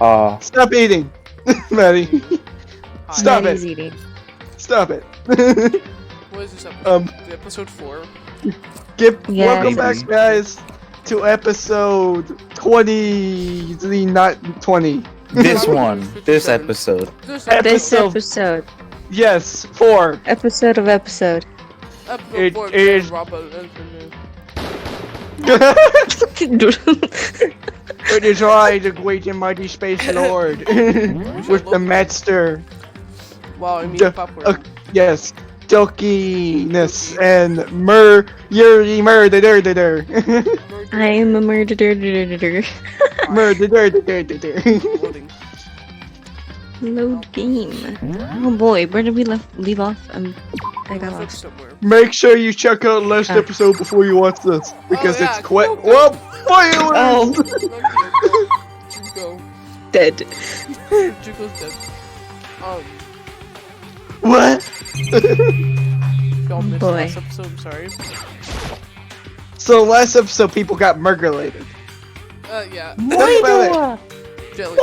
Stop eating, Maddie. Stop Maddie's it. eating. Stop it. What is this episode? Episode 4? Welcome Yes. back, guys, to episode 20. Not 20. This one. This episode. This This Episode- episode. Yes, 4. Episode of episode. It Episode 4 is- It is I, the great and mighty Space Lord, with the master. Wow, I mean The- popcorn. Yes, Dokiness and Yuri murder. I am a murderer. Murder. Loading. Load game. Oh boy, where did we leave off? I got Look lost. somewhere. Make sure you check out last episode before you watch this, because yeah, it's quite. go. Whoa, spoilers! Oh, Jugo. dead. Jugo's dead. What? If y'all missed Boy. last episode, I'm sorry. So last episode, people got murgulated. Yeah. Think about it. Gently.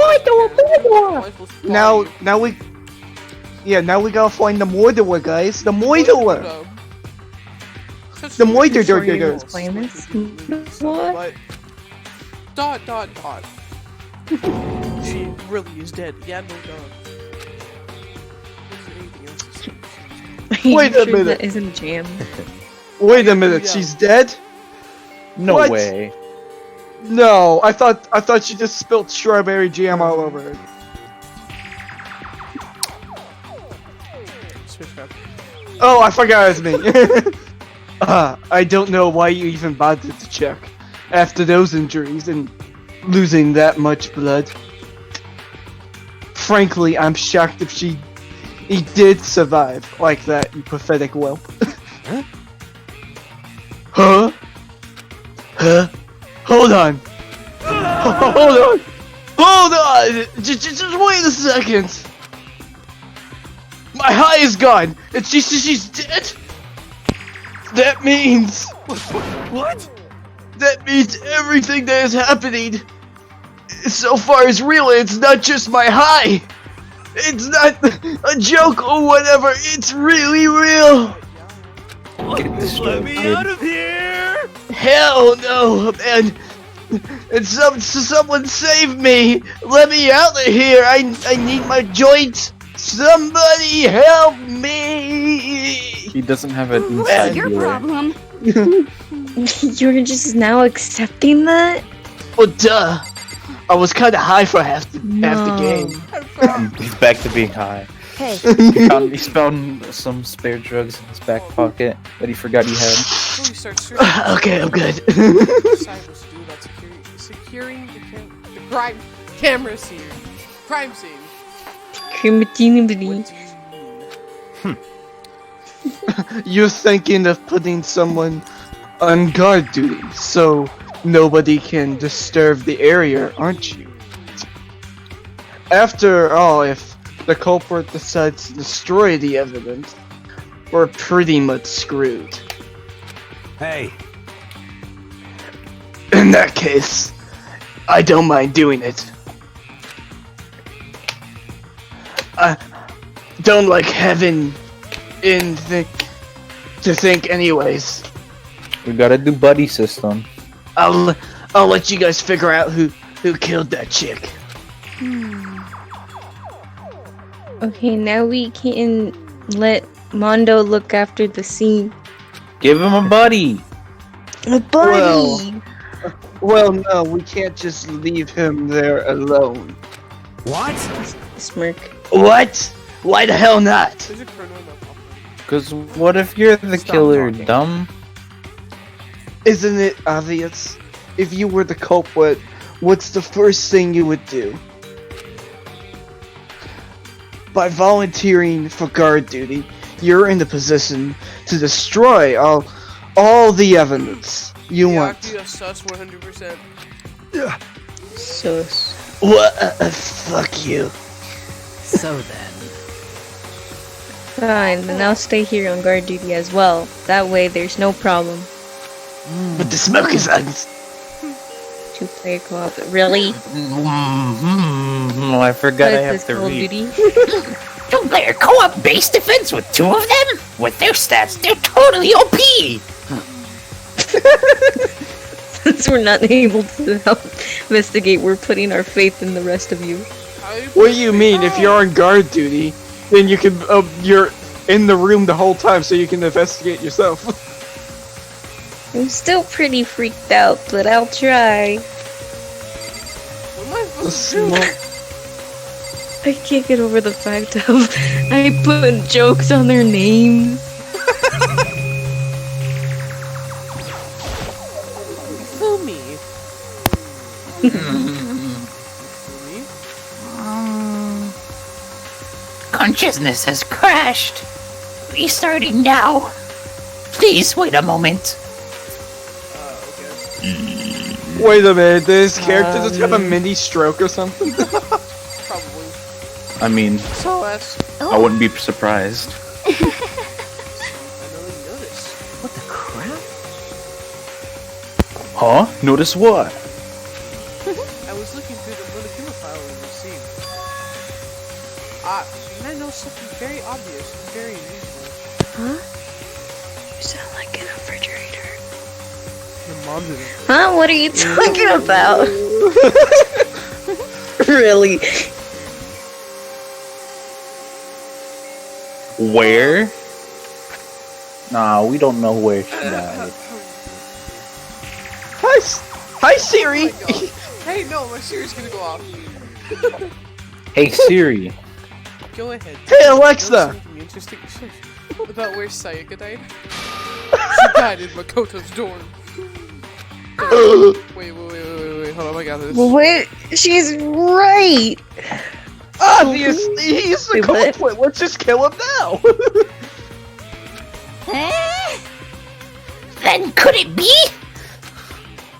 Now we gotta find the murderer, guys. The murderer. The murderer. Sure you didn't explain this? What? Dot. She really is dead. Yeah, no dog. Isn't anything else to say. Wait a Sure minute. That isn't jam. Wait a minute, Yeah. she's dead? No What? way. No, I thought she just spilt strawberry jam all over her. Switch back. Oh, I forgot it's me. I don't know why you even bothered to check after those injuries and losing that much blood. Frankly, I'm shocked if he did survive like that, you pathetic whelp. Huh? Huh? Hold on. Hold on. Just wait a second. My high is gone, and she's dead. That means What? that means everything that is happening so far is real. It's not just my high. It's not a joke or whatever. It's really real. Get destroyed, kid. of here! Hell no, man. And someone save me. Let me out of here. I need my joints. Somebody help me. He doesn't have an What's inside your dealer. problem? You're just now accepting that? Well, duh. I was kind of high for half the game. He's back to being high. Hey, He found some spare drugs in his back pocket that he forgot he had. Before we start serious, Okay, I'm good. decide what to do about securing the crime camera scene. Crime scene. Criminality. What do you mean? You're thinking of putting someone on guard duty so nobody can disturb the area, aren't you? After all, if the culprit decides to destroy the evidence, we're pretty much screwed. hey, In that case, I don't mind doing it. I don't like having to think anyways. We gotta do buddy system. I'll let you guys figure out who killed that chick. Okay, now we can let Mondo look after the scene. Give him a buddy. A buddy! Well, no, we can't just leave him there alone. what? Smirk. What? Why the hell not? There's a kernel in my popcorn. Cause what if you're the Stop killer, talking. dumb? Isn't it obvious? If you were the culprit, what's the first thing you would do? By volunteering for guard duty, you're in the position to destroy all the evidence you Yeah, want. I'd be a sus 100%. Sus. What? Fuck you. So then. Fine, then I'll stay here on guard duty as well. That way there's no problem. With the smoking guns. Two-player co-op. Really? Oh, I forgot I What have is to this, Call of read. Duty? Two-player co-op base defense with two of them? With their stats, they're totally OP! Since we're not able to help investigate, we're putting our faith in the rest of you. What do you mean? If you're on guard duty, then you can you're in the room the whole time, so you can investigate yourself. I'm still pretty freaked out, but I'll try. What am I supposed to do? I can't get over the fact of I put jokes on their names. Kill me. Consciousness has crashed. Restarting now. Please wait a moment. Okay. Wait a minute, this character just have a mini stroke or something? Probably. I mean, So that's. I wouldn't be surprised. I know you noticed. What the crap? Huh? Notice what? I was looking through the Monokuma file we received. And I know something very obvious and very unusual. Huh? You sound like a refrigerator. Your mom did it. Huh? What are you talking about? Really? Where? Nah, we don't know where she died. Hi Siri! Oh my God. Hey, no, my Siri's gonna go off. Hey Siri. Go ahead. Hey Know Alexa! something interesting about where Sayaka died? She died in Makoto's dorm. Wait, hold on, I got this. Wait, she's right. Obviously, he's the Wait, what? culprit. Let's just kill him now. Then could it be?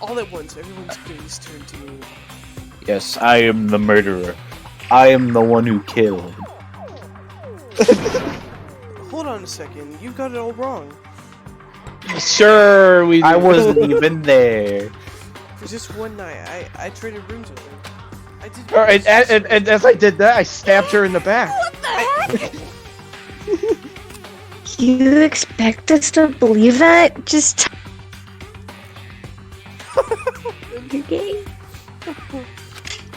All at once, everyone's gaze turned to me. Yes, I am the murderer. I am the one who killed. Hold on a second, you got it all wrong. Sure, we. I wasn't even there. For just one night, I traded rooms with her. I did. All right, and as I did that, I stabbed her in the back. You expect us to believe that? Just you're gay.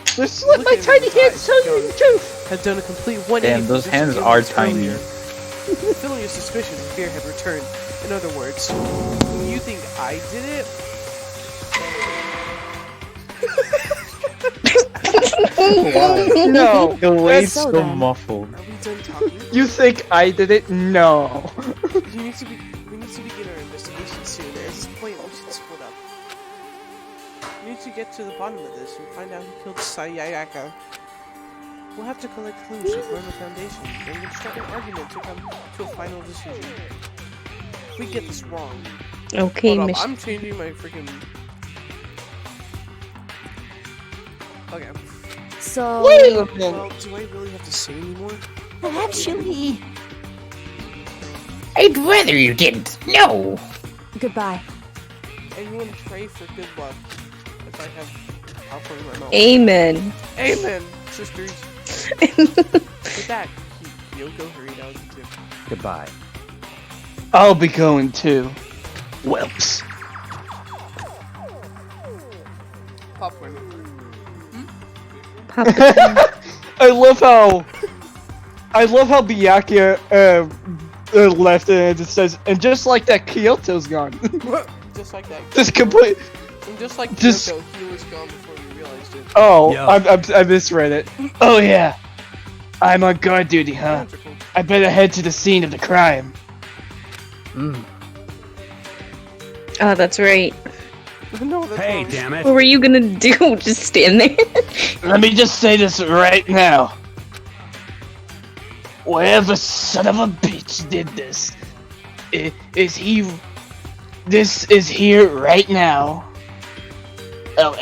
Just let my Look at tiny his hands eyes, tell you John. the truth. Had done a complete 180. Damn, those from hands just are moments tiny. earlier. Feeling a suspicion of fear had returned. In other words, you think I did it? No, The way it's so so dumb. muffled. Are we done talking? you think I did it? No. We need to begin our investigation soon. At this point, we should split up. We need to get to the bottom of this and find out who killed Sayaka. We'll have to collect clues to form a foundation, and construct an argument to come to a final decision. If we get this wrong, Okay, hold up, Miss. I'm changing my freaking. Okay. So, Wait a minute. Well, do I really have to say anymore? actually, I'd rather you didn't. No. goodbye. Everyone pray for good luck. If I have alcohol in my mouth. Amen. Amen, sisters. With that, Kyoko hurried out of the tip. Goodbye. I'll be going too. Whelps. Popcorn. I love how Byakuya left and it says, and just like that, Kyoto's gone. Just like that. Just complete. And just like Just- Kyoko, he was gone before we realized it. Oh, Yo. I misread it. Oh yeah, I'm on guard duty, huh? Hands are cool. I better head to the scene of the crime. Oh, that's right. No, that's Hey, wrong. damn it. What were you gonna do? Just stand there? Let me just say this right now. Whatever son of a bitch did this, this is here right now. Oh,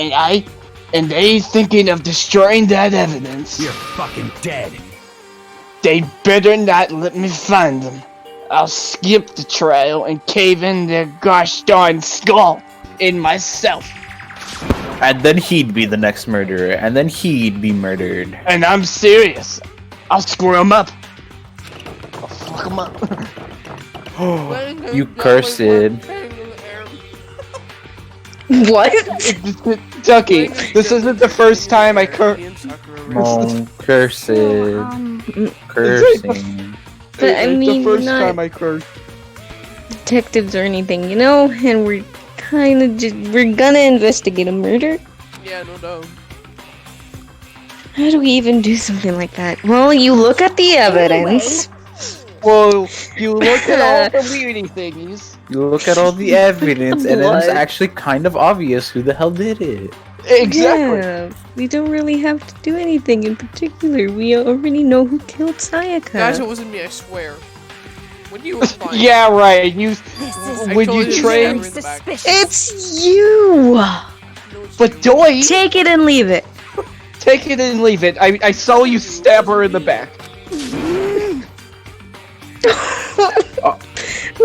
and they thinking of destroying that evidence. You're fucking dead. They better not let me find them. I'll skip the trial and cave in their gosh darn skull in myself. And then he'd be the next murderer, and then he'd be murdered. And I'm serious. I'll screw him up. I'll fuck him up. You cursed. What? Ducky, this isn't the first time I No, cursed. Cursing. But I mean, the first not time I cursed. detectives or anything, you know? And we're kind of just, we're gonna investigate a murder? Yeah, no doubt. How do we even do something like that? Well, you look at the evidence. Well, you look at all the weirdy thingies. You look at all the evidence, and then it's Blood. actually kind of obvious who the hell did it. Exactly. Yeah, we don't really have to do anything in particular. We already know who killed Sayaka. Guys, it wasn't me, I swear. When you were flying. Yeah, right. You This is would totally you didn't train? remember the back. suspicious. It's you! But Doi, Take it and leave it. take it and leave it. I saw you stab her in the back.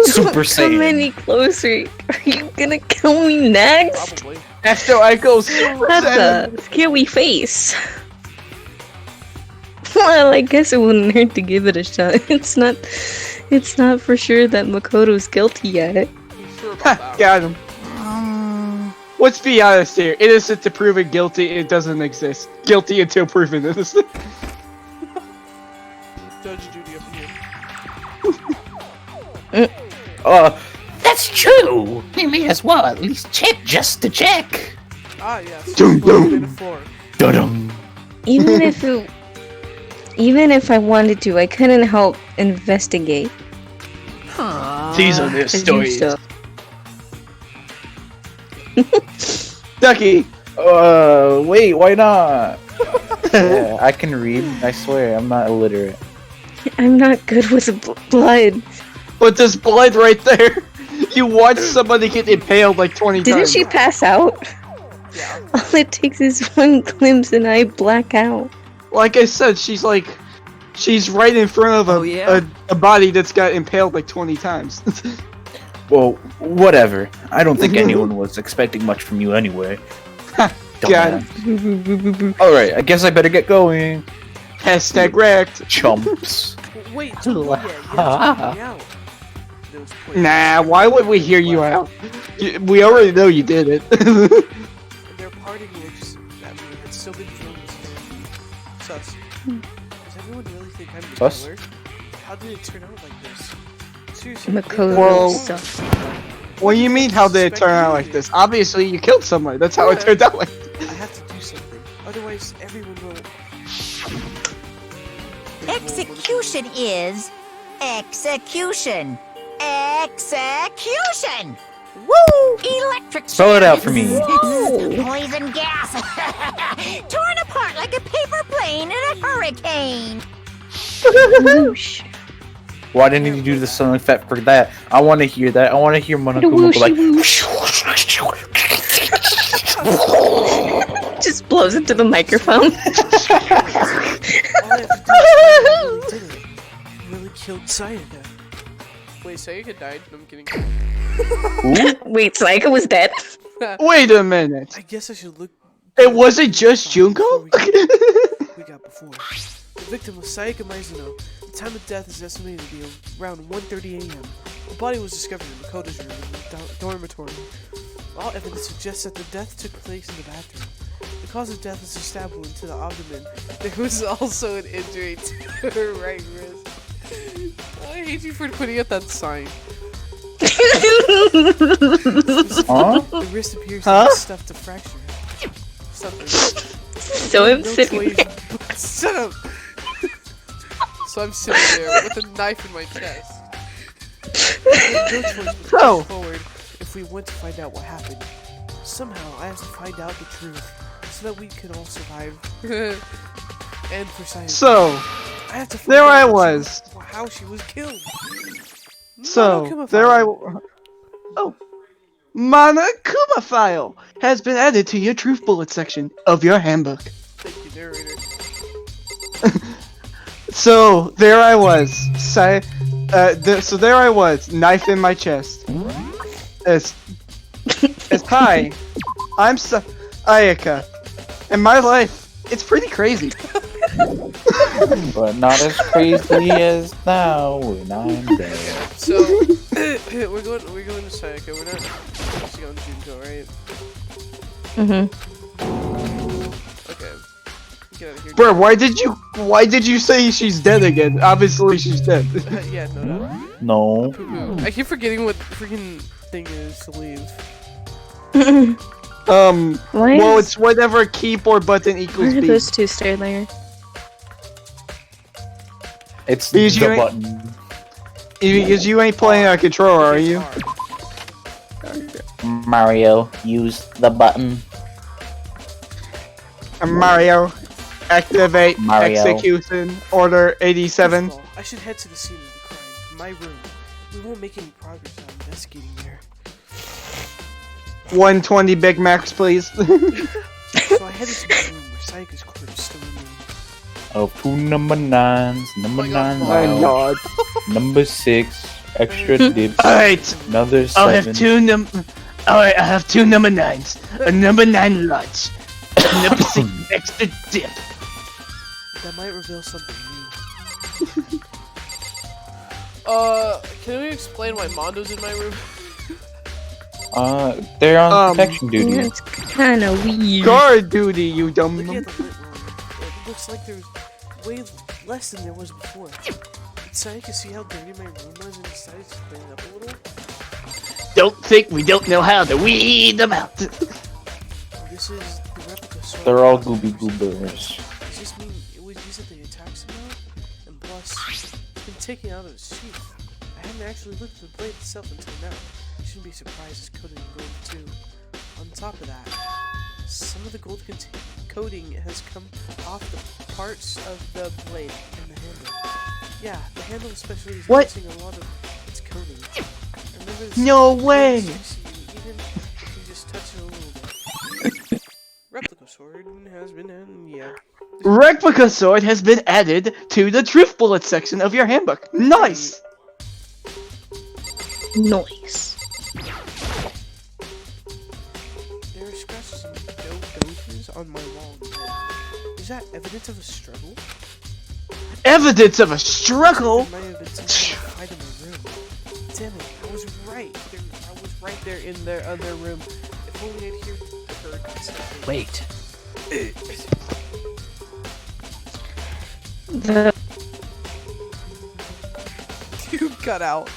Super Don't come Saiyan. any closer. Are you gonna kill me next? Probably. After I go Super That's Saiyan. a scary face. Well, I guess it wouldn't hurt to give it a shot. It's not for sure that Makoto's guilty yet. You sure about Ha, that? got him. Let's be honest here. Innocent to proven guilty, it doesn't exist. Guilty until proven innocent. Judge Judy up here. That's true. We may as well at least check just to check. Ah, yes. Dum, dum. Minute 4. Dum. Even if I wanted to, I couldn't help investigate. These are their 'Cause you stories. suck. Ducky, Wait, why not? Yeah, I can read. I swear, I'm not illiterate. I'm not good with blood. but there's blood right there. You watched somebody get impaled like 20 Didn't times. she pass out? Yeah. All it takes is one glimpse and I black out. Like I said, she's right in front of a body that's got impaled like 20 times. Well, whatever. I don't think anyone was expecting much from you anyway. Got it. Alright, I guess I better get going. Hashtag wrecked. Chumps. Wait, don't go yet. You have to hear me out. There was a point- Nah, why would we hear you out? We already know you did it. And their parting words that we had still been filmed. Sus. Does everyone really think I'm the Sus? killer? How did it turn out like this? Seriously. Makoto Well- sucks. What do you mean, how did it turn out like this? Obviously, you killed somebody. That's how it turned out like this. I have to do something. Otherwise, everyone will. Execution is execution. Execution. Woo! Electric. Spell it out for me. Poison gas. Torn apart like a paper plane in a hurricane. Whoosh. Why didn't you do the sound effect for that? I want to hear that. I want to hear Monokuma go like. Just blows into the microphone. All I have to do is really did it. Really killed Sayaka. Wait, Sayaka died? No, I'm kidding. Wait, Sayaka was dead? Wait a minute. I guess I should look. It wasn't just Junko? We got before. The victim was Sayaka Mizuno. The time of death is estimated to be around 1:30 a.m. The body was discovered in Makoto's room in the dormitory. All evidence suggests that the death took place in the bathroom. The cause of death is a stab wound to the abdomen. There was also an injury to her right wrist. I hate you for putting up that sign. Huh? The wrist appears Huh? to be stuffed to fracture. Something. So I'm No sitting choice- there. Shut up! So I'm sitting there with a knife in my chest. We have no choice but to So- push forward if we want to find out what happened. Somehow I have to find out the truth so that we can all survive. And for science. So, I have to find there out I what she was. how she was killed. So, Monokuma there I file. w- Oh. Monokuma file has been added to your truth bullet section of your handbook. Thank you, narrator. So, there I was. So there I was, knife in my chest. As hi, I'm Ayaka. In my life, it's pretty crazy. But not as crazy as now when I'm dead. So we're going to Sayaka. We're not focusing on Junko, right? Mm-hmm. Okay. Get out of here. Bro, why did you say she's dead again? Obviously she's dead. Yeah, no. No. Poo-poo. I keep forgetting what the freaking thing is to leave. Why well, is- it's whatever keep or button Why equals are B. those two stared there? It's Because the you ain't- button. Because you ain't playing a controller, are you? Mario, use the button. Mario, activate Mario. execution order 87. First of all, I should head to the scene of the crime. My room. We won't make any progress on investigating there. 120 Big Macs, please. So I headed to my room where Sayaka's quarters still remain. Of 2 number 9s, number Oh my 9 God. My loud, god. number 6, extra dips, Alright, another 7. I'll have Alright, I have 2 number 9s. A number 9 lunch. A number 6 extra dip. That might reveal something new. Can we explain why Mondo's in my room? They're on protection duty. That's kind of weird. Guard duty, you dumb. Looking at the lit room, it looks like there's way less than there was before. Did Sayaka see how dirty my room was and decided to clean it up a little? Don't think we don't know how to weed them out. This is the replica sword. They're all gooby goobers. Does this mean it was used at the attack somehow? And plus, it's been taken out of its sheath. I hadn't actually looked at the blade itself until now. You shouldn't be surprised it's coated in gold too. On top of that, some of the gold coating has come off the parts of the blade and the handle. Yeah, the handle especially is What? missing a lot of its coating. Remember this No way! even if you just touch it a little bit. Replica sword has been yeah. Replica sword has been added to the truth bullet section of your handbook. Nice! Noise. There are scratches and doses on my wall. Is that evidence of a struggle? Evidence of a struggle? There might have been some kind of fight in my room. Damn it, I was right. I was right there in their other room. If only I'd heard something. Wait. The You got out.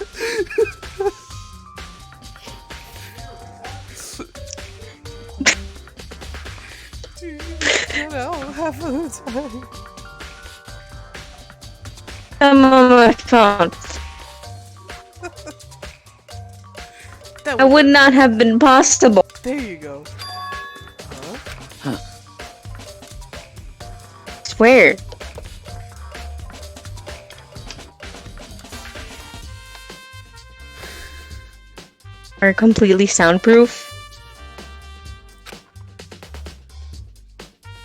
Dude, you got out half of the time. I'm on my phone. That That would not have been possible. There you go. Huh? Swear. Are completely soundproof.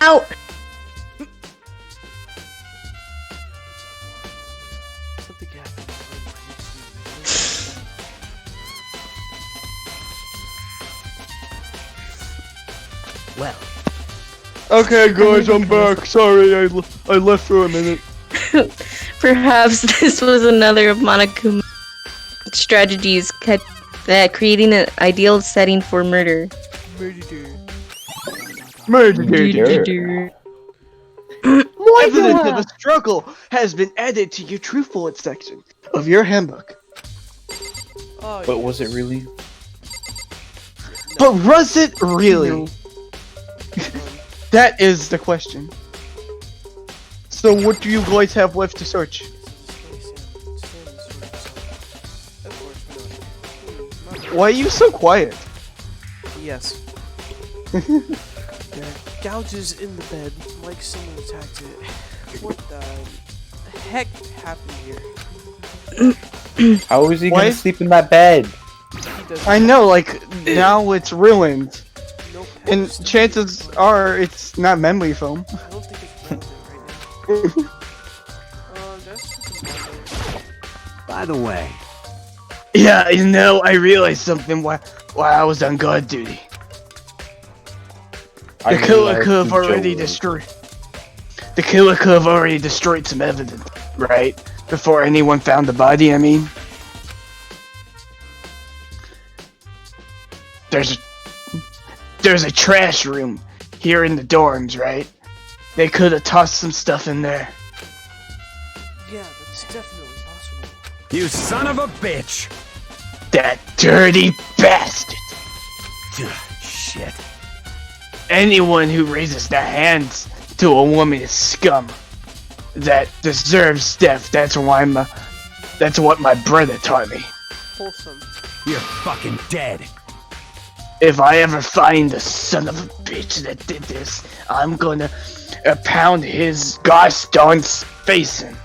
Out. Something happened. Well, Okay, guys, I'm back. Sorry, I left for a minute. Perhaps this was another of Monokuma's strategies, creating an ideal setting for murder. Murder. Evidence of a struggle has been added to your truth bullet section of your handbook. Oh, But was it really? But was it really? That is the question. So what do you guys have left to search? Why are you so quiet? Yes. There are gouges in the bed, like someone attacked it. What the heck happened here? How is he Why gonna is- sleep in that bed? He doesn't I know, like, now it's ruined. no And pets. chances are it's not memory foam. I don't think it's relevant right now. That's by the way, Yeah, you know, I realized something while I was on guard duty. The killer could have already destroyed. The killer could have already destroyed some evidence, right? Before anyone found the body. I mean, there's a trash room here in the dorms, right? They could have tossed some stuff in there. Yeah, that's definitely possible. You son of a bitch! That dirty bastard! Shit. Anyone who raises their hands to a woman is scum. That deserves death. That's what my brother taught me. Wholesome. You're fucking dead. If I ever find the son of a bitch that did this, I'm gonna pound his gosh darn face in.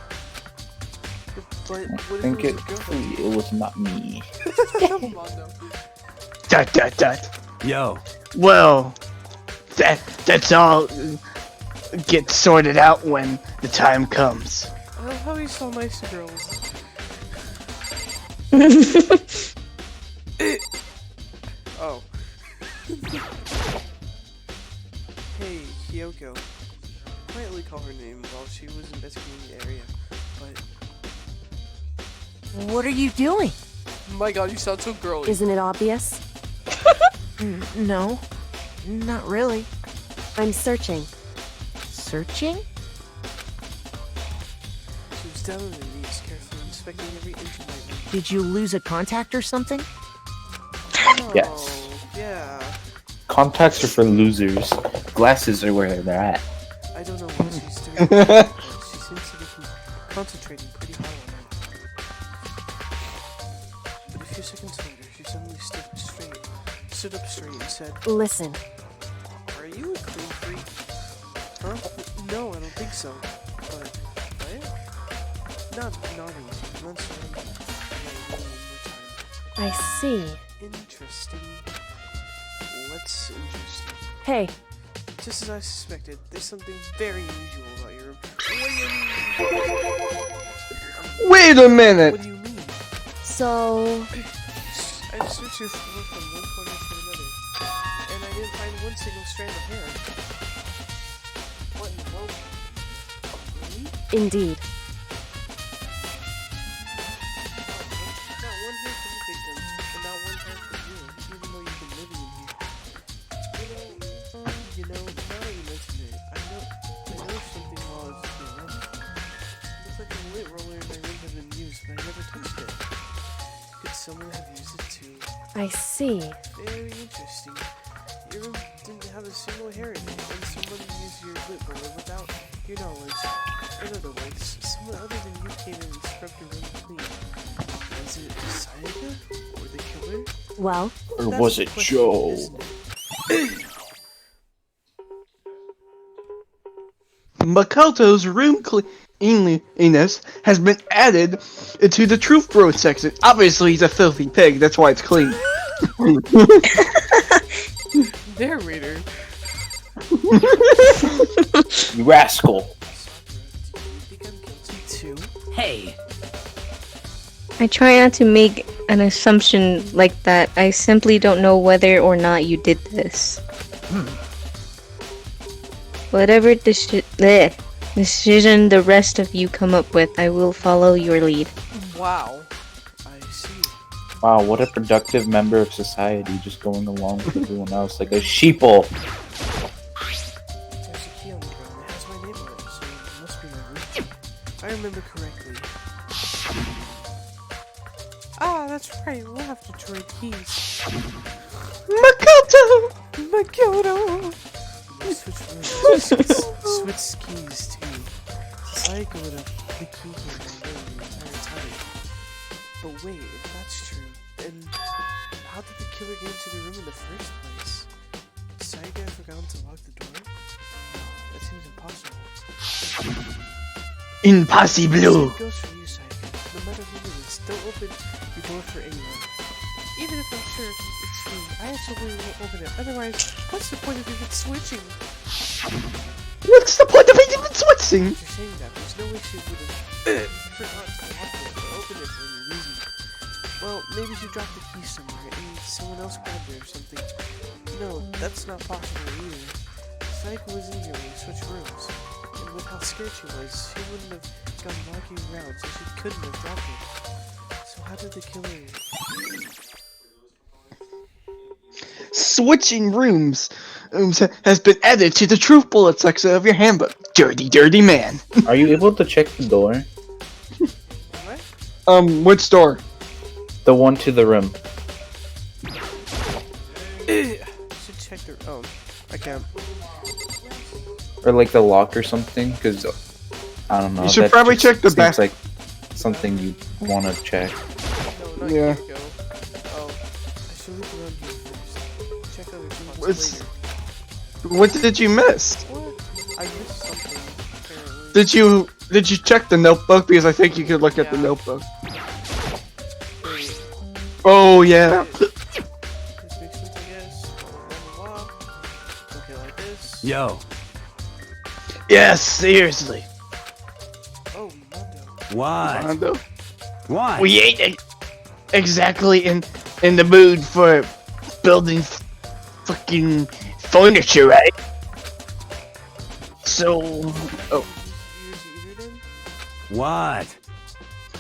But I what think if it was a girl? it was not me. Come on, now. Dot. Yo, Well, that's all gets sorted out when the time comes. I love how he's so nice to girls. Oh. Hey, Kyoko. Quietly call her name while she was investigating the area, but... What are you doing? My god, you sound so girly. Isn't it obvious? No, not really. I'm searching. Searching? She was down on her knees, carefully inspecting every inch of my room. Did you lose a contact or something? Yes. Oh, yeah. Contacts are for losers. Glasses are where they're at. I don't know what she's doing. She seems to be concentrating pretty hard on it. But a few seconds later, she suddenly stood up straight and said, Listen, "Are you a clean freak?" Huh? No, I don't think so. But, what? Not nodding. Not saying one more time. I see. Interesting. What's interesting? Hey, Just as I suspected, there's something very unusual about your room. Wait a minute! What do you mean? so... I searched your floor from one corner to another, and I didn't find one single strand of hair. What in the world? Really? Indeed. Not one hair from the victim, and not one hair from you, even though you've been living in here. You know, now that you mention it, I noticed something while I was looking around. It looks like a lint roller in my room had been used, but I never touched it. Could someone have used it too? I see. Very interesting. Your room didn't have a single hair in it, and someone used your lint roller without your knowledge. In other words, someone other than you came in and scrubbed your room clean. Was it Sayaka? Or the killer? Well, Or That's was the it question, Joe? isn't it? Makoto's room cleanliness has been added to the truth bro section. Obviously, he's a filthy pig. That's why it's clean. Narrator. You rascal. Do you think I'm guilty too? hey, I try not to make an assumption like that. I simply don't know whether or not you did this. Whatever decision the rest of you come up with, I will follow your lead. Wow. I see. Wow, what a productive member of society, just going along with everyone else like a sheeple. There's a key on the ground that has my name on it, so it must be my room key. If I remember correctly. Ah, that's right. We'll have to trade keys. Makoto! Makoto! Switch keys too. Sayaka would have the key here in my room the entire time. But wait, if that's true, then how did the killer get into the room in the first place? Did Sayaka have forgotten to lock the door? No, that seems impossible. Impossible! Same goes for you, Sayaka. No matter who it is, don't open your door for anyone. Even if I'm sure it's me, I absolutely won't open it. Otherwise, what's the point of even switching? What's the point of even switching? After saying that, there's no way she would have forgotten to lock it or open it for any reason. Well, maybe she dropped the key somewhere and someone else grabbed it or something. No, that's not possible either. Frank was in here when we switched rooms. And with how scared she was, she wouldn't have gone walking around, so she couldn't have dropped it. So how did the killer... Switching rooms has been added to the truth bullet section of your handbook. Dirty, dirty man. Are you able to check the door? What? Which door? The one to the room. Should check their... Oh, I can't. Or like the lock or something? Because, I don't know. You should that probably just check the seems back. like something you want to check. No, not Yeah. here we go. Oh, I should look around here first. Check other spots What's- later. What did you miss? What? I missed something, apparently. Did you check the notebook? Because I think you could look at the Yeah. notebook. Wait, Oh yeah. this basement, I guess. Blah, blah, blah. Okay, like this. Yo, Yes, seriously. Oh, Mondo. what? Mondo. What? We ain't exactly in the mood for building fucking furniture, right? So, oh, Use either then? What?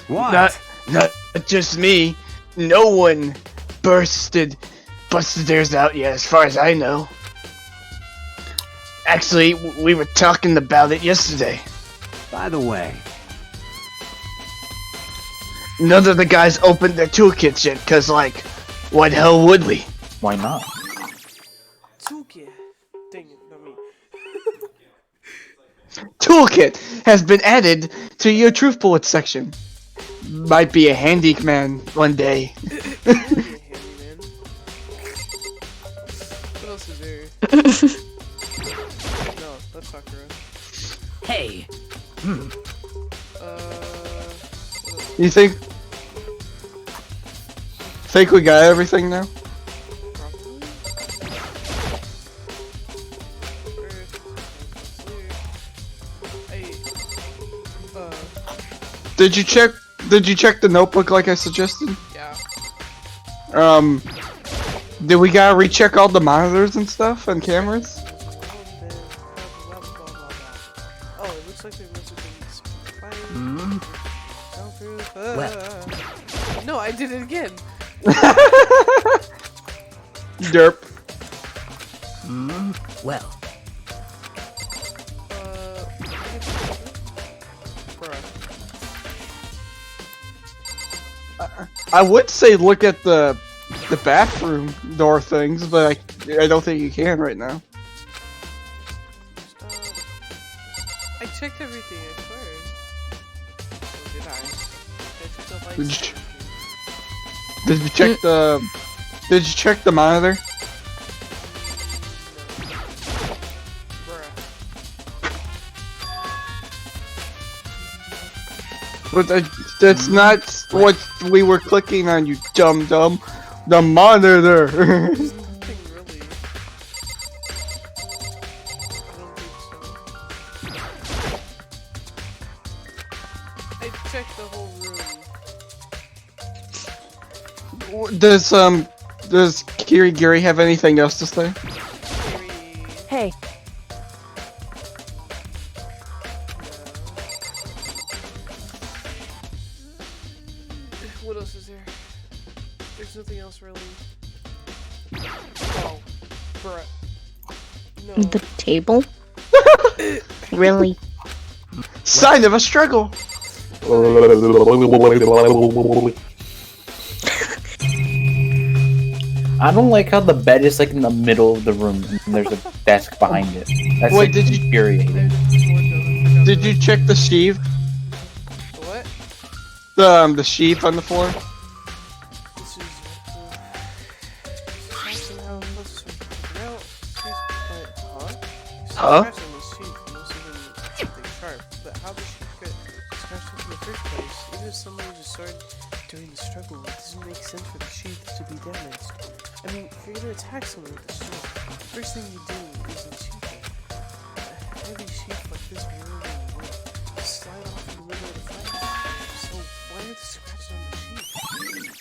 What? not just me. No one busted theirs out yet, as far as I know. Actually, we were talking about it yesterday. By the way, None of the guys opened their toolkits yet, cause like, what the hell would we? Why not? Toolkit. Dang it, not me. Toolkit has been added to your truth bullet section. Might be a handyman one day. Be a handyman. What else is there? No, that's Sakura. hey, What else? You think we got everything now? Probably. Hey, Did you check the notebook like I suggested? yeah. Did we gotta recheck all the monitors and stuff and cameras? Oh, it looks like there must have been some soundproof. No, I did it again. Derp. well, Bruh. I would say look at the bathroom door things, but I don't think you can right now. I checked everything, I swear. Or did I? I checked the Did lights. you- Did you check the monitor? Bruh. But that's not what we were clicking on, you dumb. The monitor. There's nothing really. I don't think so. I checked the whole room. Does Kirigiri have anything else to say? Very... Hey, What else is there? There's nothing else really. Oh, bruh. No. The table? Really? Sign of a struggle. I don't like how the bed is like in the middle of the room and there's a desk behind it. That's Wait, like, did you- infuriating. Did you check the sheath? What? The sheath on the floor? This is somehow supposed to figure out. Huh? Scratch on the sheath must have been something sharp, but how did she get scratched up in the first place? Even if someone just started during the struggle, it doesn't make sense for the sheath to be damaged. I mean, if you're gonna attack someone with a sword, the first thing you do is unsheath it. A heavy sheath like this will slide off in the middle of the fight. So why are the scratches on the sheath?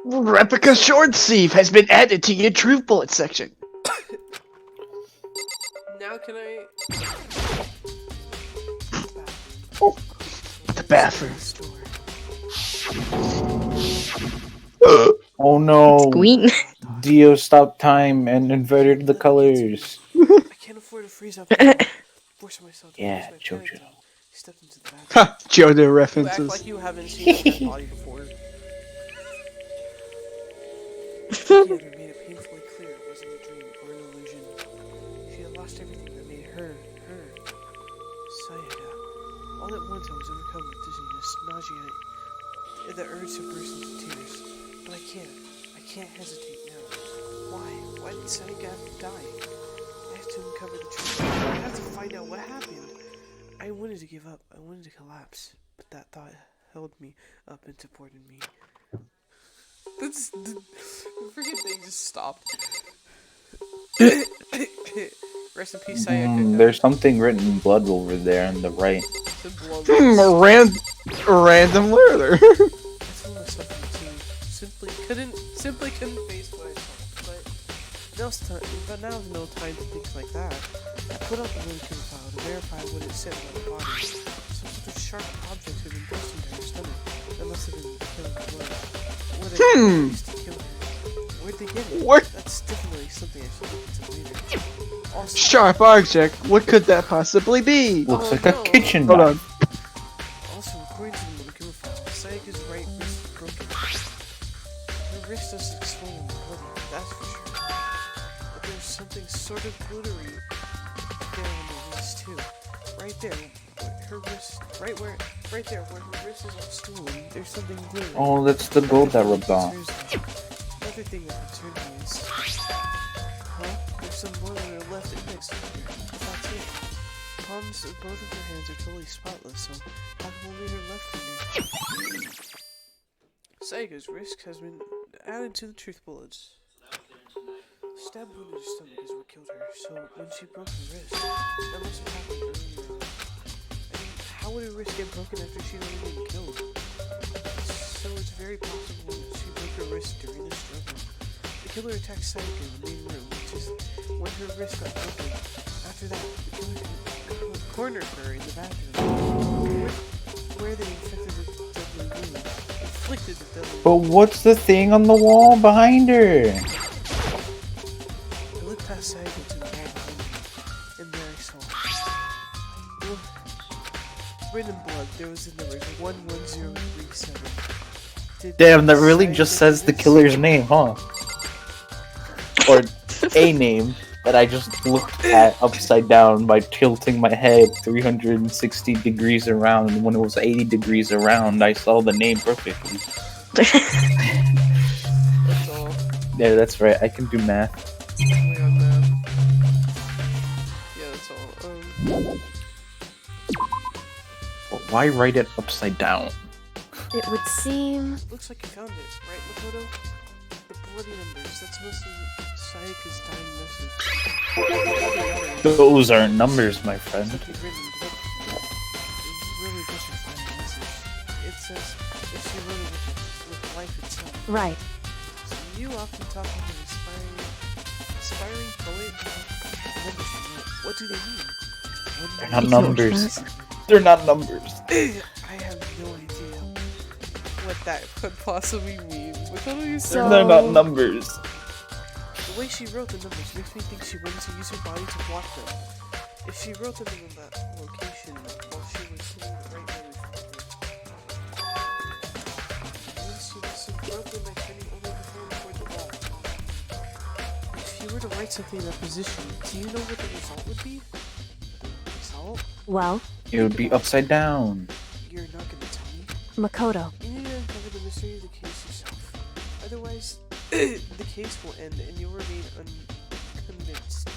Replica sword sheath has been added to your truth bullet section. can I? Oh, the bathroom. Oh no! Queen. Dio stopped time and inverted the colors. I can't afford to freeze up. Forcing myself to Yeah, face my Jojo. parents. He stepped into the bathroom. Ha! Jodo You act references. like you haven't seen a dead body before. Looking at her made it painfully clear it wasn't a dream or an illusion. She had lost everything that made her. Sayaka. All at once I was overcome with dizziness, nausea, and the urge to burst into tears. But I can't hesitate now. Why? Why did Sayaka have to die? I have to uncover the truth. I have to find out what happened. I wanted to give up. I wanted to collapse. But that thought held me up and supported me. That's the freaking thing just stopped. Rest in peace, Sayaka. There's something written in blood over there on the right. A random letter. That's all the stuff too. Simply couldn't face what I saw. But now's no time to think like that. I put out the Roadkill file to verify what it said about the body. Some sort of sharp object had been pushed into her stomach. That must have been killing blood. What had been used to kill her? Where'd they get it? What? That's definitely something I should look into later. Also, Sharp object. What could that possibly be? Looks Oh, like no. a kitchen Hold knife. on. Also, according to the Roadkill file, Sayaka's right wrist is broken. Her wrist is swollen bloody, that's for sure. But there's something sort of glittery there on the wrist too. Right there, her wrist, right there where her wrist is all swollen, there's something glittery. Oh, that's the gold that rubbed off. Another thing that concerned me is, there's some blood on her left index finger. But that's it. Palms of both of her hands are totally spotless, so how come only her left finger? Sayaka's wrist has been added to the truth bullets. Stab wound in her stomach is what killed her, so when she broke her wrist, that must have happened earlier on. I mean, how would her wrist get broken after she'd already been killed? So it's very possible that she broke her wrist during the struggle. The killer attacked Sayaka in the main room, which is when her wrist got broken. After that, the killer cornered her in the bathroom, where they inflicted the deadly wound. But what's the thing on the wall behind her? I looked past Sayaka to the wall behind me, and there I saw. Written in blood, there was the numbers 11037. Damn, that really just says the killer's name, huh? Or a name that I just looked at upside down by tilting my head 360 degrees around, and when it was 80 degrees around, I saw the name perfectly. That's all. Yeah, that's right, I can do math. We on math. Yeah, that's all. But why write it upside down? It would seem. Looks like you found it, right, Makoto? The bloody numbers, that's mostly Sayaka's dying message. Those aren't numbers, my friend. Something written in blood. It's really just her final message. It says if she wrote it with life itself. Right. So you often talk about an inspiring poet. Numbers from that. What do they mean? They're not numbers. They're not numbers. I have no idea what that could possibly mean. Makoto, you said They're not numbers. the way she wrote the numbers makes me think she wanted to use her body to block them. If she wrote them in that location while she was sitting right where we found her, then she must have wrote them by turning only her hand toward the wall. If you were to write something in that position, do you know what the result would be? Result? Well, It would be upside down. You're not gonna tell me. Makoto. You need to uncover the mystery of the case yourself. Otherwise, the case will end and you'll remain unconvinced.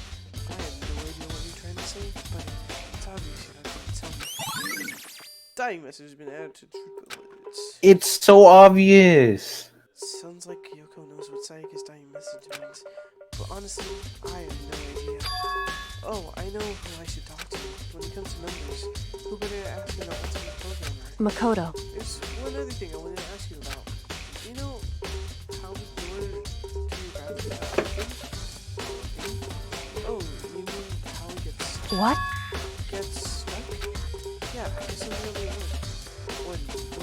I have no idea what you're trying to say, but it's obvious you're not going to tell me. Dying message has been added to truth bullets. It's so obvious. Sounds like Kyoko knows what Sayaka's dying message means, but honestly, I have no idea. Oh, I know who I should talk to. When it comes to numbers, who better to ask than the ultimate programmer? Makoto. There's one other thing I wanted to ask you about. You know how the door to your bathroom got open? Oh, you mean how it gets What? Get stuck? Yeah, I guess I'm really wood. Wood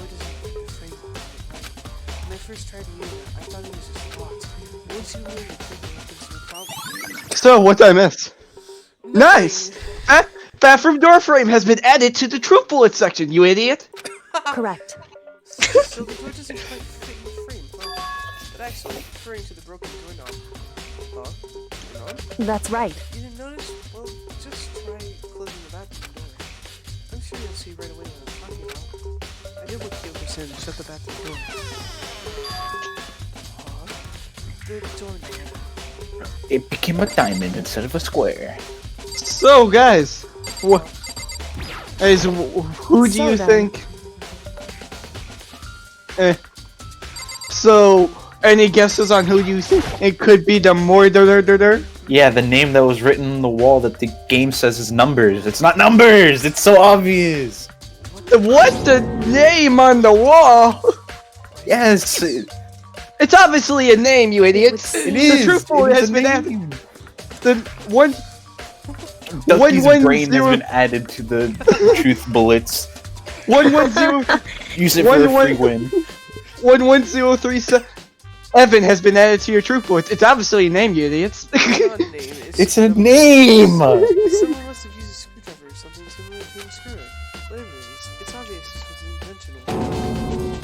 doesn't like the frame right. When I first tried to use it, I thought it was just locked. Once you learn the trick, it opens no problem. So, what did I miss? Nice! Bathroom door frame has been added to the truth bullet section, you idiot! Correct. So the door doesn't quite fit in the frame, huh? But actually, referring to the broken doorknob. Huh? Doorknob? That's right. You didn't notice? Well, just try closing the bathroom door. I'm sure you'll see right away what I'm talking about. I did what Kyoko said and shut the bathroom door. The doorknob. It became a diamond instead of a square. So, guys, who do you think? So, any guesses on who you think it could be the murderer? Yeah, the name that was written on the wall that the game says is numbers. It's not numbers! It's so obvious! What the name on the wall? Yes! It's obviously a name, you idiots! It The is! truth bullet It is has a been name. added. The one. Ducky's brain 110 has been added to the truth bullets. 110. Use it for a free win. 11037. Evan has been added to your truth bullets. It's obviously a name, you idiots. It's not a name. It's a name! Someone must have used a screwdriver or something similar to a screw. Whatever it is, it's obvious this was intentional.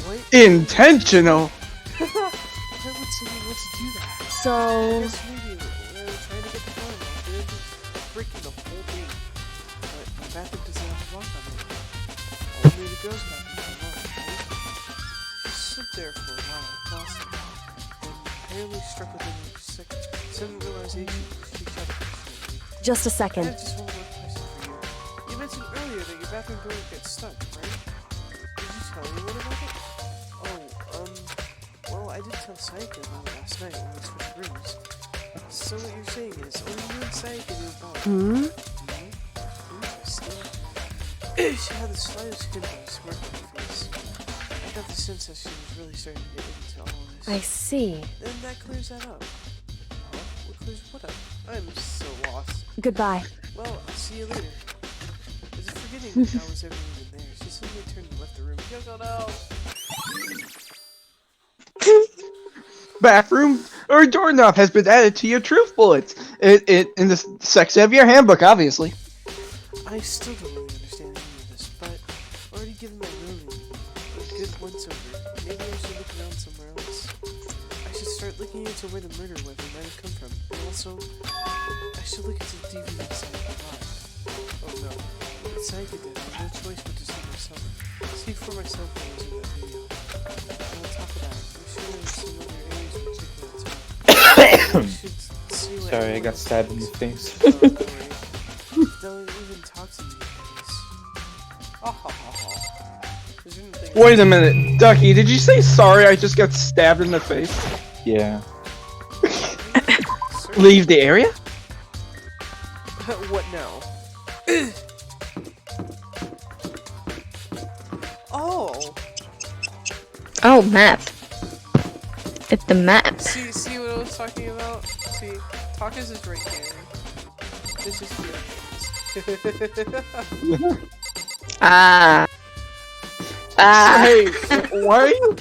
What? Intentional. Why would someone want to do that? I So, guess maybe they were trying to get the door off. They're just breaking the whole thing. But the bathroom doesn't have a lock on it. Only the girls' bathroom has a lock, right? Just stood there for a while, lost it. Then apparently struck within a sudden realization she tried to personally. just a I second. have just one more question for you. You mentioned earlier that your bathroom door gets stuck, right? Did you tell anyone about it? Well, I did tell Sayaka about it last night when we switched rooms. So what you're saying is, only you and Sayaka knew about it. Hmm? Interesting. She had the slightest hint of a smirk on her face. I got the sense that she was really starting to get into all of this. I see. Then that clears that up. Huh? What clears what up? I'm so lost. Goodbye. Well, I'll see you later. Is it forgetting how was everyone in there? She suddenly turned and left the room. Kyoko, no! Bathroom or doorknob has been added to your truth bullets. It in the section of your handbook, obviously. I still don't really understand any of this, but I've already given my room a good once over. Maybe I should look around somewhere else. I should start looking into where the murder weapon might have come from. And also, I should look into the DVD side of the live. Oh no. What Sayaka did, I had no choice but to see myself. See for myself when I was in that video. And on top of that, I'm sure there's some other areas we're checking out too. We should see what Sorry, I everyone got else stabbed in the thinks. face. Oh, don't worry. Don't even talk to me, please. Ha ha ha ha. There's anything- Wait a minute, Ducky. Did you say sorry? I just got stabbed in the face. Yeah. Sir? Leave the area. What now? Oh! Oh, map. It's the map. See what I was talking about? See, Takas is right here. This is the Ah. Hey, why are you?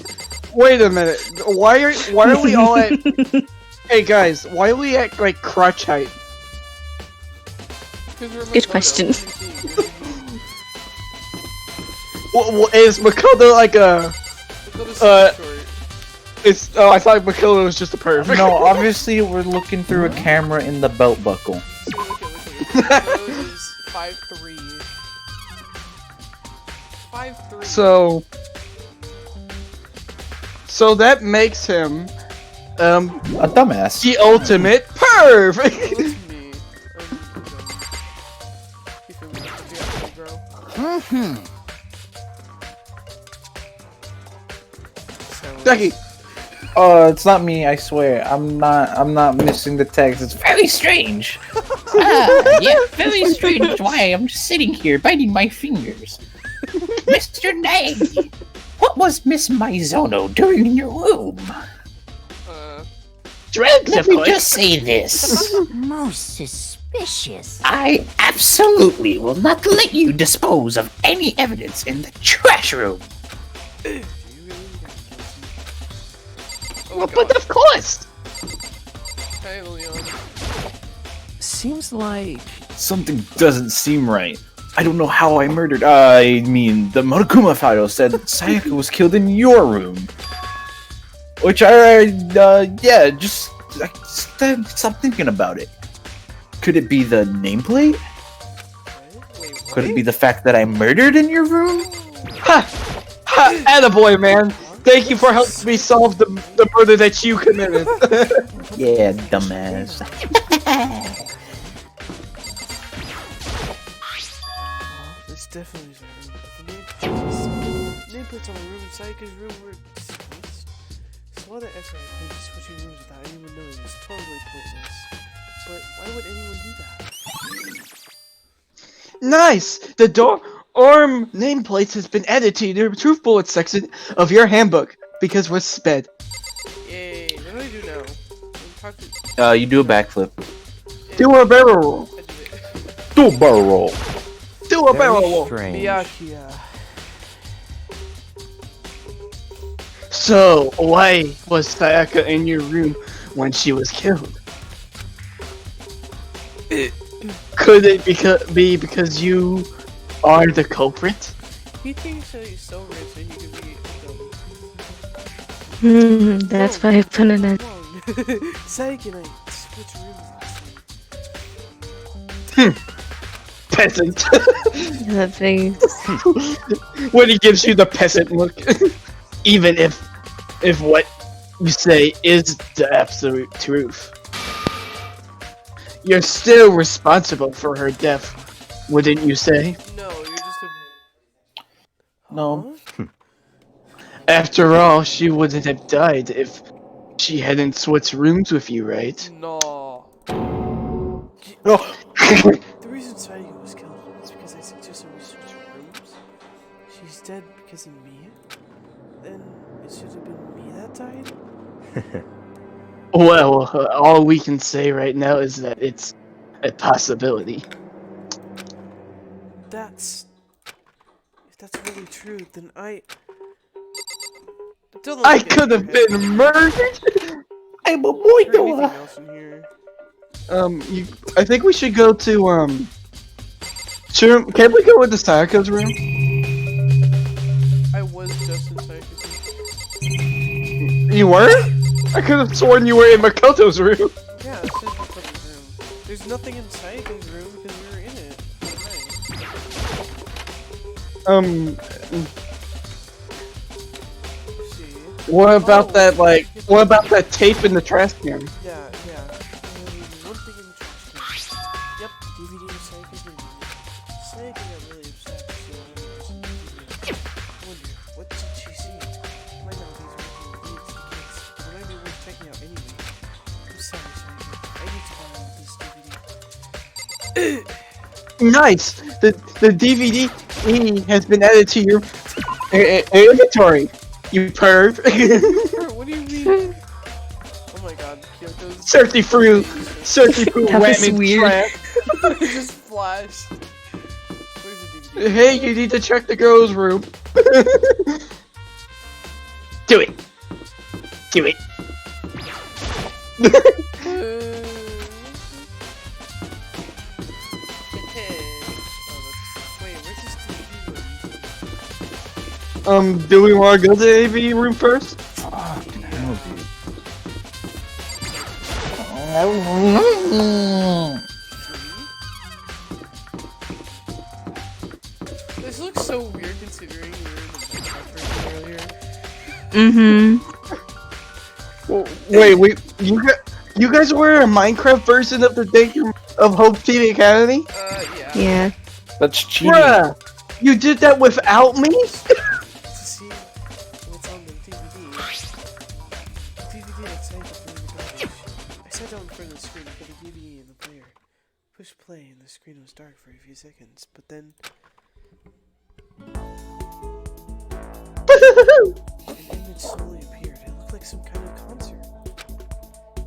Wait a minute. Why are we all at? Hey guys, why are we at like crotch height? Good question. Is Makoto like a? It's. Oh, I thought Makoto was just a perv. No, obviously we're looking through a camera in the belt buckle. Look. Rose is 5'3". 5'3". So that makes him, A dumbass. the ultimate perv. Well, that's me. You feel me? Yeah, bro. So, Ducky, It's not me, I swear. I'm not missing the text. It's Very strange. Yeah, very strange. Why, I'm just sitting here biting my fingers. Mr. Nag, what was Miss Mizono doing in your room? drugs, Let of me course. just say this. Most suspicious. suspicious. I absolutely will not let you dispose of any evidence in the trash room. Do you really get guilty? Well, but of course! Hey, Leon. Seems like Something doesn't seem right. I don't know how I murdered. I mean, the Monokuma file said Sayaka was killed in your room. Which yeah, just stop thinking about it. Could it be the nameplate? Wait, what? Could it be the fact that I murdered in your room? Ha! Ha! Attaboy, man! Thank you for helping me solve the murder that you committed. Yeah, dumbass. This definitely is my room. But the nameplates on my room and Sayaka's room were displaced. So all that effort I put into switching rooms without anyone knowing was totally pointless. But why would anyone do that? Nice! The dorm nameplates has been added to the truth bullet section of your handbook because we're sped. Yay, what do I do now? Talk to... You do a backflip. Do a barrel roll. I did it. Do a barrel roll. Do a very barrel roll. strange. Miyakia. So, why was Sayaka in your room when she was killed? Could it be because you are the culprit? He thinks that he's so rich that he could be a That's why I put it in. Sayaka and I switched rooms last night. Peasant. That face. When he gives you the peasant look. Even if what you say is the absolute truth. You're still responsible for her death, wouldn't you say? No, you're just a... No. Huh? After all, she wouldn't have died if she hadn't switched rooms with you, right? No. Oh. The reason Sayaka was killed is because I suggested we switch rooms. She's dead because of me. Then it should have been me that died? Well, all we can say right now is that it's a possibility. If that's really true, then I could have been murdered! I'm a Anything boy. else in here? I think we should go to, Sure, can we go into Sayaka's room? I was just in Sayaka's room. You were? I could have sworn you were in Makoto's room. Yeah, it's in Makoto's room. There's nothing in Sayaka's room because we were in it. Let's see. What about what about that tape in the trash can? Yeah. One thing in the trash can. Yep, DVD of Sayaka's room. Sayaka got really upset because she wanted to watch the DVD. Wonder, what did she see? Might not be working with kids, but it might be worth checking out anyway. I'm sorry, Sayaka. I need to borrow this DVD. Nice. The DVD has been added to your inventory. You perv. What do you mean? Oh my god, Kyoto's... Searching through That was Whammy weird. trash. It just flashed. Where's the DVD? Hey, you need to check the girls' room. Do it. Do it. Wait, where's this DVD? Do we want to go to the AV room first? This looks so weird considering we were in the Minecraft room earlier. Wait, you guys were a Minecraft version of the Danger of Hope TV Academy? Yeah. Yeah. That's cheating. Bruh, you did that without me? To see what's on the DVD. DVD outside the player in the garbage. I sat down in front of the screen and put the DVD in the player. Push play and the screen was dark for a few seconds, but then... An image slowly appeared. It looked like some kind of concert.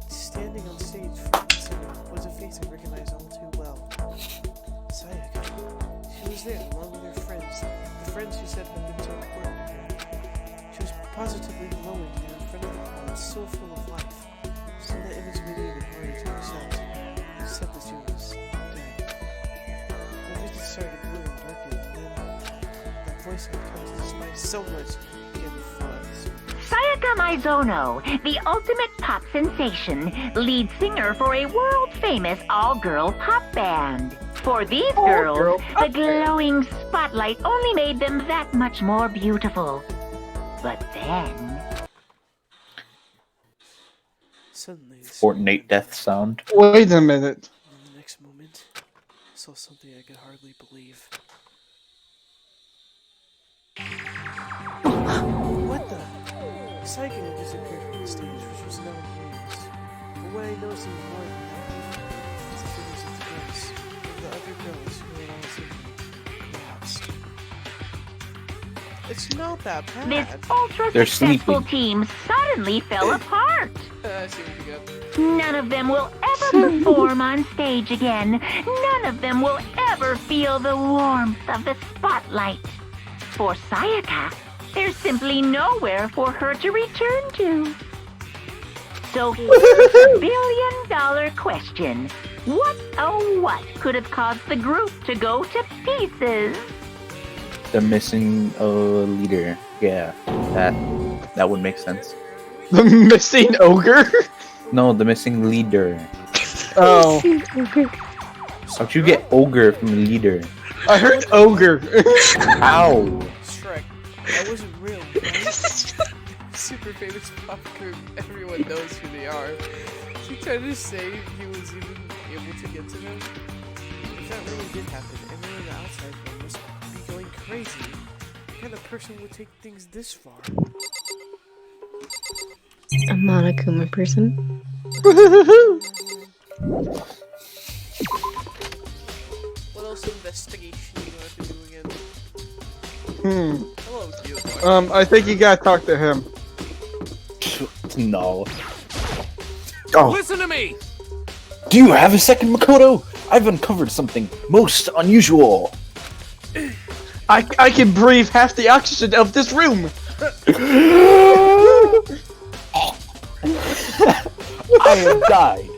Standing on stage front and center was a face I recognize all too well. Sayaka. She was there along with her friends. The friends she said had been so important to her. She was positively glowing and in front of the crowd, so full of life. Seeing that image made it even harder to accept that she was dead. My vision started to blur and darken, and then that voice I've come to despise so much began to fuzz. Sayaka Mizono, the ultimate pop sensation, lead singer for a world-famous all-girl pop band. For these girls, the glowing spotlight only made them that much more beautiful. But then... Suddenly, this Fortnite death sound. Wait a minute. in the next moment, I saw something I could hardly believe. What the? Sayaka had disappeared from the stage, which was now used. But what I noticed even more than that was the figures of the girls, of the other girls who were all singing, collapsed. It's not that bad. This ultra They're successful sleeping. team suddenly fell apart. I see what you got. None of them will ever perform on stage again. None of them will ever feel the warmth of the spotlight. For Sayaka, there's simply nowhere for her to return to. So here's the billion-dollar question. What, oh what, could have caused the group to go to pieces? The missing leader. Yeah, that would make sense. The missing ogre? No, the missing leader. Oh, How'd you get ogre from leader? I heard ogre. Ow! Shrek. That wasn't real, right? Super famous pop group. Everyone knows who they are. Is he trying to say he was even able to get to them? If that really did happen, everyone on the outside world must be going crazy. What kind of person would take things this far? A Monokuma person. What else investigation do you have to do again? Hello, you. I think you gotta talk to him. No. Oh, Listen to me! do you have a second, Makoto? I've uncovered something most unusual. I can breathe half the oxygen of this room. I have died.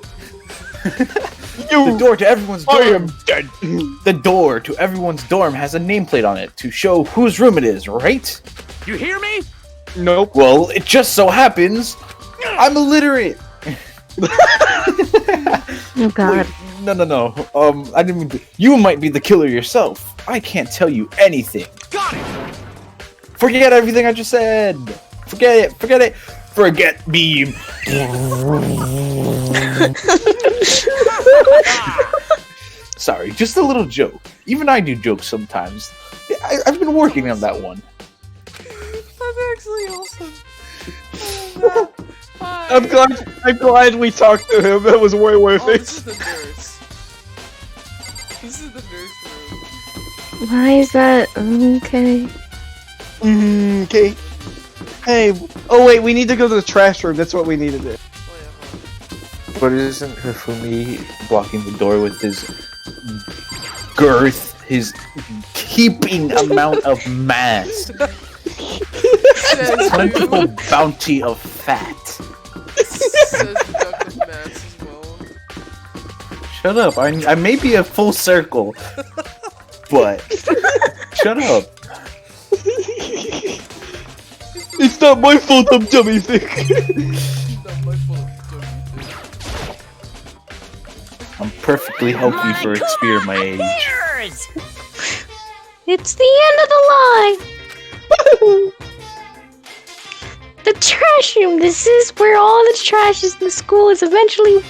The door to everyone's dorm. I am dead. The door to everyone's dorm has a nameplate on it to show whose room it is, right? You hear me? Nope. Well, it just so happens I'm illiterate. Oh god. No. I didn't mean to. You might be the killer yourself. I can't tell you anything. Got it! Forget everything I just said. Forget it. Forget me. Sorry, just a little joke. Even I do jokes sometimes. I've been working on that one. That's actually awesome. Hi. I'm glad we talked to him. That was way worth Oh, it. this is the nurse. This is the nurse room. Why is that? Okay. Okay. Hey, oh wait, we need to go to the trash room. That's what we need to do. Oh yeah, But isn't Hifumi blocking the door with his girth, his heaping amount of mass, plentiful bounty of fat? says duck with mass as well. Shut up! I may be a full circle, but shut up. It's not my fault I'm dummy thick. Not my fault. Don't you think? I'm perfectly healthy for a spear my age. Clears! It's the end of the line! The trash room! This is where all the trash in the school is eventually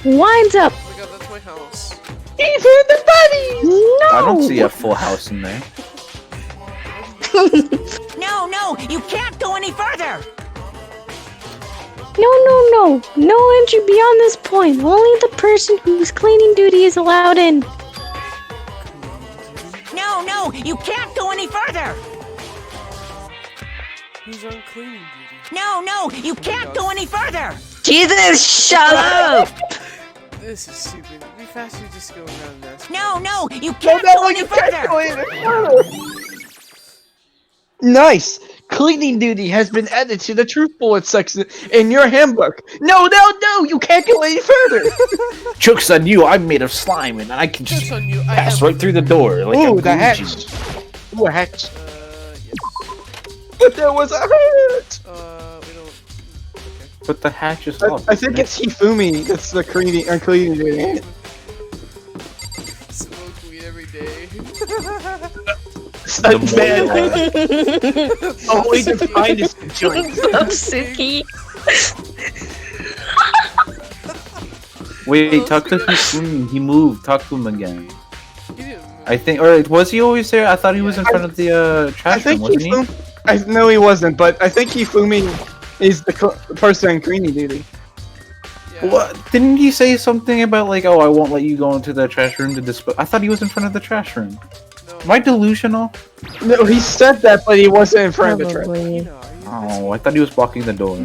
winds up. Oh my god, that's my house. Even the bodies! No! I don't see a full house in there. No, you can't go any further! No. No entry beyond this point. Only the person whose cleaning duty is allowed in. No, you can't go any further! Who's on cleaning duty? No, you can't go any further! Jesus, shut up! This is stupid. We faster just go around this. No, you No, can't no, go you any can't further. go any further. Nice! Cleaning duty has been added to the truth bullet section in your handbook. No, you can't go any further. Joke's on you, I'm made of slime and I can just Joke's on you, I pass have- right through the door like Ooh, a the hatch. Gucci. Ooh, a hatch. Yes. But there was a hatch. We don't. Okay. But the hatch is up. I think it's Hifumi that's the cleaning duty. Smoke weed every day. It's not The bad. more- Only the finest joint. Suki. Wait, talk to Hifumi. He moved. Talk to him again. He didn't move. I think, or was he always there? I thought he was in front of the I trash room, think wasn't he? Hifumi. No, he wasn't. But I think Hifumi is the person on cleaning duty. Yeah. What? Didn't he say something about like, oh, I won't let you go into the trash room to dispose? I thought he was in front of the trash room. No. Am I delusional? No, he said that, but he wasn't in front of the trash. Probably. No, are you Oh, I thought he was blocking the door.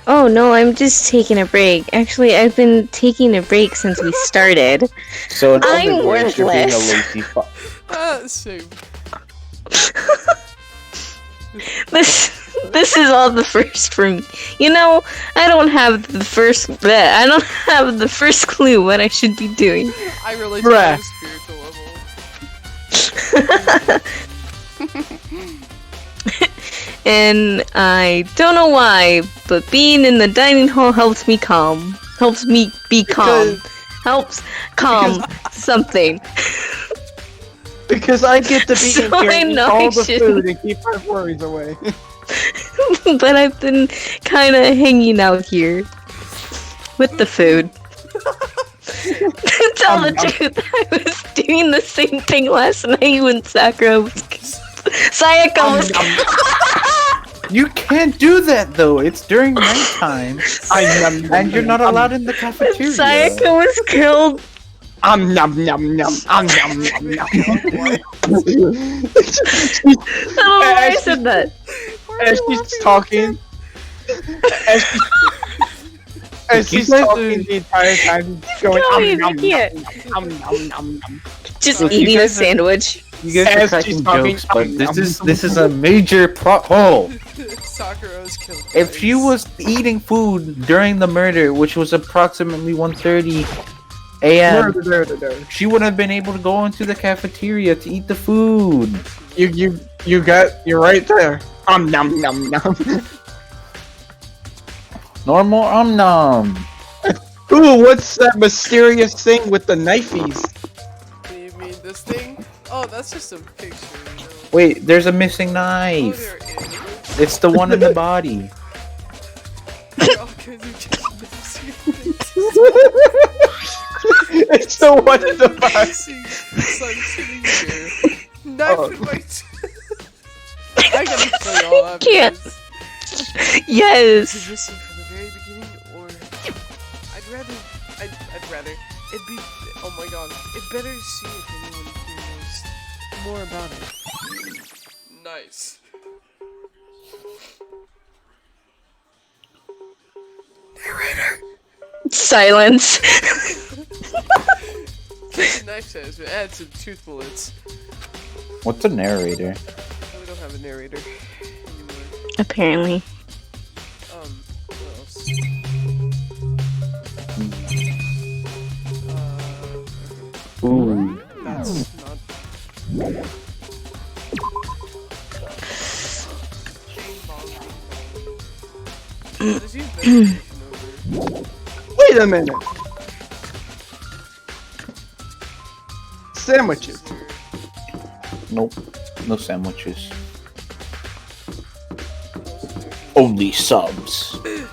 Oh no, I'm just taking a break. Actually, I've been taking a break since we started. So in I'm other words, you're being a worthless. lazy fuck. Same. This is all the first for me. You know, I don't have the first clue what I should be doing. I relate Bruh. to the spiritual level. And I don't know why, but being in the dining hall helps me calm. Helps me be calm. Helps calm something. Because I get to be So in here I and eat know all I the shouldn't. food and keep my worries away. But I've been kind of hanging out here with the food. To tell the truth, I was doing the same thing last night when Sakura was. Sayaka was. You can't do that though. It's during nighttime, and you're not allowed in the cafeteria. Sayaka was killed. Nom nom nom. Nom nom nom nom. I don't know why I said that. As she's talking, as she's talking the entire time, she's going Going, nom I can't. nom nom nom nom. Just Look, you eating a guys are- sandwich. You guys are As cracking she's talking, jokes, but this is a major plot hole. Sakura was killed. If she was eating food during the murder, which was approximately 1:30 a.m., she would have been able to go into the cafeteria to eat the food. You're right there. Nom nom nom. Normal nom. Ooh, what's that mysterious thing with the knifeys? You mean this thing? Oh, that's just a picture. You know? Wait, there's a missing Oh, knife. there is. It's the one in the body. All kinds of just It's the one in the box. Son sitting here. Knife in my I gotta play all after Can't. this. Yes. Is this from the very beginning, or I'd rather it'd be. Oh my god, it better see if anyone here knows more about it. Nice. Silence. Kick the knife says, but add some tooth bullets. What's a narrator? We don't have a narrator anymore. Apparently. What else? Ooh. That's not. Does he investigation over? Wait a minute. Sandwiches. Nope. No sandwiches. Only subs. Dang it.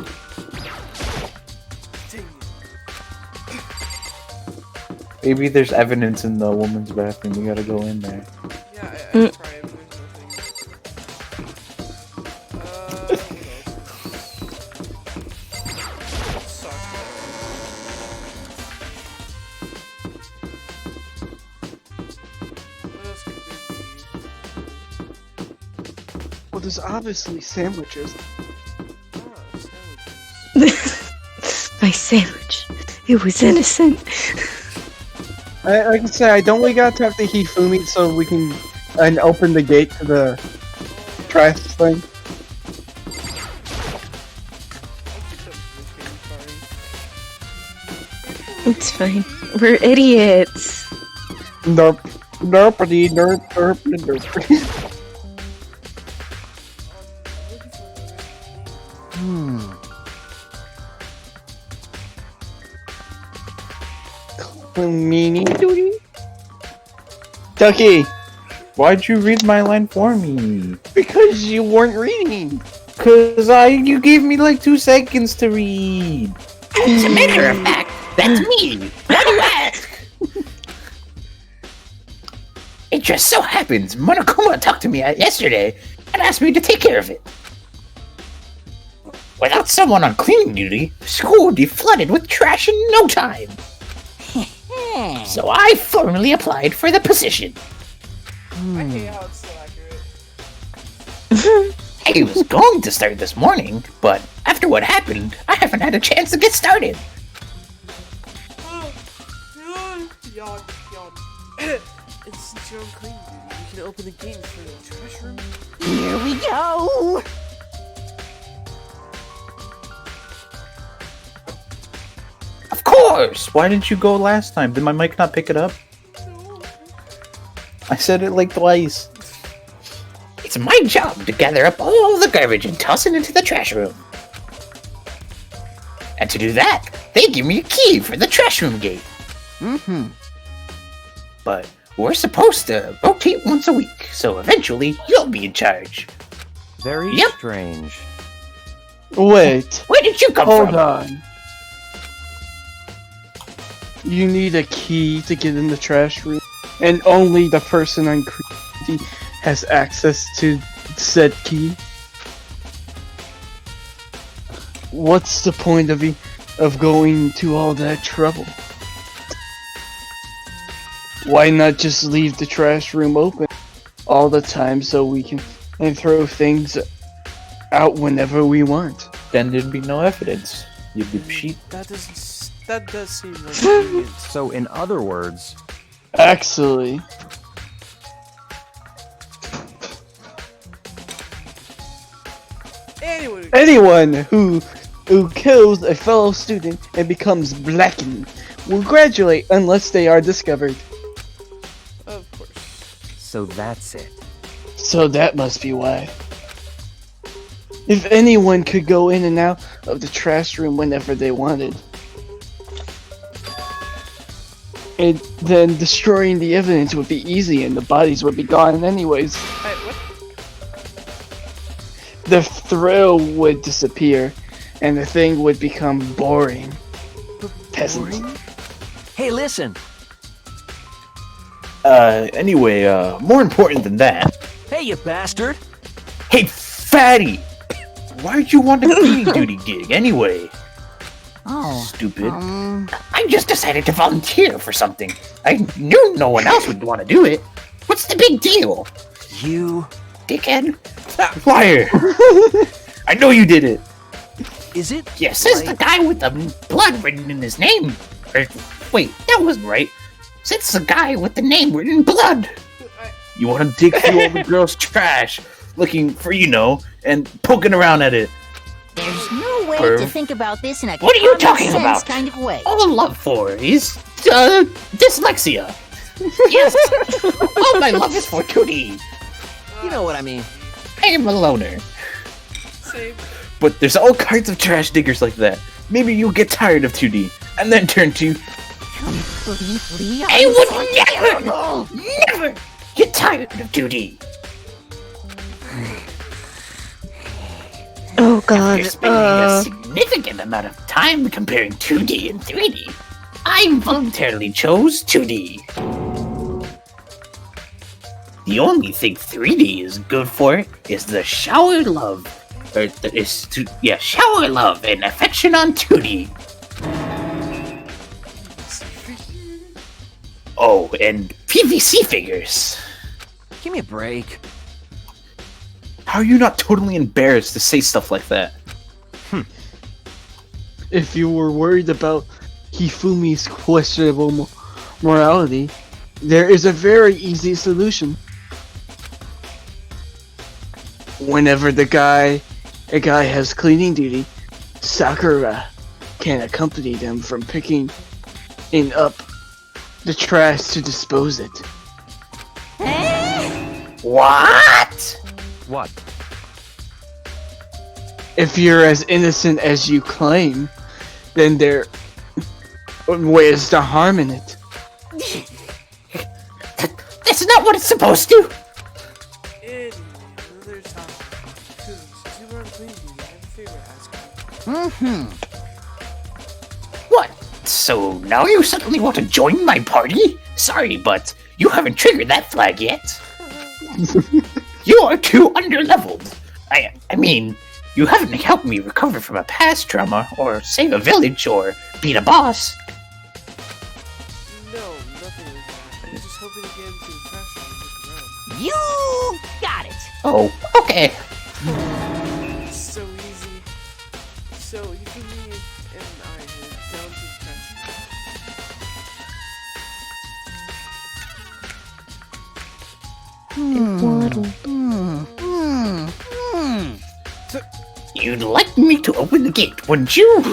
Maybe there's evidence in the woman's bathroom. We gotta go in there. Yeah, I tried, but there's nothing. What else? What else could there be? Well, there's obviously sandwiches. Sandwiches. My sandwich. It was innocent. Like I said, I don't we gotta talk to Hifumi so we can open the gate to the trash thing. It's fine. We're idiots. Nerp. Nerpity, nerp, nerp, nerp. Meanie doody. Ducky, Why'd you read my line for me? because you weren't reading. You gave me like 2 seconds to read. As a matter of fact, that's me. Why do you ask? It just so happens Monokuma talked to me yesterday and asked me to take care of it. Without someone on cleaning duty, the school would be flooded with trash in no time. So I formally applied for the position. I hate how it's so accurate. I was going to start this morning, but after what happened, I haven't had a chance to get started. Yawn, yawn. And since you're on clean duty, we can open the gate for the trash room. Here we go! Of course! Why didn't you go last time? Did my mic not pick it up? I said it like twice. It's my job to gather up all the garbage and toss it into the trash room. And to do that, they give me a key for the trash room gate. Mm-hmm. But we're supposed to rotate once a week, so eventually you'll be in charge. Very Yep. strange. Wait, Where did you come hold from? on. You need a key to get in the trash room, and only the person on creepy has access to said key. What's the point of going to all that trouble? Why not just leave the trash room open all the time so we can throw things out whenever we want? Then there'd be no evidence. You'd be sheep. That does seem like convenient. So, in other words, Actually, Anyway, anyone who kills a fellow student and becomes blackened will graduate unless they are discovered. of course. so that's it. So that must be why. If anyone could go in and out of the trash room whenever they wanted, and then destroying the evidence would be easy and the bodies would be gone anyways. Hey, what? The thrill would disappear and the thing would become boring. Peasant. Hey, listen! Anyway, more important than that. Hey, you bastard! Hey, fatty! Why'd you want a cleaning duty gig anyway? Oh. Stupid. I just decided to volunteer for something. I knew no one else would want to do it. What's the big deal? You... Dickhead? Liar! I know you did it! Is it? Yes, it's the guy with the blood written in his name. Or, wait, that wasn't right. It's the guy with the name written in blood. You want to dig through all the girls' trash, looking for, and poking around at it. There's no way to Perv. think about this in a What are you common talking sense about? kind of way. All I love for is, dyslexia. Yes, all my love is for 2D. You know what I mean. I am a loner. Same. But there's all kinds of trash diggers like that. Maybe you'll get tired of 2D, and then turn to... Completely I would never get tired of 2D. Oh god. After spending a significant amount of time comparing 2D and 3D, I voluntarily chose 2D. The only thing 3D is good for is the shower love. Shower love and affection on 2D. Oh, and PVC figures. Give me a break. How are you not totally embarrassed to say stuff like that? If you were worried about Hifumi's questionable morality, there is a very easy solution. Whenever a guy has cleaning duty, Sakura can accompany them from picking up the trash to dispose it. What? What? If you're as innocent as you claim, then there where's the harm in it? That's not what it's supposed to. Anyway, another topic. Since you were on cleaning duty, I have a favor to ask you. What? So now you suddenly want to join my party? Sorry, but you haven't triggered that flag yet. You are too underleveled. I mean, you haven't helped me recover from a past trauma, or save a village, or beat a boss. No, nothing like that. I was just hoping to get into the trash room and look around. You got it. Oh, okay. It's so easy. So, you can me and I head down to the trash You'd like me to open the gate, wouldn't you?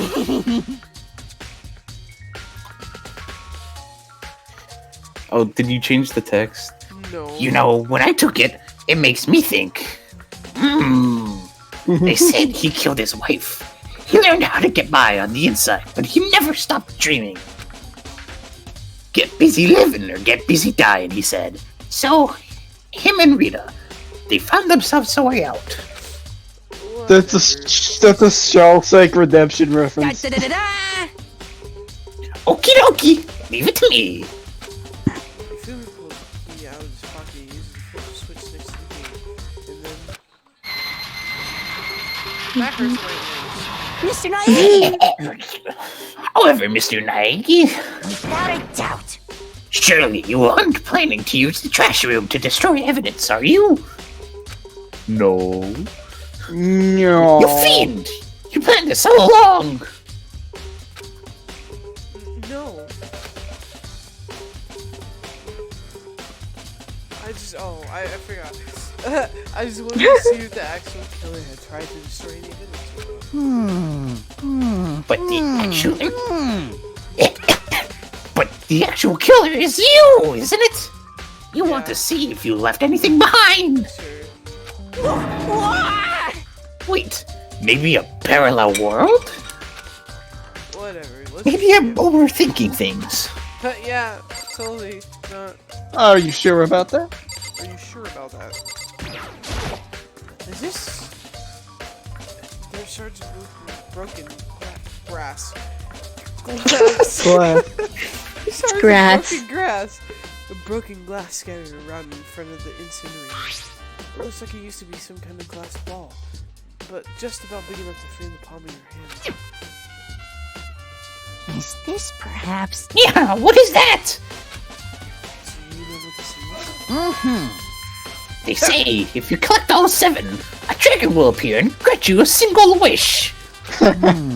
Oh, did you change the text? room. No. You know, when I took it, it makes me think. They said he killed his wife. He learned how to get by on the inside, but he never stopped dreaming. Get busy living or get busy dying, he said. So, him and Rita, they found themselves a way out. That's a Shawshank Redemption reference. Da-da-da-da-da. Okie dokie, leave it to me. Fumi pulled the key out of his pocket and used the flip switch next to the gate. And then... That hurts my ears. Mr. Naegi, However, Mr. Naegi, without a doubt. surely you aren't planning to use the trash room to destroy evidence, are you? No. No. You fiend! You planned this all along! No. I forgot. I just wanted to see if the actual killer had tried to destroy any evidence or not. But the actual... but the actual killer is you, isn't it? You want to see if you left anything behind. Sure. Wait, maybe a parallel world? Whatever. Let's Maybe I'm overthinking things. Yeah, totally. Not. Are you sure about that? Are you sure about that? Is this? There's shards of broken grass. Glass. Shards of Grass. broken grass. The broken glass scattered around in front of the incinerator. It looks like it used to be some kind of glass ball, but just about big enough to fit in the palm of your hand. Is this perhaps? Yeah, what is that? Do you know what this is? They say if you collect all 7, a dragon will appear and grant you a single wish.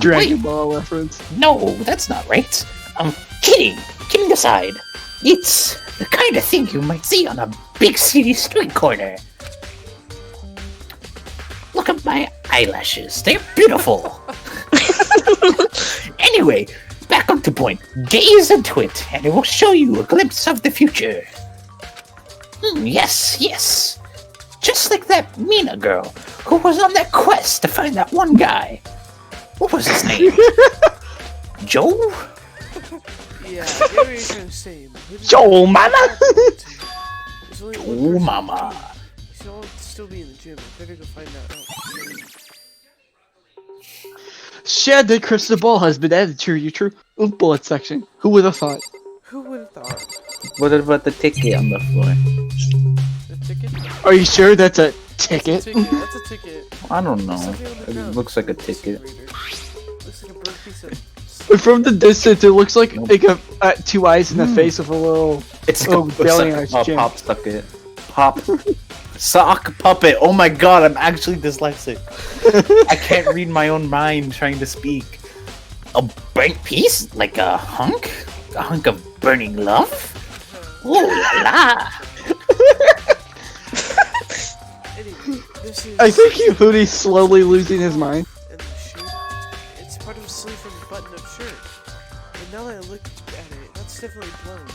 Dragon Ball reference. No, that's not right. I'm kidding. Kidding aside. It's the kind of thing you might see on a big city street corner. Look at my eyelashes. They're beautiful. Anyway, back up to point. Gaze into it, and it will show you a glimpse of the future. Yes, yes. Just like that Mina girl who was on that quest to find that one guy. What was his name? Joe? Yeah, I get what you're trying to say. But who did Joel, mama. There's only one Oh, person. mama. You should all still be in the gym. I better go find that out. Shed the crystal ball has been added to your true bullet section. Who would have thought? Who would have thought? What about the ticket on the floor? The ticket? Are you sure that's a ticket? Ticket. That's a ticket. I don't know. Something on the It ground. looks like a ticket. Looks like a burnt piece of. From the distance, it looks like a 2 eyes in the face with a little. It's Oh, like belly a, on his chin. pop socket. Pop. Sock puppet. Oh my god, I'm actually dyslexic. I can't read my own mind trying to speak. A burnt piece? Like a hunk? A hunk of burning love? Ooh la la! Anyway, this is. I think Yufudi's slowly losing his mind. And the shirt. It's part of a sleeve from the button-up shirt. And now that I look at it, that's definitely blown.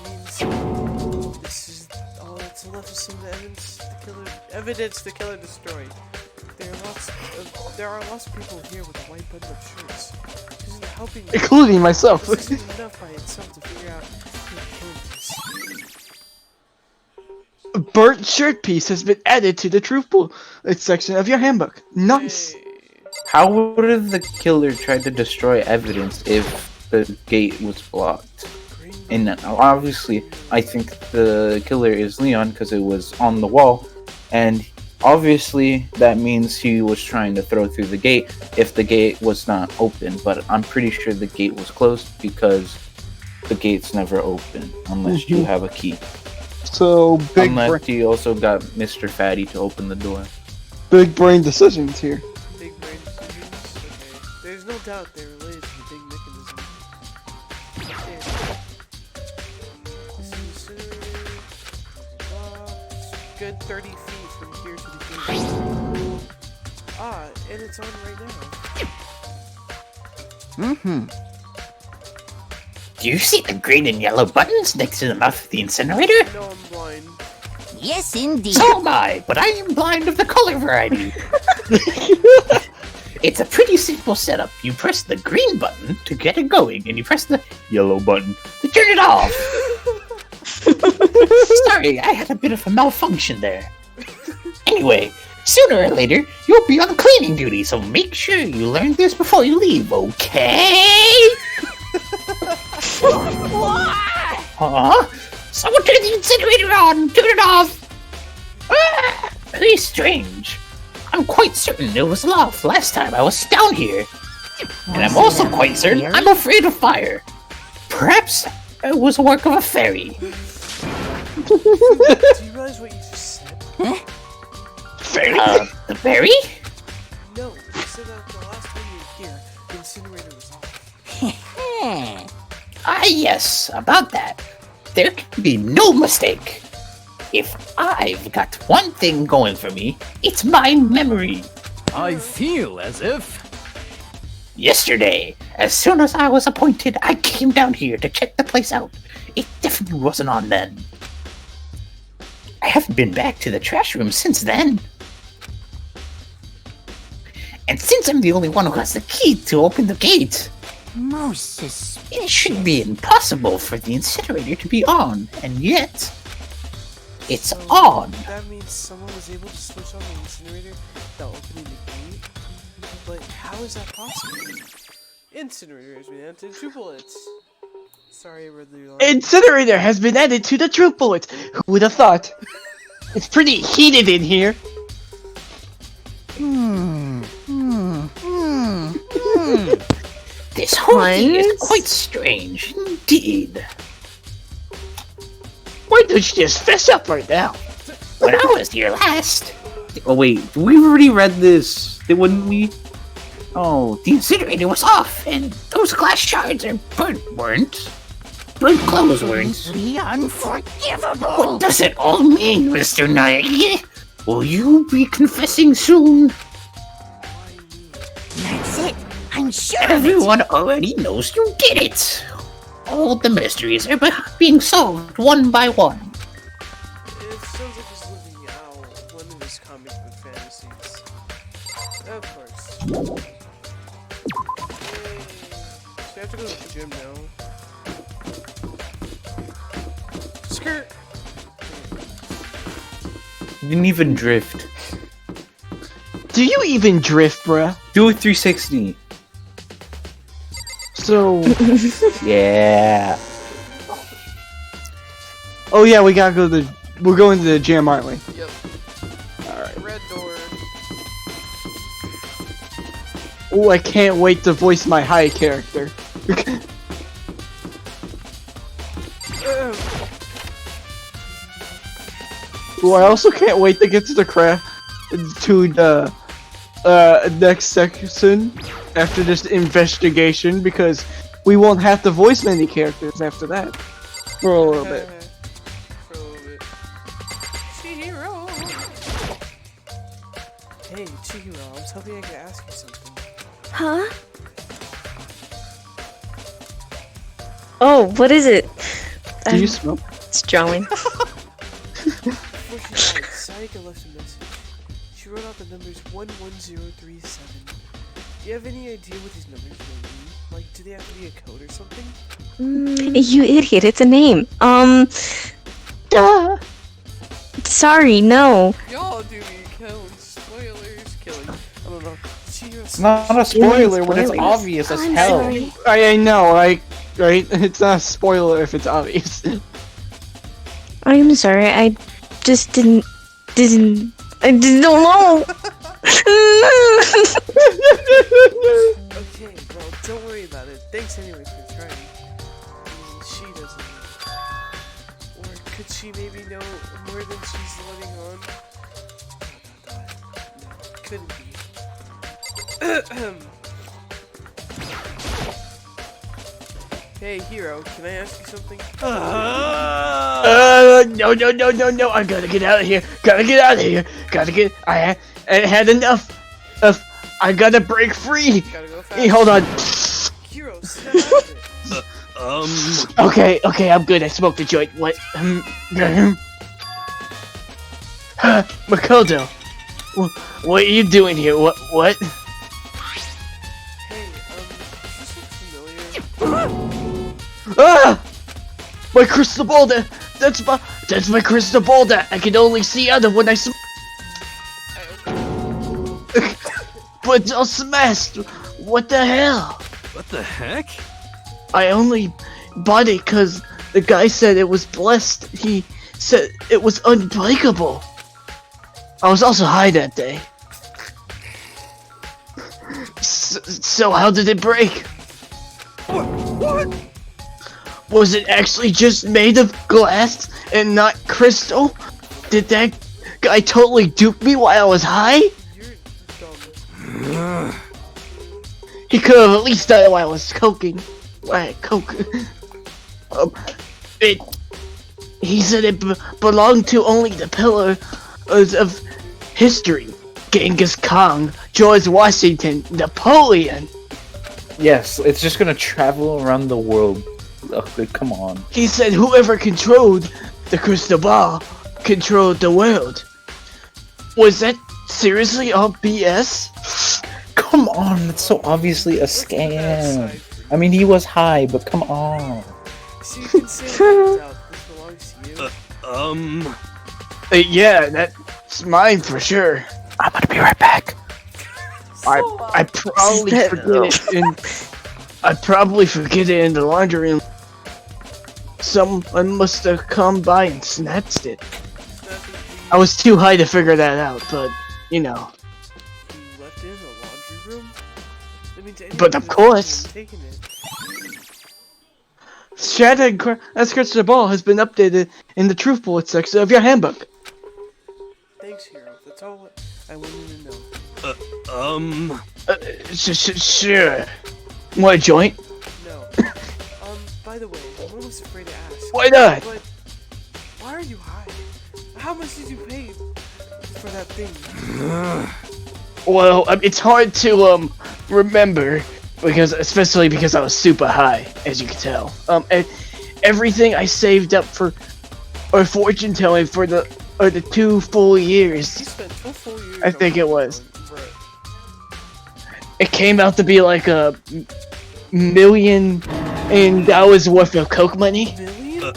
Which means this is all that's left of some evidence the killer destroyed. There are lots of people here with white button-up shirts. This isn't helping me. Including myself. This isn't enough by itself to figure out who killed this. A burnt shirt piece has been added to the truth pool section of your handbook. Nice. Hey. How would have the killer tried to destroy evidence if the gate was blocked? And obviously, I think the killer is Leon because it was on the wall, and obviously that means he was trying to throw through the gate if the gate was not open. But I'm pretty sure the gate was closed because the gate's never open unless you have a key. So Unless he also got Mr. Fatty to open the door. big brain decisions here. Big brain decisions? Okay. There's no doubt they're related to the big mechanism. Okay. This is good 30 feet from here to the gate. Ah, and it's on right now. Mm-hmm. Do you see the green and yellow buttons next to the mouth of the incinerator? No, I'm blind. Yes, indeed. So am I, but I am blind of the color variety. It's a pretty simple setup. You press the green button to get it going, and you press the yellow button to turn it off. Sorry, I had a bit of a malfunction there. Anyway, sooner or later, you'll be on cleaning duty, so make sure you learn this before you leave, okay? Huh? Someone turn the incinerator on! Turn it off! Ah, very strange. I'm quite certain it was off last time I was down here. And I'm also quite certain I'm afraid of fire. Perhaps it was a work of a fairy. Do you realize what you just said? Fairy? The fairy? No, you said that the last time you were here, the incinerator was off. Ah, yes, about that. There can be no mistake. If I've got one thing going for me, it's my memory. I feel as if... Yesterday, as soon as I was appointed, I came down here to check the place out. It definitely wasn't on then. I haven't been back to the trash room since then. And since I'm the only one who has the key to open the gate, Most suspicious. it should be impossible for the incinerator to be on, and yet, it's on. That means someone was able to switch on the incinerator without opening the gate? But how is that possible? Incinerator has been added to 2 bullets. Sorry, I read your line. Incinerator has been added to the truth bullet. Who would have thought? It's pretty heated in here. This whole thing is Hans? quite strange indeed. Why don't you just fess up right now? When I was here last, Oh wait, we already read this, wouldn't we? oh, the incinerator was off, and those glass shards are weren't. Burnt clothes weren't. The unforgivable. What does it all mean, Mr. Knight? Will you be confessing soon? That's it. I'm sure of it. Everyone already knows you did it. All the mysteries are being solved one by one. It sounds like he's living out one of his comic book fantasies. Of course. Yay. So I have to go to the gym now. Skirt! You didn't even drift. Do you even drift, bruh? Do a 360. So, Yeah. oh yeah, we gotta go to the. We're going to the gym, aren't we? Yep. Alright. Red door. Oh, I can't wait to voice my high character. Oh, I also can't wait to get to the next section after this investigation because we won't have to voice many characters after that for a little bit. For a little bit. Chihiro! Hey, Chihiro, I was hoping I could ask you something. Huh? Oh, what is it? Do you smoke? It's drawing. Before she died, Sayaka left a message. She wrote out the numbers 11037. Do you have any idea what these numbers mean? Like, do they have to be a code or something? You idiot, it's a name. Duh. Sorry, no. Y'all do me killing spoilers, killing. I don't know. It's not a spoiler when it's obvious as I'm hell. sorry. I know, right? It's not a spoiler if it's obvious. I'm sorry, I just didn't I just don't know. Okay, well, don't worry about it. Thanks anyways for trying. I mean, she doesn't know. Or could she maybe know more than she's letting on? No, couldn't be. Hey, Hero, can I ask you something? No, I gotta get out of here. I had enough of, I gotta break free. Gotta go fast. Hey, hold on. Hero, snap out of it. Okay, I'm good. I smoked a joint. What? Makoto, what are you doing here? What? Hey, does this look familiar? Ah! My crystal ball. That's my crystal ball that I can only see out of when I But it's all smashed. What the hell? What the heck? I only bought it because the guy said it was blessed. He said it was unbreakable. I was also high that day. So how did it break? What? Was it actually just made of glass and not crystal? Did that guy totally dupe me while I was high? You're dumb. He could have at least done it while I was coking. Coke. He said it belonged to only the pillars of history. Genghis Khan, George Washington, Napoleon. Yes, it's just gonna travel around the world. Oh, come on. He said whoever controlled the crystal ball controlled the world. Was that seriously all BS? Come on, that's so obviously a scam. I mean, he was high, but come on. So you can say out. This belongs to you. Yeah, that's mine for sure. I'm gonna be right back. I probably forget it in the laundry room. Someone must have come by and snatched it. I was too high to figure that out, but you know. You left it in the laundry room? That means But of course. taking it. Shattered Crystal Ball has been updated in the Truth Bullet section of your handbook. Thanks, Hero. That's all I wanted to know. Sure. Want a joint? No. By the way, I'm almost afraid to ask. Why not? But why are you high? How much did you pay for that thing? Well, it's hard to remember especially because I was super high, as you can tell. Everything I saved up for fortune telling for the 2 full years. You spent 2 full years. I think it was. Right. It came out to be like $1 million worth of Coke money. Million?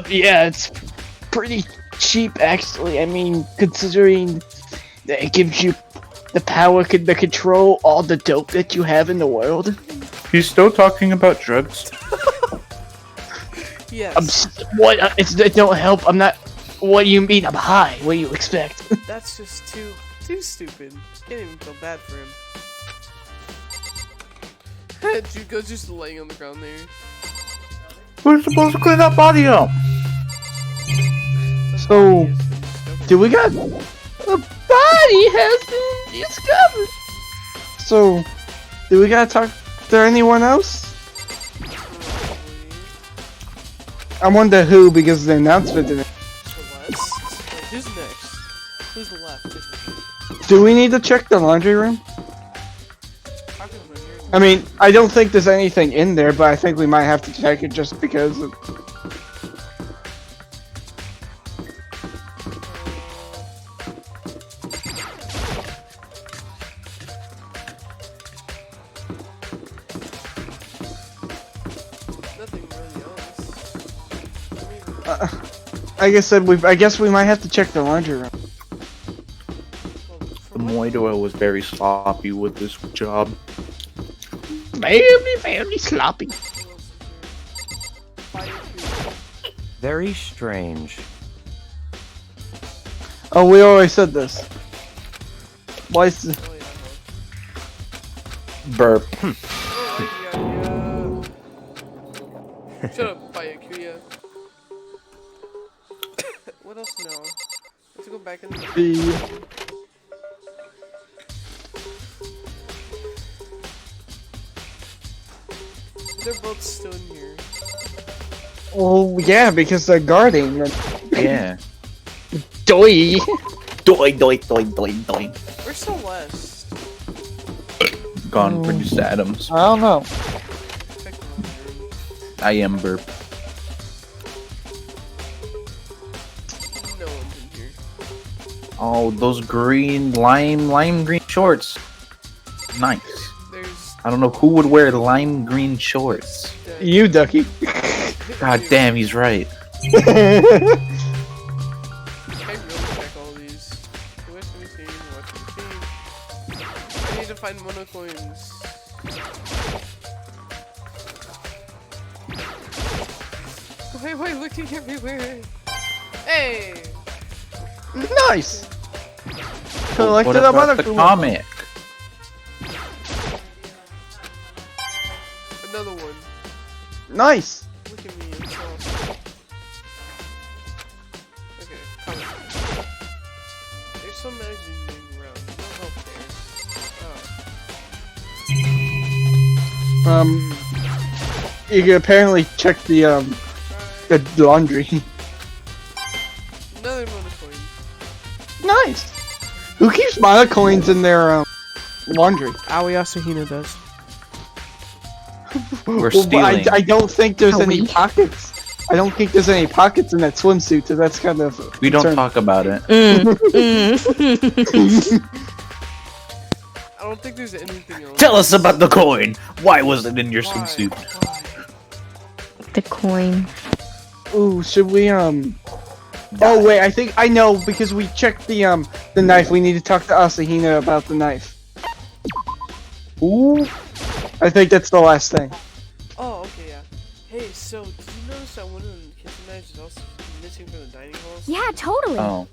Yeah, it's pretty cheap actually. I mean, considering that it gives you the power to control all the dope that you have in the world. He's still talking about drugs. Yes. It don't help. I'm not. What do you mean? I'm high. What do you expect? That's just too stupid. Can't even feel bad for him. Juko's just laying on the ground there. We're supposed to clean that body up. So, do we got a body has been discovered? So, do we gotta talk to anyone else? I wonder who, because the announcement didn't. Celeste? Wait, who's next? Who's left? Do we need to check the laundry room? I mean, I don't think there's anything in there, but I think we might have to check it just because of... Nothing really else. I guess we might have to check the laundry room. The Moidora was very sloppy with this job. Very sloppy. Very strange. Oh, we already said this. Why is this? Burp. Shut up, Byakuya. What else now? Let's go back in the... They're both still in here. Oh, yeah, because they're guarding. Yeah. Doi! Doi, doi, doi, doi, doi. Where's Celeste? Gone, produced Adams. I don't know. Check the laundry room. I am burp. No one's in here. Oh, those green, lime green shorts. Nice. There's... I don't know who would wear lime green shorts. You, Ducky. God damn, he's right. I really check all these. Watch machine, watch machine. I need to find monocoins. Why am I looking everywhere? Hey! Nice! Collected What a about the monocle. comic? Another one. Nice! Look at me, it's awesome. Okay, come on. There's some magic moving around. No help there. Oh. You can apparently check the laundry. Another monocoin. Nice! Who keeps monocoins in their, laundry? Aoi Asahina does. We're Well, but stealing. I don't think there's any Are we? pockets. I don't think there's any pockets in that swimsuit, so that's kind of... We don't concern. talk about it. I don't think there's anything else. Tell us about the coin. Why was it in your Why? swimsuit? Why? The coin. Ooh, should we, Oh, wait, I think I know, because we checked the knife. We need to talk to Asahina about the knife. Ooh. I think that's the last thing. Oh, okay, yeah. Hey, so, did you notice that one of the kitchen knives is also missing from the dining halls? Yeah, totally. Oh.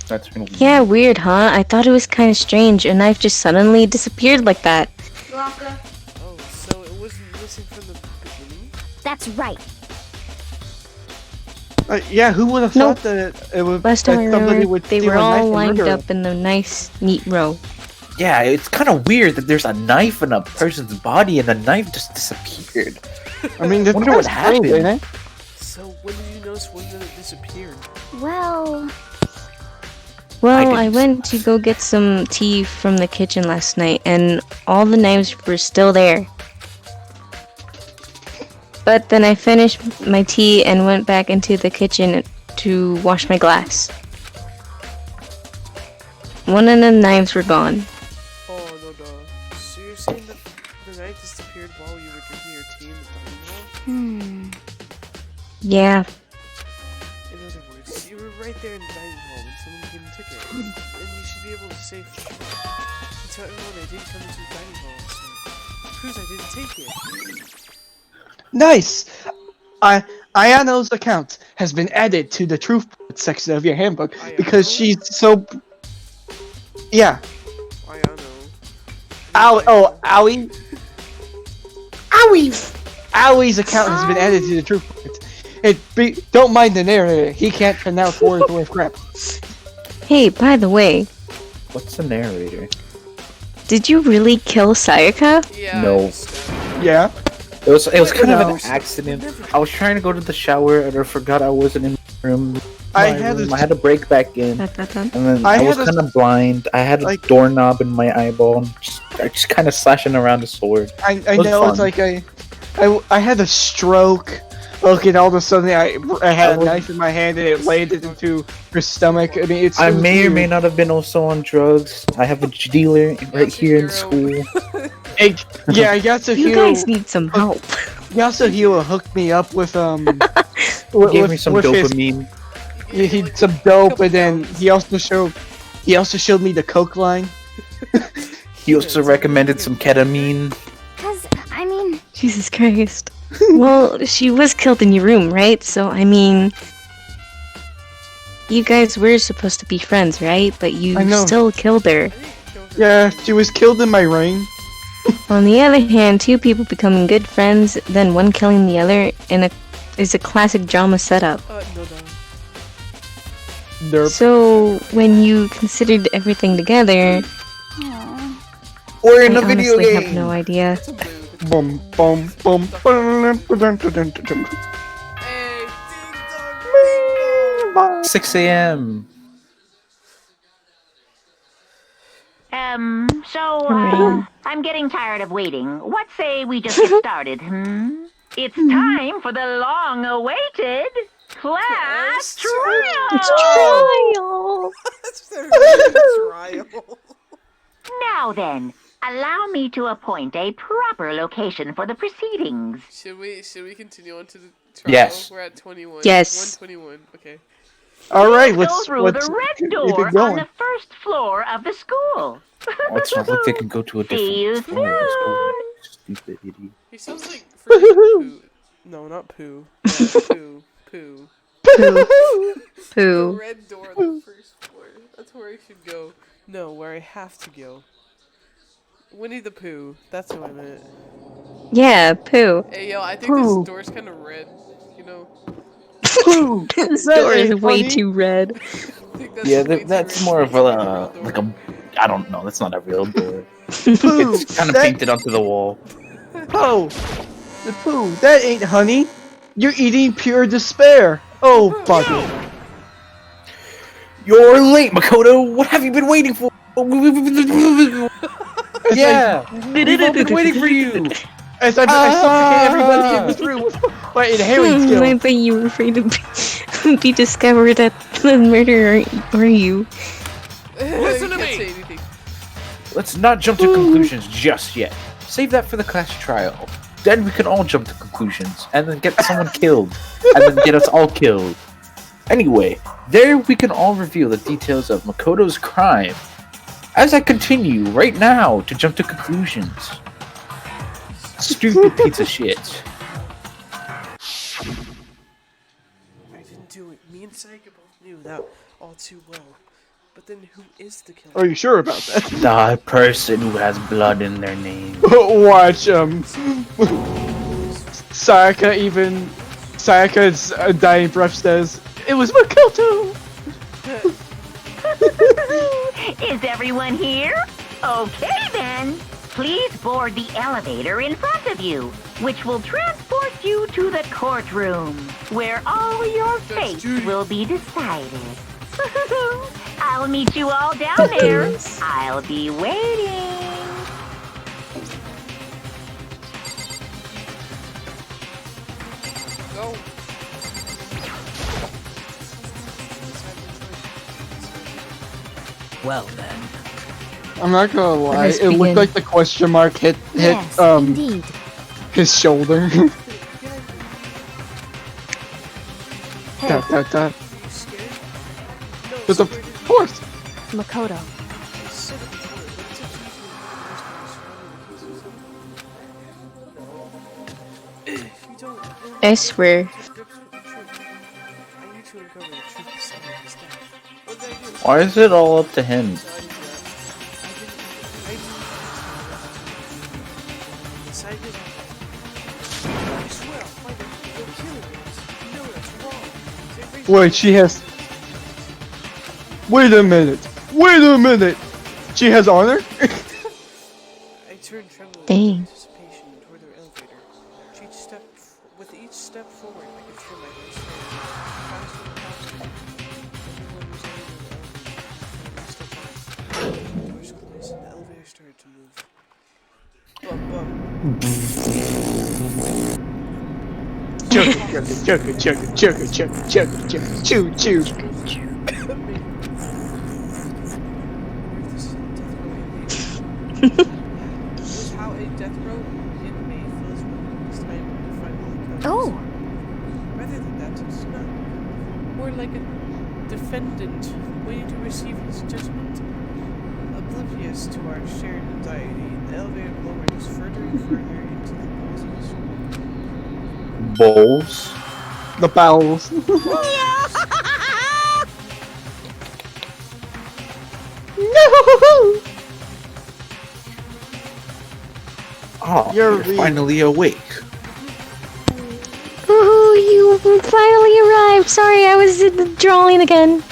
That's really Yeah, weird, huh? I thought it was kind of strange. A knife just suddenly disappeared like that. Oh, so it wasn't missing from the beginning? That's right. Yeah, who would have Nope. thought that it would Last that time I somebody remember, would they steal were a knife all and lined murder up in a nice, neat row. Yeah, it's kind of weird that there's a knife in a person's body and the knife just disappeared. him? I mean, that's Wonder what kinda strange, happened. ain't it? So, when did you notice one that disappeared? Well, Well, I didn't- went to go get some tea from the kitchen last night, and all the knives were still there. But then I finished my tea and went back into the kitchen to wash my glass. One of the knives were gone. Oh, no, duh. So you're saying that the knife disappeared while you were drinking your tea in the dining hall? Yeah, In other words, you were right there in the dining hall when someone came and took it. And you should be able to say, tell everyone I didn't come into the dining hall, so proves I didn't take it. Nice. Ayano's account has been added to the truth section of your handbook because Ayano? she's so. Yeah. Ayano. Owie. Owie's account has been added to the truth. Don't mind the narrator. He can't pronounce words worth crap. hey, by the way, What's the narrator? Did you really kill Sayaka? Yeah. No. Yeah. It was kind of No. an accident. I was trying to go to the shower and I forgot I wasn't in my room. I My had room. a- I had to break back in. And then I was kind of blind. I had a like- doorknob in my eyeball. And I just kind of slashing around the sword. I was know fun. it's like I had a stroke. Okay, and all of a sudden I had a knife in my hand and it landed into her stomach. I mean, I it was may or weird. may not have been also on drugs. I have a dealer right here in school. Yeah, I got to You heal. guys need some help. Yasuhiro hooked me up with Gave me some dopamine. He some dope, and then he also showed me the coke line. He also recommended some ketamine. Cause, I mean, Jesus Christ. Well, she was killed in your room, right? So, I mean... You guys were supposed to be friends, right? But you I know. still killed her. Yeah, she was killed in my ring. On the other hand, two people becoming good friends, then one killing the other, is a classic drama setup. No. Derp. So, when you considered everything together, We're I in a video honestly have game. no idea. Boom, boom, boom. Hey, ding dong, 6 a.m. I'm getting tired of waiting. What say we just get started, It's time for the long-awaited class trial! Trial! That's the trial. Now then, allow me to appoint a proper location for the proceedings. Should we continue on to the trial? Yes. We're at 21. Yes. 121. Okay. All right, Go let's through the red keep door it going. on the first floor of the school. It's not like they can go to a different See you floor. Let's go. soon. Stupid idiot. He sounds like freaking poo. No, not poo. Yeah, poo. Poo. The Pooh. red door on the first floor. That's where I should go. No, where I have to go. Winnie the Pooh. That's who I meant. Yeah, Pooh. Hey, yo, I think Pooh. this door's kind of red. You know? Pooh. This That door is ain't way funny. too red. I think that's Yeah, way too that's red. more of It's like a a real like door. a. I don't know. That's not a real door. Pooh. It's kind of That- painted onto the wall. Pooh. The Pooh. That ain't honey. You're eating pure despair. Oh, bugger. You're late, Makoto. What have you been waiting for? Yeah, we've all been waiting for you. As I suffocate everybody in this room with my inherent I skill. bet you were afraid to be discovered at the murder, or you? Listen to me! Say anything. Let's not jump to conclusions just yet. Save that for the class trial. Then we can all jump to conclusions and then get someone killed, and then get us all killed. Anyway, there we can all reveal the details of Makoto's crime. As I continue right now to jump to conclusions. Stupid piece of shit. I didn't do it. Me and Saika both knew that all too well. But then who is the killer? Are you sure about that? The person who has blood in their name. Watch, Sayaka's dying breath says, "It was Makoto!" Is everyone here? Okay then. Please board the elevator in front of you, which will transport you to the courtroom, where all your fates will be decided. I'll meet you all down there. I'll be waiting. Go. Well then. I'm not gonna lie, Let's it looked begin. like the question mark hit yes, indeed. his shoulder. Hey, Dot, dot, dot. You scared? No, There's a scared is- fourth. Makoto. I said it before, but it's a if you don't, I swear. get to grips with the truth. I need to uncover the truth beside his death. What did I do? Why is it all up to him? So I did that. I didn't I swear I'll find out who the killer is. No, that's wrong. Say Wait, she has. Wait a minute. Wait a minute. She has honor. Dang. anticipation toward their elevator. With each step forward, I could feel my legs faster and faster. Everyone was entering the elevator. And I stepped back. The doors closed and the elevator started to move. Bum bum. Chugga, choo choo. This is how a death row inmate feels when it's time to finally comes. Oh, Rather than that, it's not more like a defendant waiting to receive his judgment. Oblivious to our shared anxiety, the elevator lowered us further and further into the bowels of his room. Bowls? The bowels. No! Oh, You're you're finally awake. Woohoo, you finally arrived. Sorry, I was drawing again.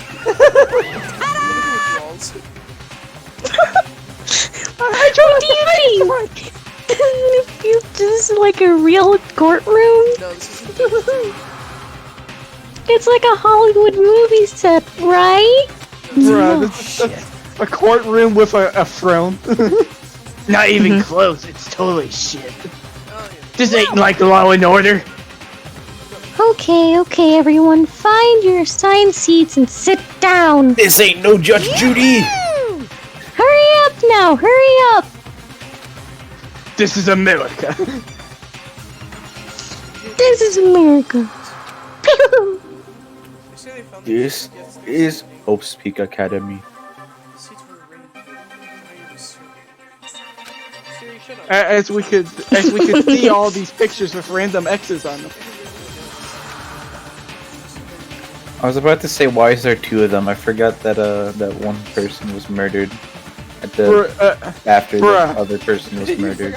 What do you think? This is like a real courtroom? No, this isn't It's like a Hollywood movie set, right? Bruh, that's a courtroom with a throne. Not even close, it's totally shit. This ain't like Law and Order. Okay, everyone, find your assigned seats and sit down. This ain't no Judge Judy! Hurry up now, hurry up! This is America. This is America. This is Hope's Peak Academy. As we could see all these pictures with random X's on them. I was about to say, why is there two of them? I forgot that that one person was murdered at the after the other person was murdered.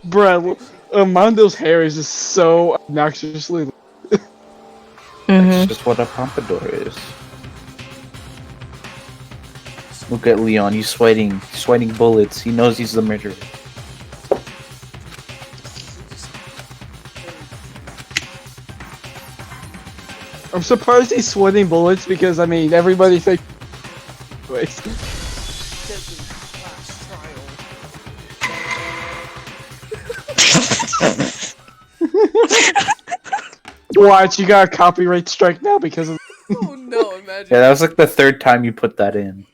Bruh, Mondo's hair is just so obnoxiously. That's just what a pompadour is. Look at Leon, he's sweating bullets. He knows he's the murderer. I'm surprised he's sweating bullets because, I mean, everybody thinks. Watch, you got a copyright strike now because of. Oh no, imagine. Yeah, that was like the third time you put that in.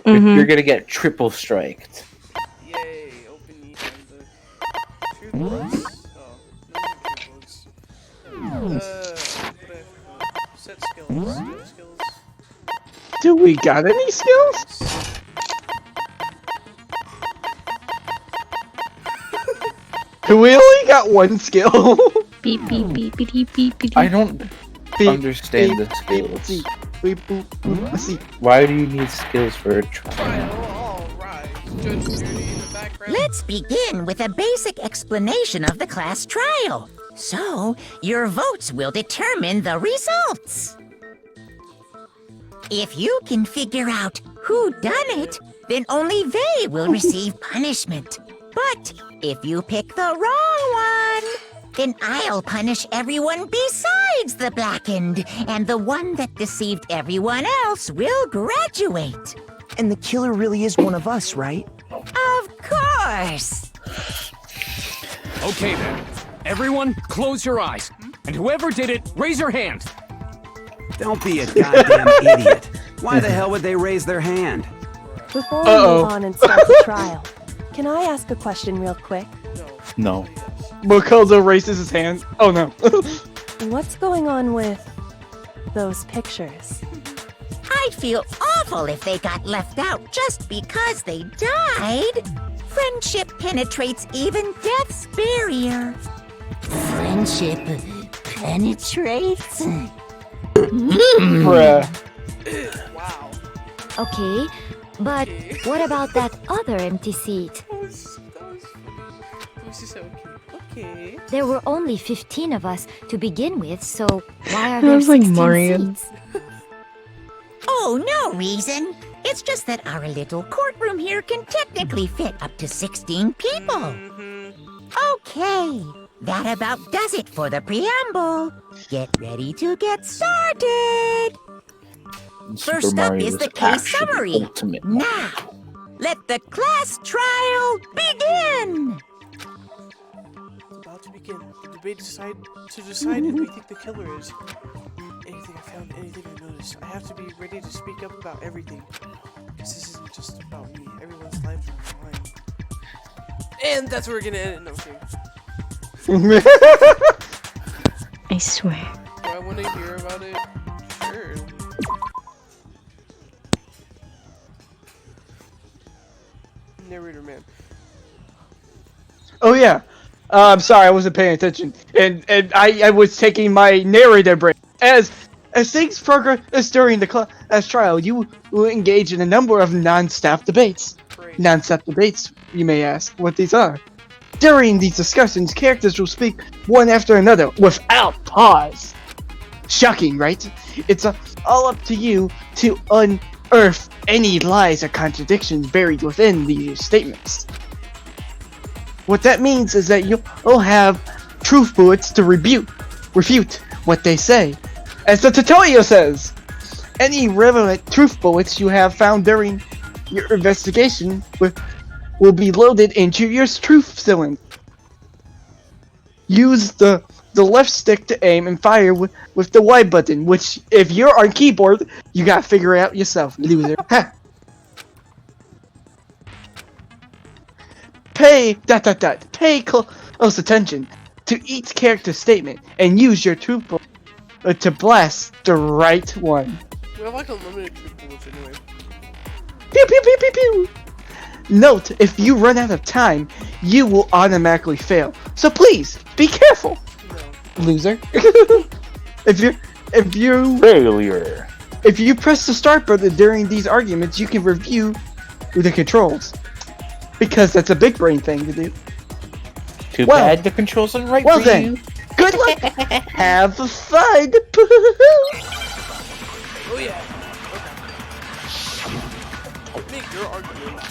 You're gonna get triple striked. Yay, open the true bullets. Set skills. Do we got any skills? We only got one skill. Beep beep beep beep beep beep beep. I don't understand the skills. Why do you need skills for a trial? Let's begin with a basic explanation of the class trial. So, your votes will determine the results. If you can figure out who done it, then only they will receive punishment. But if you pick the wrong one, then I'll punish everyone besides the blackened, and the one that deceived everyone else will graduate. And the killer really is one of us, right? Of course! Okay then. Everyone, close your eyes. And whoever did it, raise your hand. Don't be a goddamn idiot. Why the hell would they raise their hand? Before we move on and start the trial, can I ask a question real quick? No. Makoto raises his hand. Oh no. What's going on with those pictures? I'd feel awful if they got left out just because they died. Friendship penetrates even death's barrier. Friendship penetrates? Bruh. Wow. Okay, but what about that other empty seat? Okay. There were only 15 of us to begin with, so why are there was like 16 Mario. seats? Oh, no reason. It's just that our little courtroom here can technically fit up to 16 people. Okay, that about does it for the preamble. Get ready to get started. First up is the case summary. Now, let the class trial begin. It's about to begin. The debate to decide who we think the killer is. Anything I found, anything I noticed. I have to be ready to speak up about everything. Because this isn't just about me. Everyone's lives are on the line. And that's where we're gonna end it. No, I'm I swear. Do I want to hear about it? Sure. Narrator man. Oh yeah. I'm sorry, I wasn't paying attention, and I was taking my narrator break. As things progress during the class trial, you will engage in a number of non-staff debates. Non-staff debates, you may ask what these are. During these discussions, characters will speak one after another without pause. Shocking, right? It's all up to you to unearth any lies or contradictions buried within these statements. What that means is that you'll have truth bullets to refute what they say. As the tutorial says, any relevant truth bullets you have found during your investigation will be loaded into your truth cylinder. Use the left stick to aim and fire with the Y button, which, if you're on keyboard, you gotta figure it out yourself, loser. Pay close attention to each character statement and use your truth bullet to blast the right one. We have like unlimited truth bullets anyway. Pew pew pew pew pew! Note, if you run out of time, you will automatically fail. So please, be careful, loser. If you failure. If you press the start button during these arguments, you can review the controls. Because that's a big brain thing to do. Too bad the controls aren't right for then, you. Good luck. Have fun. Oh yeah. Okay. Make your argument.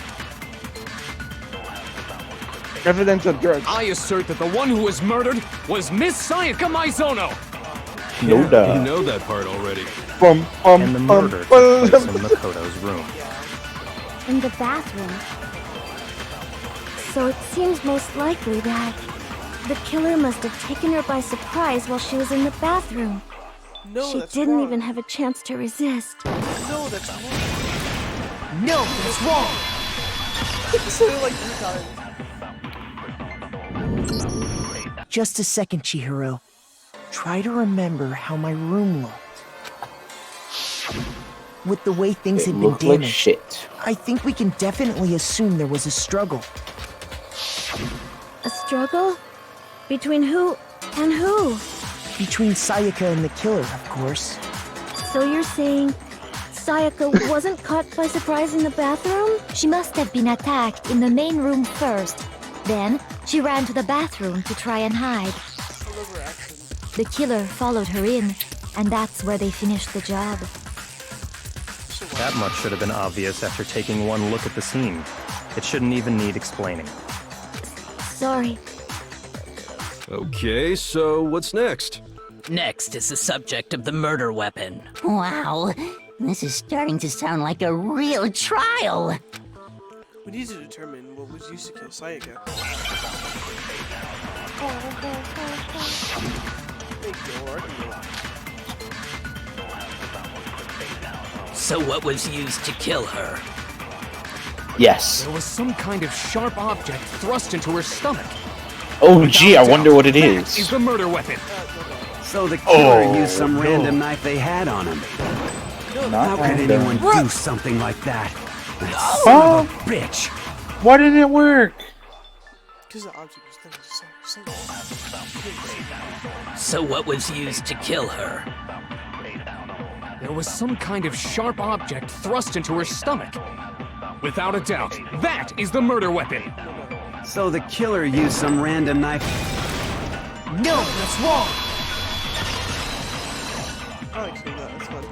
Evidence of drugs. I assert that the one who was murdered was Miss Sayaka Maizono. No doubt. You know that part already. And the murder took place in Makoto's room. In the bathroom. So it seems most likely that the killer must have taken her by surprise while she was in the bathroom. No, She that's didn't wrong. even have a chance to resist. No, that's wrong. No, that's wrong. Say it like 3 times. Just a second, Chihiro. Try to remember how my room looked. With the way things had been looked like damaged, shit. I think we can definitely assume there was a struggle. A struggle? Between who and who? Between Sayaka and the killer, of course. So you're saying Sayaka wasn't caught by surprise in the bathroom? She must have been attacked in the main room first. Then, she ran to the bathroom to try and hide. The killer followed her in, and that's where they finished the job. That much should have been obvious after taking one look at the scene. It shouldn't even need explaining. Sorry. Okay, so what's next? Next is the subject of the murder weapon. Wow, this is starting to sound like a real trial. We need to determine what was used to kill Sayaka. Make your argument. So what was used to kill her? Yes. There was some kind of sharp object thrust into her stomach. Oh gee, I wonder what it That is is. the murder weapon. So the killer Oh, used some no. random knife they had on him. Not How could random. anyone do something like that? That Oh. son of a bitch! Why didn't it work? Because the object was there. So what was used to kill her? There was some kind of sharp object thrust into her stomach. Without a doubt, that is the murder weapon. So the killer used some random knife. No, that's wrong. I like saying that. That's fun.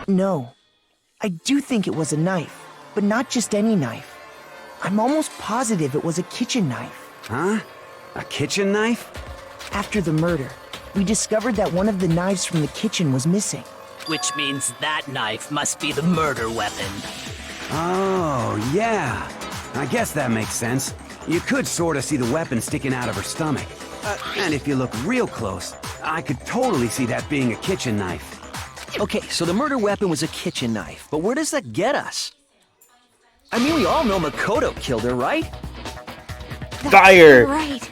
No. I do think it was a knife, but not just any knife. I'm almost positive it was a kitchen knife. Huh? A kitchen knife? After the murder, we discovered that one of the knives from the kitchen was missing. Which means that knife must be the murder weapon. Oh, yeah. I guess that makes sense. You could sort of see the weapon sticking out of her stomach. And if you look real close, I could totally see that being a kitchen knife. Okay, so the murder weapon was a kitchen knife, but where does that get us? I mean, we all know Makoto killed her, right? Dire! Right.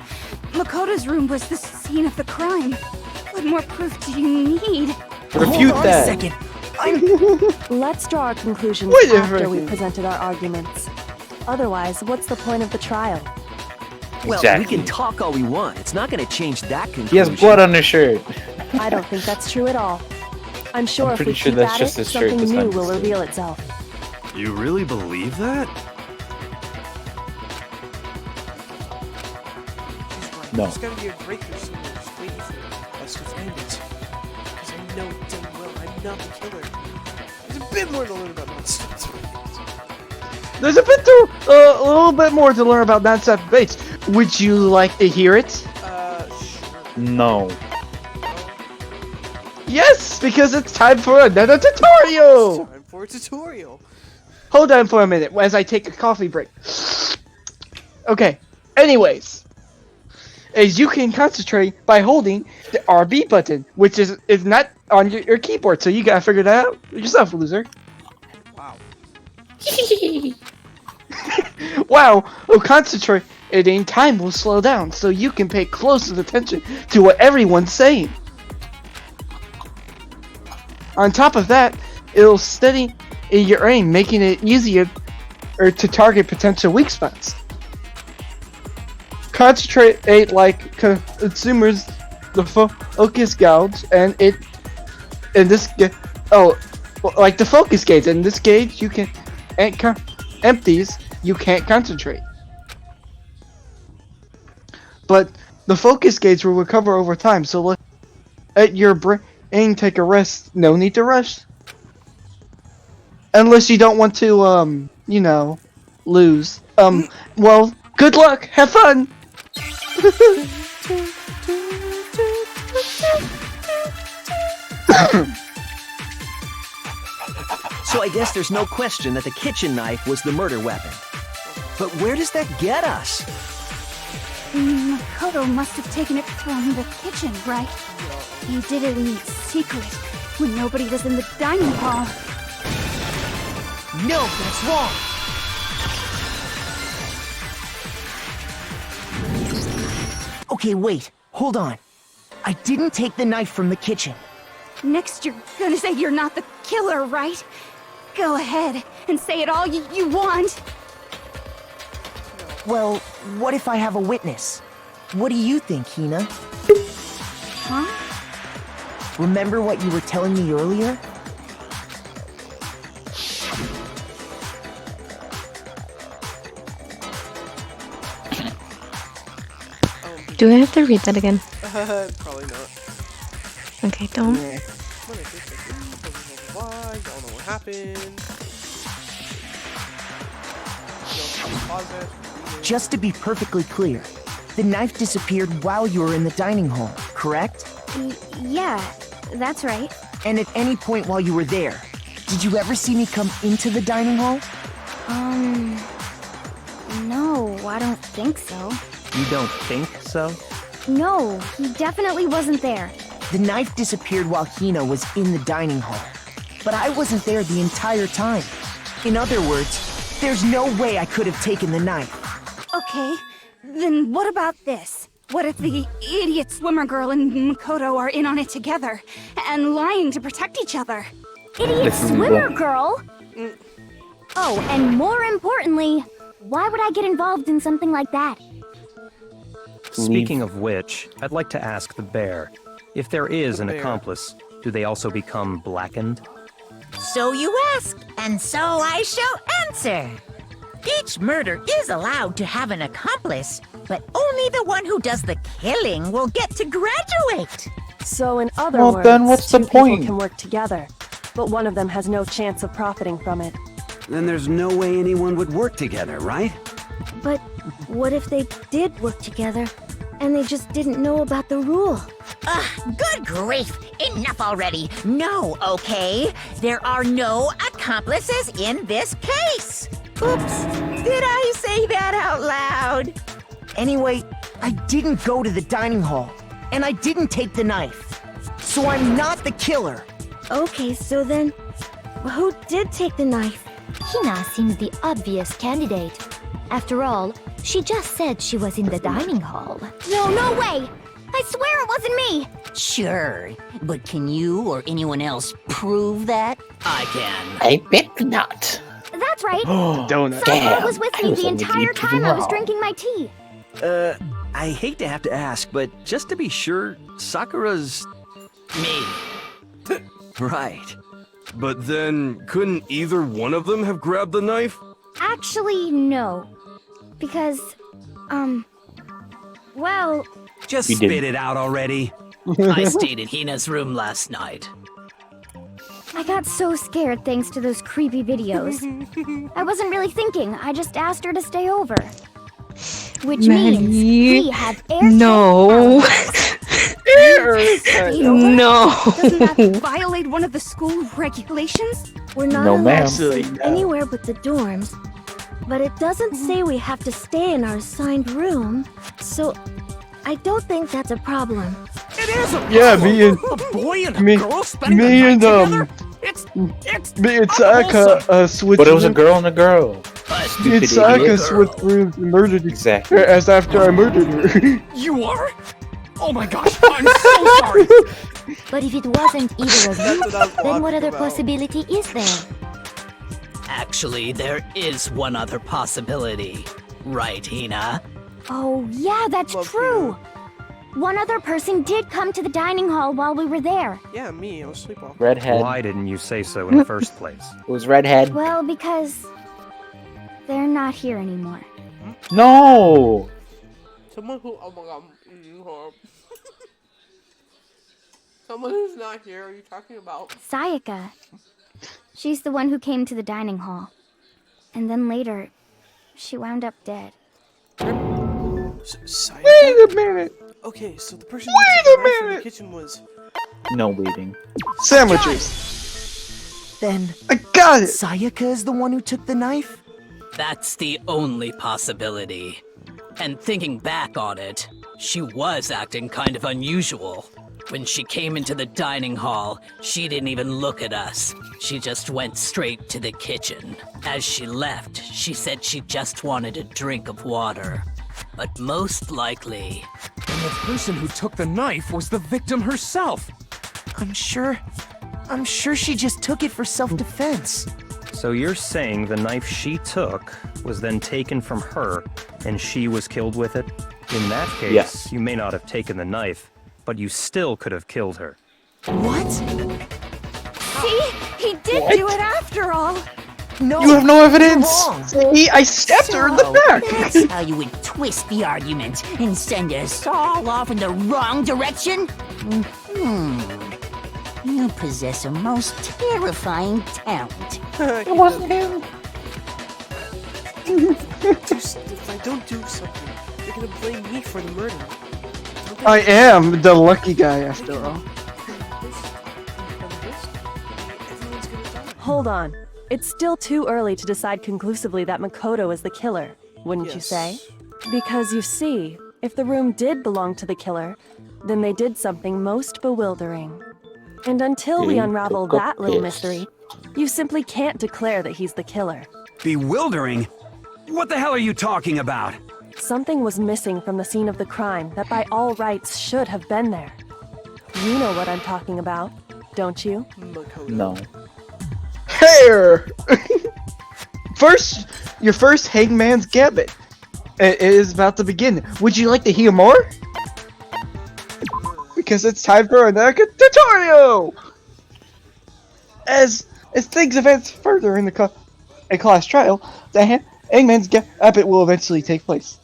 Makoto's room was the scene of the crime. What more proof do you need? Refute that. Hold on a second. Let's draw our conclusions Wait a after we've second. presented our arguments. Otherwise, what's the point of the trial? Well, Exactly. we can talk all we want. It's not going to change that conclusion. He has blood on his shirt. I don't think that's true at all. I'm sure I'm if we pretty sure keep that's at just it, his shirt something this new time. will reveal itself. You really believe that? No. There's gotta be a breakthrough somewhere just waiting for us to find it. Because I know damn well I'm not the killer. There's a bit more to learn about monsters. There's a little bit more to learn about non-stop debates. Would you like to hear it? Sure. No. Yes, because it's time for another tutorial! Time for a tutorial. Hold on for a minute as I take a coffee break. Okay, anyways. As you can concentrate by holding the RB button, which is not on your keyboard, so you gotta figure that out yourself, loser. Wow. Wow, well, concentrating time will slow down, so you can pay close attention to what everyone's saying. On top of that, it'll steady your aim, making it easier to target potential weak spots. Concentrate like consumers the focus gauge, and like the focus gauge. In this gauge, you can empties. You can't concentrate, but the focus gauge will recover over time. So let your brain take a rest. No need to rush, unless you don't want to, lose. Well, good luck. Have fun. So I guess there's no question that the kitchen knife was the murder weapon. But where does that get us? Makoto must have taken it from the kitchen, right? He did it in secret, when nobody was in the dining hall. No, that's wrong. Okay, wait. Hold on. I didn't take the knife from the kitchen. Next, you're gonna say you're not the killer, right? Go ahead and say it all you want. Well, what if I have a witness? What do you think, Hina? Huh? Remember what you were telling me earlier? Do I have to read that again? Probably not. Okay, don't. Why? Don't know what happened. Just to be perfectly clear, the knife disappeared while you were in the dining hall, correct? Yeah, that's right. And at any point while you were there, did you ever see me come into the dining hall? No, I don't think so. You don't think so? No, he definitely wasn't there. The knife disappeared while Hina was in the dining hall. But I wasn't there the entire time. In other words, there's no way I could have taken the knife. Okay, then what about this? What if the idiot swimmer girl and Makoto are in on it together, and lying to protect each other? Idiot swimmer girl? Oh, and more importantly, why would I get involved in something like that? Speaking of which, I'd like to ask the bear, if there is an accomplice, do they also become blackened? So you ask, and so I shall answer. Each murder is allowed to have an accomplice, but only the one who does the killing will get to graduate. So in other Well, words, then what's the two people point? can work together. but one of them has no chance of profiting from it. Then there's no way anyone would work together, right? But what if they did work together and they just didn't know about the rule? Good grief! Enough already! No, okay? There are no accomplices in this case! Oops! Did I say that out loud? Anyway, I didn't go to the dining hall, and I didn't take the knife. So I'm not the killer. Okay, so then, who did take the knife? Hina seems the obvious candidate. After all, she just said she was in the dining hall. No way! I swear it wasn't me! Sure, but can you or anyone else prove that? I can. I bet not. That's right. Donut. Sakura was with me the entire time I was drinking my tea. I hate to have to ask, but just to be sure, Sakura's... Me. Right. But then, couldn't either one of them have grabbed the knife? Actually, no. Because, well... Just You spit did. it out already. I stayed in Hina's room last night. I got so scared thanks to those creepy videos. I wasn't really thinking, I just asked her to stay over. Which means we have air No. No. Doesn't that violate one of the school regulations? We're not No, allowed ma'am. to sleep anywhere but the dorms. But it doesn't say we have to stay in our assigned room, so I don't think that's a problem. It is a Yeah, me and A boy and a me, girl spending me the night and together? It's me and Sayaka switched. But it was a girl and a girl. Me and Stupid Sayaka idiot. switched rooms and murdered Exactly. her as after I murdered her. You are? Oh my gosh, I'm so sorry! But if it wasn't either of you, That's what I was then what talking other about. possibility is there? Actually, there is one other possibility. Right, Hina? Oh, yeah, that's Love true. One other person did come to the dining hall while we were there. Yeah, me. I was sleepwalking. Redhead. Why didn't you say so in the first place? It was redhead. Well, because they're not here anymore. No. Someone who, oh my god, someone who's not here. Are you talking about? Sayaka. She's the one who came to the dining hall. And then later, she wound up dead. Sayaka? Wait a minute. Okay, so the person Wait who a took the knife from the minute. kitchen was. No waiting. Sandwiches. Then I got it. Sayaka is the one who took the knife? That's the only possibility. And thinking back on it, she was acting kind of unusual. When she came into the dining hall, she didn't even look at us. She just went straight to the kitchen. As she left, she said she just wanted a drink of water. But most likely... And the person who took the knife was the victim herself! I'm sure she just took it for self-defense. So you're saying the knife she took was then taken from her, and she was killed with it? In that case, Yes. you may not have taken the knife, but you still could have killed her. What? See? He did do it after all. No, You have no evidence. you're wrong. See, I stabbed her in the back. That's how you would twist the argument and send us all off in the wrong direction? You possess a most terrifying talent. It wasn't him. If I don't do something, you're gonna blame me for the murder. I am the lucky guy after all. Hold on. It's still too early to decide conclusively that Makoto is the killer, wouldn't you say? Because you see, if the room did belong to the killer, then they did something most bewildering. And until we unravel that little mystery, you simply can't declare that he's the killer. Bewildering? What the hell are you talking about? Something was missing from the scene of the crime that by all rights should have been there. You know what I'm talking about, don't you? No. Hair. Your first Hangman's Gambit. It is about to begin. Would you like to hear more? Because it's time for another tutorial. As things advance further in the class trial, the Hangman's Gambit will eventually take place.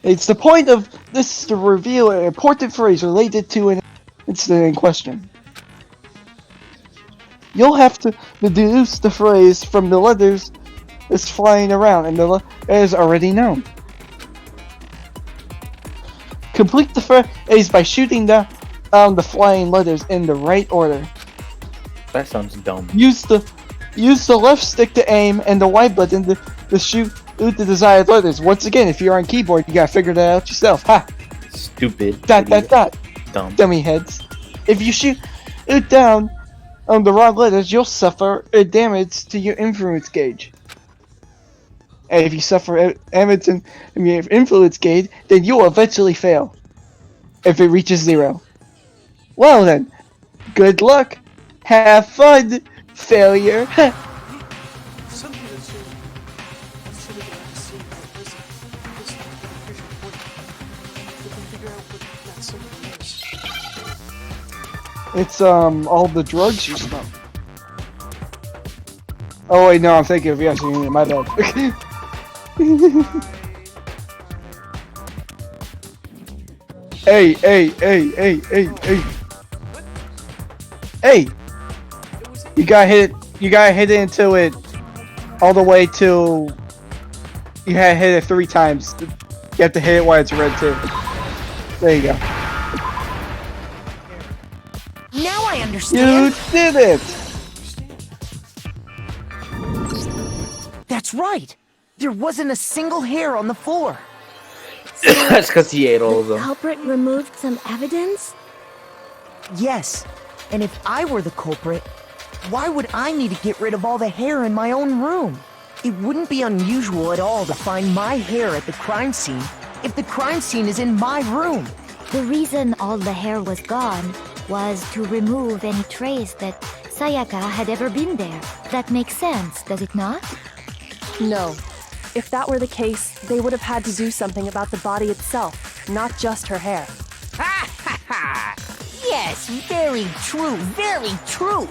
It's the point of this to reveal an important phrase related to an incident in question. you'll have to deduce the phrase from the letters that's flying around, and the letters already known. Complete the phrase by shooting down the flying letters in the right order. That sounds dumb. Use the left stick to aim and the Y button to shoot the desired letters. Once again, if you're on keyboard, you gotta figure that out yourself. Ha! Stupid. Dot. Dumb. Dummy heads. If you shoot it down on the wrong letters, you'll suffer damage to your influence gauge. And if you suffer damage in your influence gauge, then you'll eventually fail. If it reaches 0. Well then, good luck. Have fun, failure. Something that should have been at the scene about this appreciation point. We can figure out what that something is. It's all the drugs you smoke. Oh wait, no, I'm thinking of Yashin. My bad. Hey! Hey! You gotta hit it until it all the way till you had hit it 3 times. You have to hit it while it's red too. There you go. Now I understand. You did it! That's right. There wasn't a single hair on the floor. That's because he ate all of The them. culprit removed some evidence? Yes. And if I were the culprit, why would I need to get rid of all the hair in my own room? It wouldn't be unusual at all to find my hair at the crime scene if the crime scene is in my room. The reason all the hair was gone was to remove any trace that Sayaka had ever been there. That makes sense, does it not? No. If that were the case, they would have had to do something about the body itself, not just her hair. Ha ha ha! Yes, very true, very true.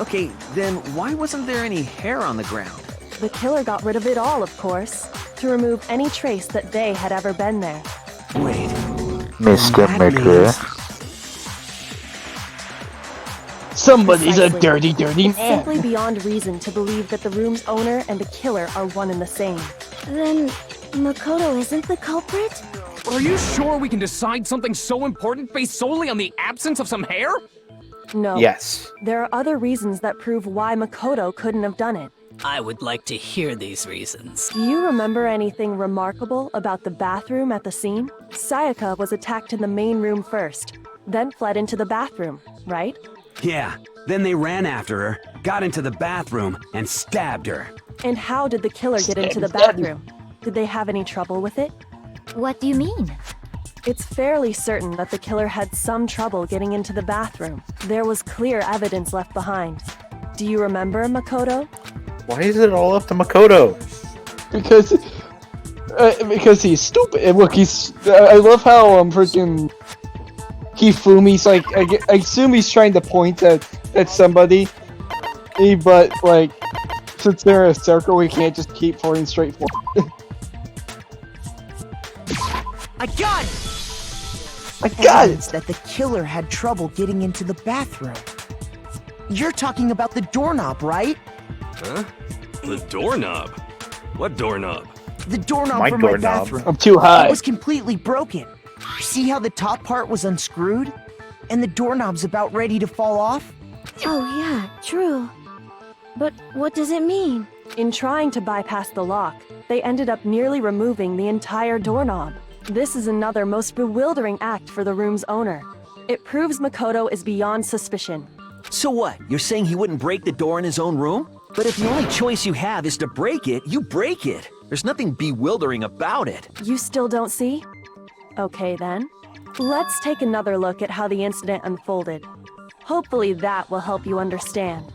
Okay, then why wasn't there any hair on the ground? The killer got rid of it all, of course, to remove any trace that they had ever been there. Wait. Mr. Maker. Somebody's a Precisely. dirty It's man. simply beyond reason to believe that the room's owner and the killer are one and the same. Then Makoto isn't the culprit? Are you sure we can decide something so important based solely on the absence of some hair? No. Yes. There are other reasons that prove why Makoto couldn't have done it. I would like to hear these reasons. Do you remember anything remarkable about the bathroom at the scene? Sayaka was attacked in the main room first, then fled into the bathroom, right? Yeah, then they ran after her, got into the bathroom, and stabbed her. And how did the killer get into the bathroom? Did they have any trouble with it? What do you mean? It's fairly certain that the killer had some trouble getting into the bathroom. There was clear evidence left behind. Do you remember, Makoto? Why is it all up to Makoto? Because he's stupid. And look, I love how freaking Hifumi's like. I assume he's trying to point at somebody, but like, since they're in a circle, we can't just keep pointing straight forward. I got it! I got Evidence that the killer had trouble getting into the bathroom. You're talking about the doorknob, right? Huh? The doorknob? What doorknob? The doorknob My for my doorknob. bathroom. I'm too high. It was completely broken. See how the top part was unscrewed? And the doorknob's about ready to fall off? Oh yeah, true. But what does it mean? In trying to bypass the lock, they ended up nearly removing the entire doorknob. This is another most bewildering act for the room's owner. It proves Makoto is beyond suspicion. So what? You're saying he wouldn't break the door in his own room? But if the only choice you have is to break it, you break it. There's nothing bewildering about it. You still don't see? Okay then. Let's take another look at how the incident unfolded. Hopefully that will help you understand.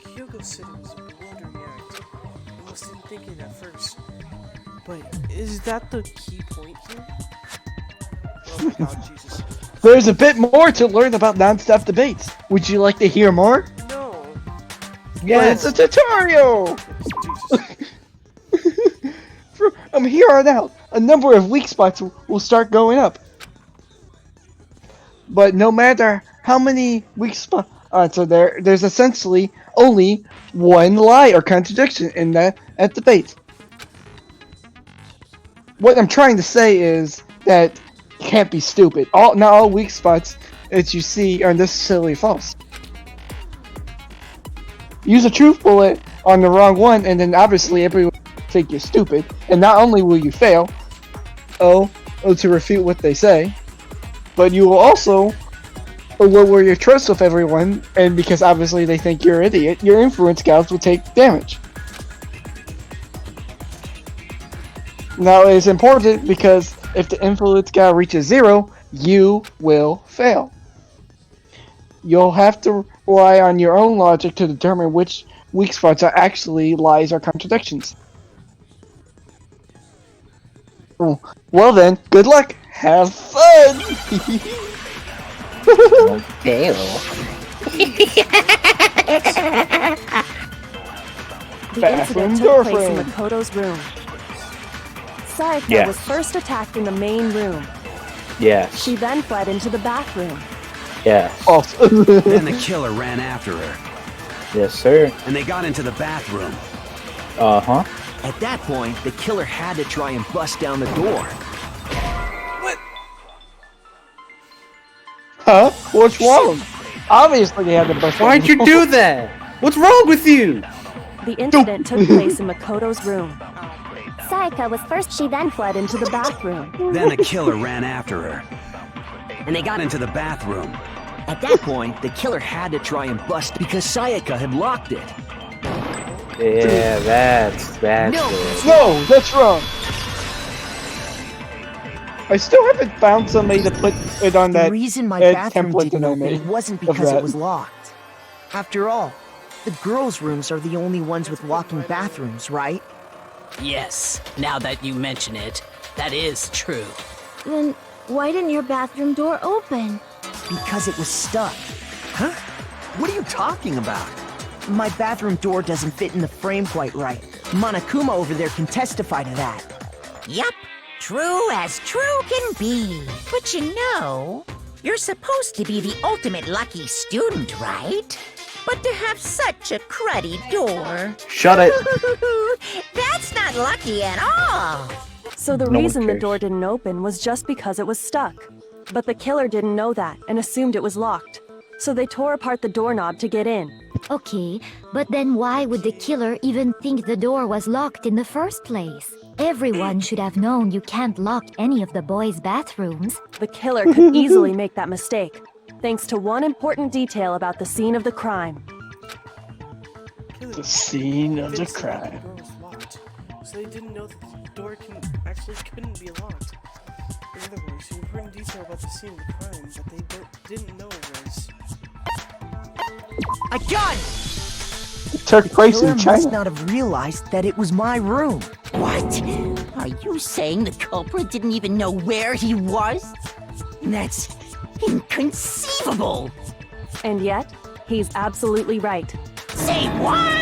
Hyogo City was a bewildering act. I wasn't thinking at first. But is that the key point here? Oh my god, Jesus. There's a bit more to learn about non-stop debates. Would you like to hear more? No. Yeah, it's a tutorial! From here on out, a number of weak spots will start going up. But no matter how many weak spots Alright, so there's essentially only one lie or contradiction in that debate. What I'm trying to say is that you can't be stupid. Not all weak spots that you see are necessarily false. Use a truth bullet on the wrong one, and then obviously everyone will think you're stupid. And not only will you fail, to refute what they say, but you will also lower your trust with everyone, and because obviously they think you're an idiot, your influence scouts will take damage. Now it's important because if the influence scout reaches 0, you will fail. You'll have to rely on your own logic to determine which weak spots are actually lies or contradictions. Well then, good luck! Have fun! Damn. The incident took place in Makoto's room. Sayaka was first attacked in the main room. Yes. She then fled into the bathroom. Yes. Then the killer ran after her. Yes, sir. And they got into the bathroom. Uh-huh. At that point, the killer had to try and bust down the door. Huh? What's wrong? Obviously they had to bust. Why'd you do that? What's wrong with you? The incident took place in Makoto's room. Sayaka was first, she then fled into the bathroom. Then the killer ran after her. And they got into the bathroom. At that point, the killer had to try and bust because Sayaka had locked it. Yeah, that's No, that's wrong. I still haven't found somebody to put it on that. The reason my bathroom template didn't that I open made wasn't of because that. it was locked. After all, the girls' rooms are the only ones with walking bathrooms, right? Yes, now that you mention it, that is true. Then why didn't your bathroom door open? Because it was stuck. Huh? What are you talking about? My bathroom door doesn't fit in the frame quite right. Monokuma over there can testify to that. Yup, true as true can be. But you know, you're supposed to be the ultimate lucky student, right? But to have such a cruddy door. Shut it. That's not lucky at all. So the reason the door didn't open was just because it was stuck. But the killer didn't know that and assumed it was locked. So they tore apart the doorknob to get in. Okay, but then why would the killer even think the door was locked in the first place? Everyone should have known you can't lock any of the boys' bathrooms. The killer could easily make that mistake, thanks to one important detail about the scene of the crime. The scene of the crime. So they didn't know that the door couldn't be locked. In other words, an important detail about the scene of the crime that they didn't know was... A gun! It took place The in killer must China. not have realized that it was my room. What? Are you saying the culprit didn't even know where he was? That's inconceivable. And yet, he's absolutely right. Say what?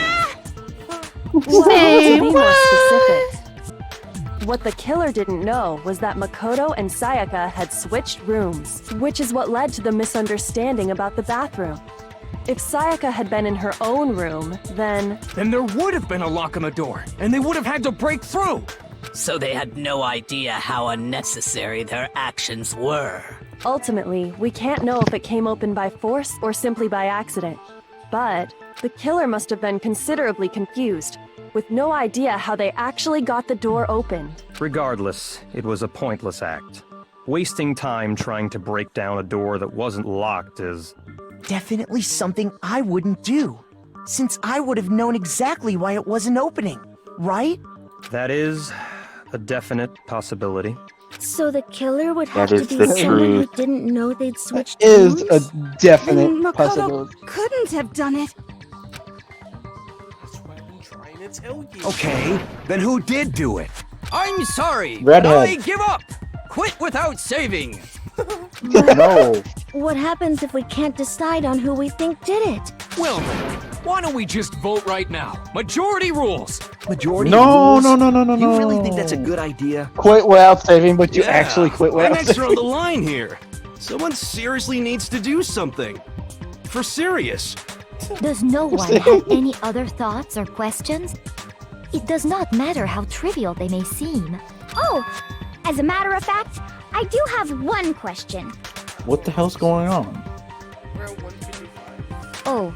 To be more specific, what the killer didn't know was that Makoto and Sayaka had switched rooms, which is what led to the misunderstanding about the bathroom. If Sayaka had been in her own room, then there would have been a lock on the door, and they would have had to break through. So they had no idea how unnecessary their actions were. ultimately, we can't know if it came open by force or simply by accident. But the killer must have been considerably confused, with no idea how they actually got the door opened. Regardless, it was a pointless act. Wasting time trying to break down a door that wasn't locked is... definitely something I wouldn't do, since I would have known exactly why it wasn't opening, right? That is a definite possibility. So the killer would have That to is be the someone who truth. didn't know they'd switched Is rooms? a definite Then Makoto possibility. couldn't have done it. Trying to tell you. Okay, then who did do it? I'm sorry. Redhead. I give up. Quit without saving. No. What happens if we can't decide on who we think did it? Well then, why don't we just vote right now? Majority rules. Majority No, rules? no, no, no, no, You really no. think that's a good idea? Quit without saving, but you Yeah, actually quit I'm without extra on saving. the line here. Someone seriously needs to do something. for serious. Does no one have any other thoughts or questions? It does not matter how trivial they may seem. Oh, as a matter of fact, I do have one question. What the hell's going on? Oh,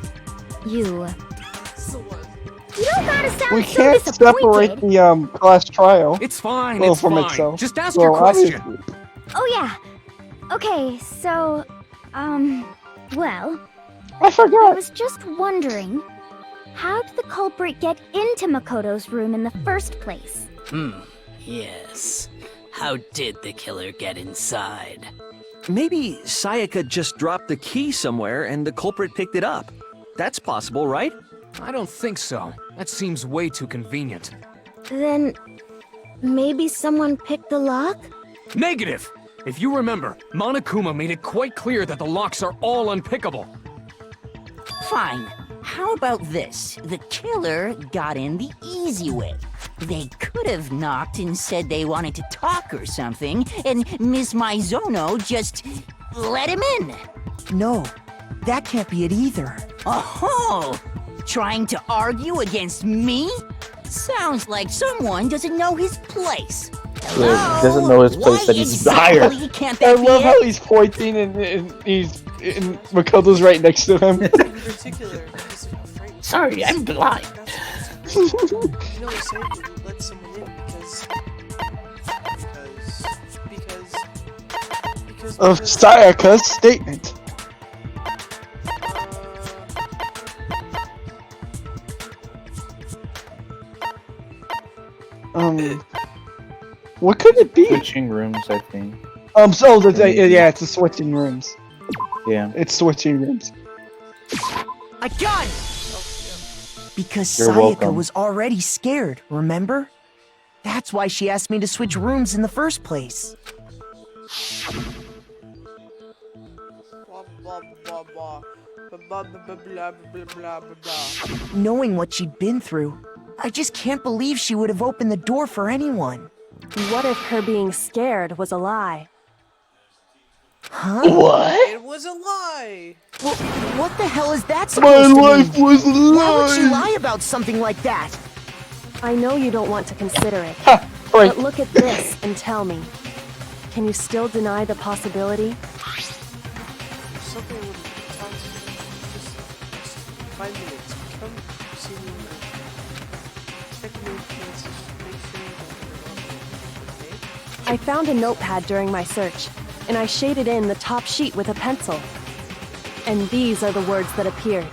you. You don't gotta sound We so can't disappointed. separate the class trial. It's fine, Well, it's from fine. itself. Just ask Well, your question. obviously. Oh yeah. Okay, so, well, I forgot. I was just wondering, how did the culprit get into Makoto's room in the first place? Yes. How did the killer get inside? Maybe Sayaka just dropped the key somewhere and the culprit picked it up. That's possible, right? I don't think so. That seems way too convenient. Then maybe someone picked the lock? Negative! If you remember, Monokuma made it quite clear that the locks are all unpickable. Fine. How about this? The killer got in the easy way. They could have knocked and said they wanted to talk or something, and Miss Maizono just let him in. No, that can't be it either. Oh, trying to argue against me? Sounds like someone doesn't know his place. Yeah, doesn't know his place that he's hired. Can't I that be love it? how he's pointing and he's and Makoto's right next to him. In particular, because of how frightened. Sorry, I'm blind. You know, Sayaka would let someone in because Of Sayaka's statement. What could it be? Switching rooms, I think. So yeah, it's the switching rooms. Yeah. It's switching rooms. I got it! Because You're Sayaka welcome. was already scared, remember? That's why she asked me to switch rooms in the first place. blah blah blah blah blah blah blah blah blah blah blah. Knowing what she'd been through, I just can't believe she would have opened the door for anyone. What if her being scared was a lie? Huh? It was a lie. Well, what the hell is that My supposed to life mean? was a Why would she lie. lie about something like that? I know you don't want to consider it, right. but look at this and tell me. Can you still deny the possibility? Something would talk to you. Just 5 minutes. Come see me. Check your chances. Make sure you don't get it wrong. Okay? I found a notepad during my search, and I shaded in the top sheet with a pencil. And these are the words that appeared.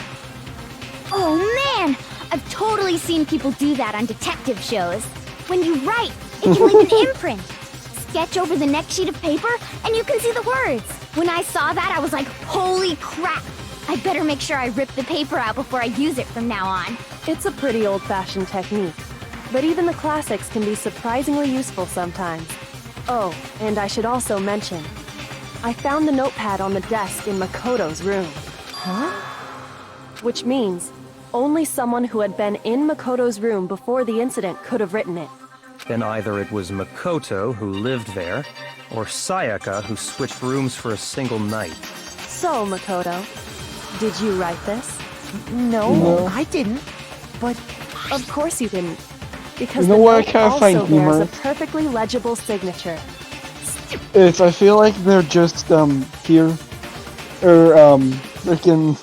Oh man! I've totally seen people do that on detective shows. When you write, it can leave an imprint. Sketch over the next sheet of paper, and you can see the words. When I saw that, I was like, holy crap! I better make sure I rip the paper out before I use it from now on. It's a pretty old-fashioned technique, but even the classics can be surprisingly useful sometimes. Oh, and I should also mention, I found the notepad on the desk in Makoto's room. Huh? Which means only someone who had been in Makoto's room before the incident could have written it. Then either it was Makoto who lived there, or Sayaka who switched rooms for a single night. So, Makoto, did you write this? No, I didn't. But Of course you didn't. Because You know the what I note kinda also find bears humorous? a perfectly legible signature. I feel like they're just here, or freaking,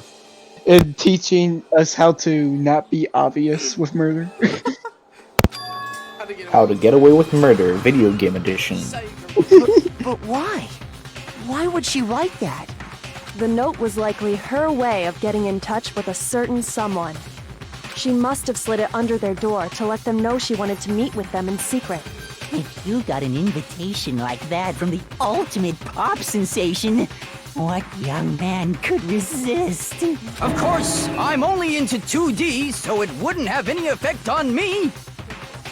teaching us how to not be obvious with murder. How to Get Away with Murder, video game edition. but why? Why would she write that? The note was likely her way of getting in touch with a certain someone. She must have slid it under their door to let them know she wanted to meet with them in secret. If you got an invitation like that from the ultimate pop sensation, what young man could resist? Of course, I'm only into 2D, so it wouldn't have any effect on me.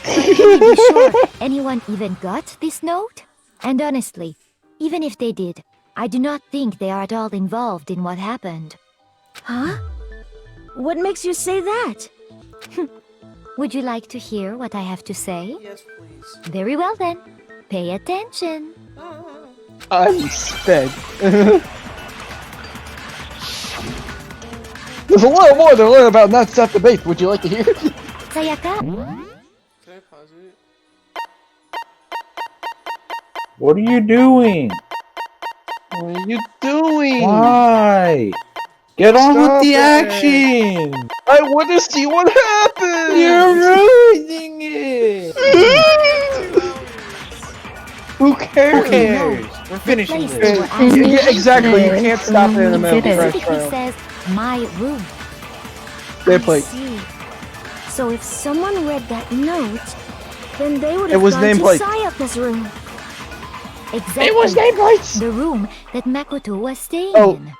Can you be sure anyone even got this note? And honestly, even if they did, I do not think they are at all involved in what happened. Huh? What makes you say that? Would you like to hear what I have to say? Yes, please. Very well then. Pay attention. I'm sped. There's a little more to learn about non-stop debate. Would you like to hear? Sayaka? Can I pause it? What are you doing? What are you doing? Why? Get on with Stop the it. action! I want to see what happens! You're ruining it! Who cares? Who cares? We're finishing place this. they were asking Yeah, exactly. You can't stop it in the middle of the specifically trash trial. says my room. They I play. see. So if someone read that note, then they would It have was gone to nameplate. Sayaka's room. Exactly. It was nameplates. The room that Makoto was staying Oh. in.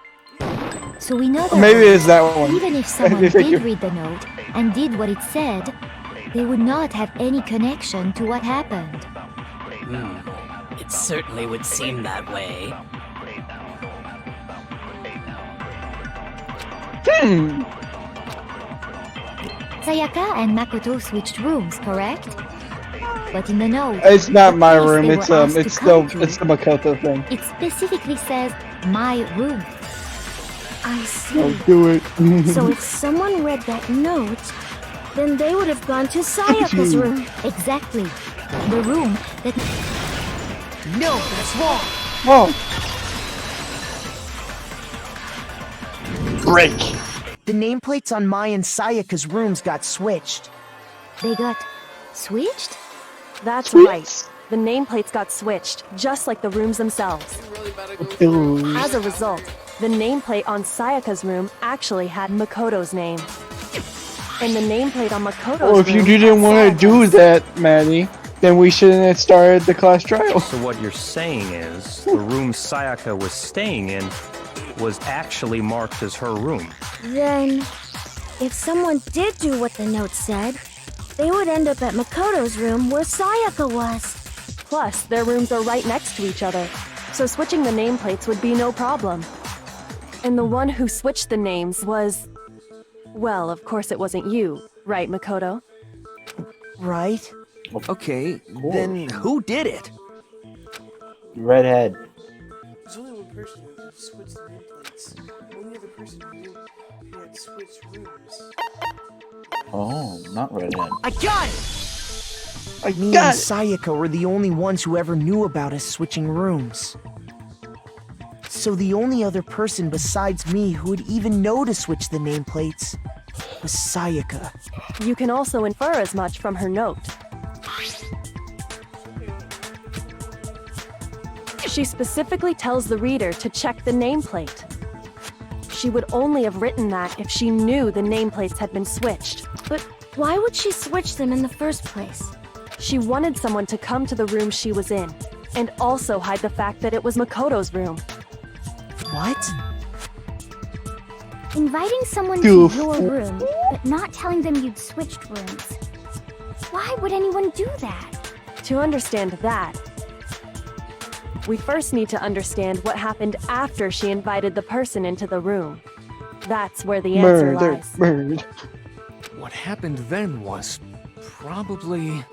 So we know that Maybe it's that one. even if someone Thank did you. read the note and did what it said, they would not have any connection to what happened. It certainly would seem that way. Sayaka and Makoto switched rooms, correct? But in the note, It's not the my place room. they It's were asked to it's come still to, it's the Makoto thing. it specifically says my room. I see. Don't do it. So if someone read that note, then they would have gone to Sayaka's room. Exactly. The room that... No, that's wrong. Oh. Break. The nameplates on my and Sayaka's rooms got switched. They got switched? That's right. The nameplates got switched, just like the rooms themselves. As a result, the nameplate on Sayaka's room actually had Makoto's name. And the nameplate on Makoto's Well, if you room didn't had want to do that, Maddie, then we shouldn't have started the class trial. So what you're saying is the room Sayaka was staying in was actually marked as her room. Then, if someone did do what the note said, they would end up at Makoto's room where Sayaka was. Plus, their rooms are right next to each other, so switching the nameplates would be no problem. And the one who switched the names was... Well, of course it wasn't you, right, Makoto? Right? Okay, then who did it? Redhead. There's only one person who could switch the nameplates. Only other person who knew he had switched rooms. Oh, not redhead. I got it! Me got and Sayaka were the only ones who ever knew about us switching rooms. So the only other person besides me who would even know to switch the nameplates was Sayaka. You can also infer as much from her note. She specifically tells the reader to check the nameplate. She would only have written that if she knew the nameplates had been switched. But why would she switch them in the first place? She wanted someone to come to the room she was in, and also hide the fact that it was Makoto's room. What? Inviting someone Doof. to your room, but not telling them you'd switched rooms. Why would anyone do that? To understand that, we first need to understand what happened after she invited the person into the room. That's where the answer lies. Murder. What happened then was probably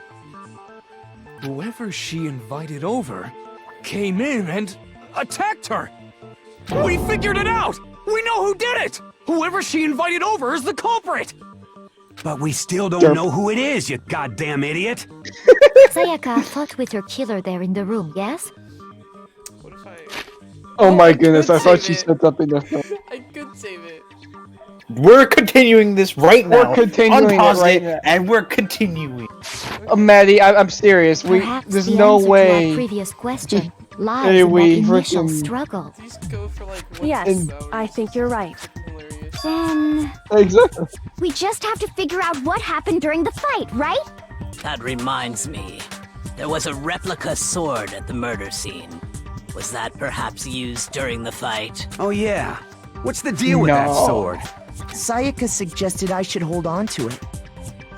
whoever she invited over came in and attacked her. We figured it out! We know who did it! Whoever she invited over is the culprit! But we still don't know who it is, you goddamn idiot! Sayaka fought with her killer there in the room, yes? Oh my goodness, I thought she said something different. I could save it. We're continuing this right now. We're continuing it Unpause right it, now. and we're continuing. Maddie, I'm serious. Perhaps There's the no answer to way. our previous question lies Hey, in we that initial freaking- struggle. Yes, I think you're right. Then Exactly. we just have to figure out what happened during the fight, right? That reminds me. There was a replica sword at the murder scene. Was that perhaps used during the fight? Oh yeah. What's the deal with that No. sword? Sayaka suggested I should hold on to it.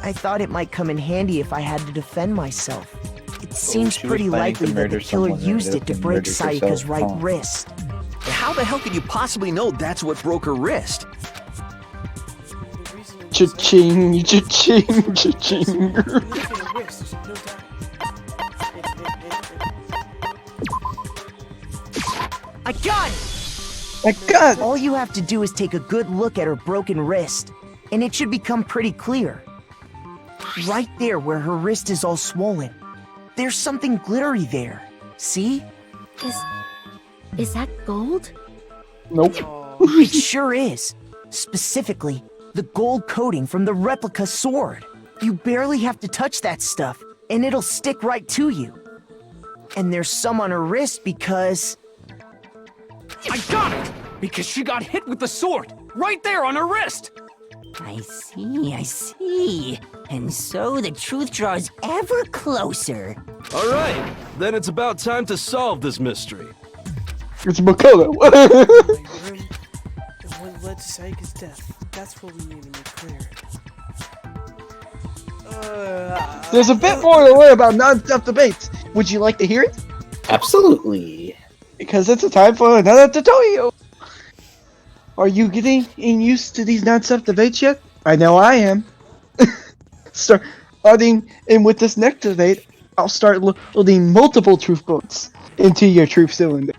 I thought it might come in handy if I had to defend myself. It seems she was pretty planning to likely that the murder killer someone and used ended it to up break murdered herself, Sayaka's right huh? wrist. How the hell could you possibly know that's what broke her wrist? Cha-ching, cha-ching, cha-ching. I got it! My God! All you have to do is take a good look at her broken wrist, and it should become pretty clear. Right there where her wrist is all swollen, there's something glittery there. See? Is that gold? Nope. It sure is. Specifically, the gold coating from the replica sword. You barely have to touch that stuff, and it'll stick right to you. And there's some on her wrist because... I got it! Because she got hit with the sword! Right there on her wrist! I see. And so the truth draws ever closer. All right, then it's about time to solve this mystery. It's Makoto. What led to Sayaka's death? That's what we need to make clear. There's a bit more to learn about non-stop debates. Would you like to hear it? Absolutely. Because it's a time for another tutorial. Are you getting used to these non-stop debates yet? I know I am. Starting in with this next debate, I'll start loading multiple truth bullets into your truth cylinder.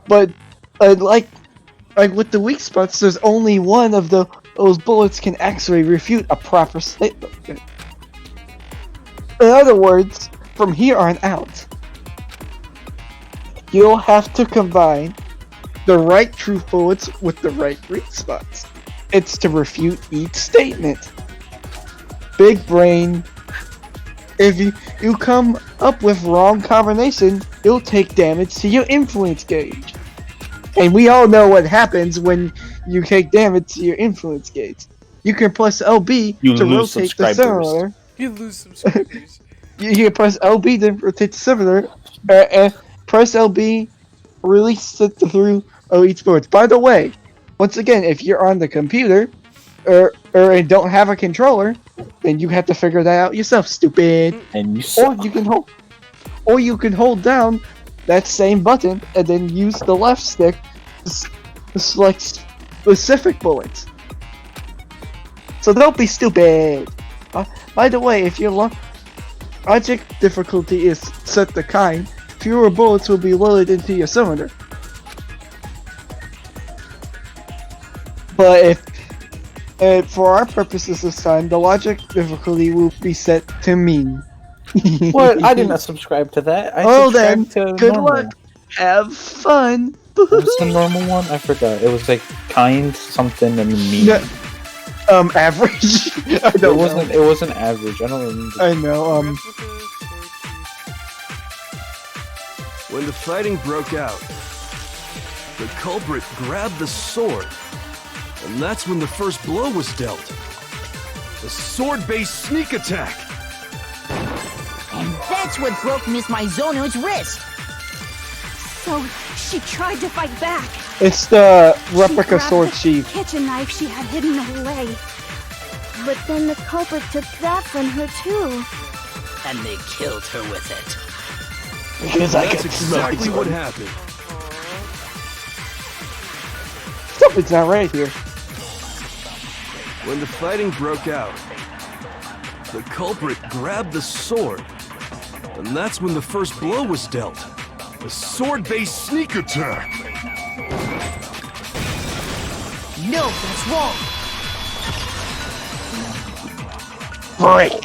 But like with the weak spots, there's only one of those bullets can actually refute a proper statement. In other words, from here on out, you'll have to combine the right truth bullets with the right weak spots. It's to refute each statement. Big brain. If you come up with wrong combination, you'll take damage to your influence gauge. And we all know what happens when you take damage to your influence gauge. You can press LB to rotate the cylinder. You lose subscribers. You can press LB to rotate the cylinder. Press LB, release it through each bullet. By the way, once again, if you're on the computer or don't have a controller, then you have to figure that out yourself, stupid. And you can hold down that same button and then use the left stick to select specific bullets. So don't be stupid. By the way, if your logic difficulty is set to kind, fewer bullets will be loaded into your cylinder. But if for our purposes this time, the logic difficulty will be set to mean. What? I did not subscribe to that. Then, good luck. Have fun. What was the normal one? I forgot. It was like kind something and mean. Average. I don't know. It wasn't average. I don't remember. I know. When the fighting broke out, the culprit grabbed the sword, and that's when the first blow was dealt. A sword-based sneak attack. And that's what broke Miss Maizono's wrist. So she tried to fight back. It's the replica She sword grabbed the sheath. kitchen knife she had hidden away. But then the culprit took that from her too. And they killed her with it. Because That's exactly what happened. Something's not right here. When the fighting broke out, the culprit grabbed the sword, and that's when the first blow was dealt. A sword-based sneak attack. No, that's wrong. Break,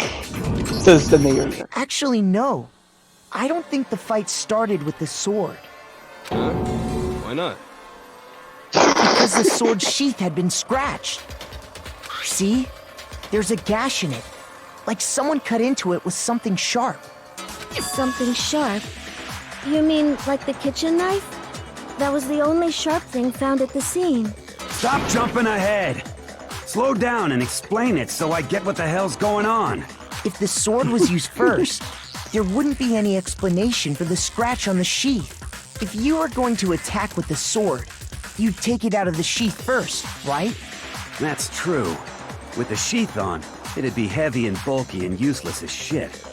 says the narrator. Actually, no. I don't think the fight started with the sword. Why not? Because the sword's sheath had been scratched. See? There's a gash in it. Like someone cut into it with something sharp. Something sharp? You mean like the kitchen knife? That was the only sharp thing found at the scene. Stop jumping ahead. Slow down and explain it so I get what the hell's going on. If the sword was used first, there wouldn't be any explanation for the scratch on the sheath. If you were going to attack with the sword, you'd take it out of the sheath first, right? That's true. With the sheath on, it'd be heavy and bulky and useless as shit.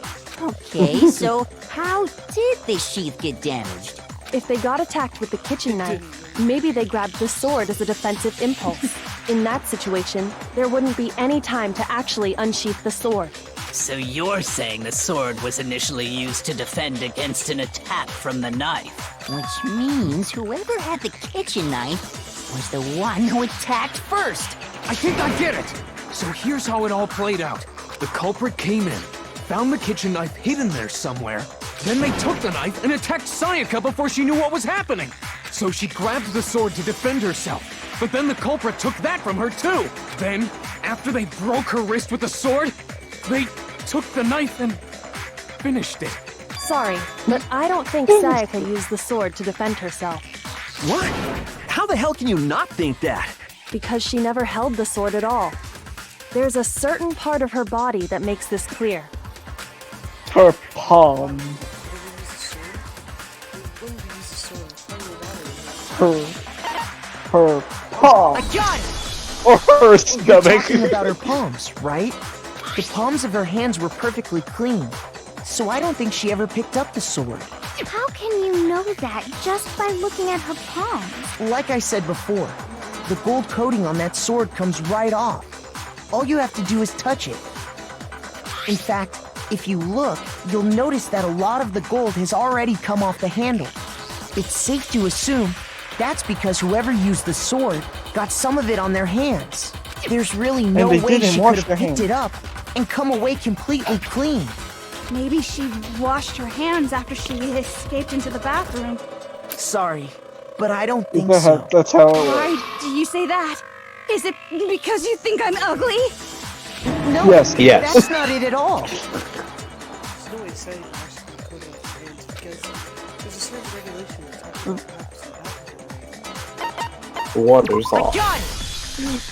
Okay, so how did the sheath get damaged? If they got attacked with the kitchen knife, maybe they grabbed the sword as a defensive impulse. In that situation, there wouldn't be any time to actually unsheath the sword. So you're saying the sword was initially used to defend against an attack from the knife? Which means whoever had the kitchen knife was the one who attacked first. I think I get it! So here's how it all played out. The culprit came in, found the kitchen knife hidden there somewhere, then they took the knife and attacked Sayaka before she knew what was happening. So she grabbed the sword to defend herself, but then the culprit took that from her too. Then, after they broke her wrist with the sword, they took the knife and finished it. Sorry, but I don't think Sayaka used the sword to defend herself. What? How the hell can you not think that? Because she never held the sword at all. There's a certain part of her body that makes this clear. Her palm. Her palm. I got it! Or her We're stomach. talking about her palms, right? The palms of her hands were perfectly clean, so I don't think she ever picked up the sword. How can you know that just by looking at her palms? Like I said before, the gold coating on that sword comes right off. All you have to do is touch it. In fact, if you look, you'll notice that a lot of the gold has already come off the handle. It's safe to assume that's because whoever used the sword got some of it on their hands. There's really no they way didn't she wash could their have picked hands. it up and come away completely clean. Maybe she washed her hands after she escaped into the bathroom. Sorry, but I don't think That's so. that's how it works. Why do you say that? Is it because you think I'm ugly? No, Yes, yes. that's not it at all. There's no way saying actually coding up the hands because there's a certain regulation that's actually Water's I off. got it!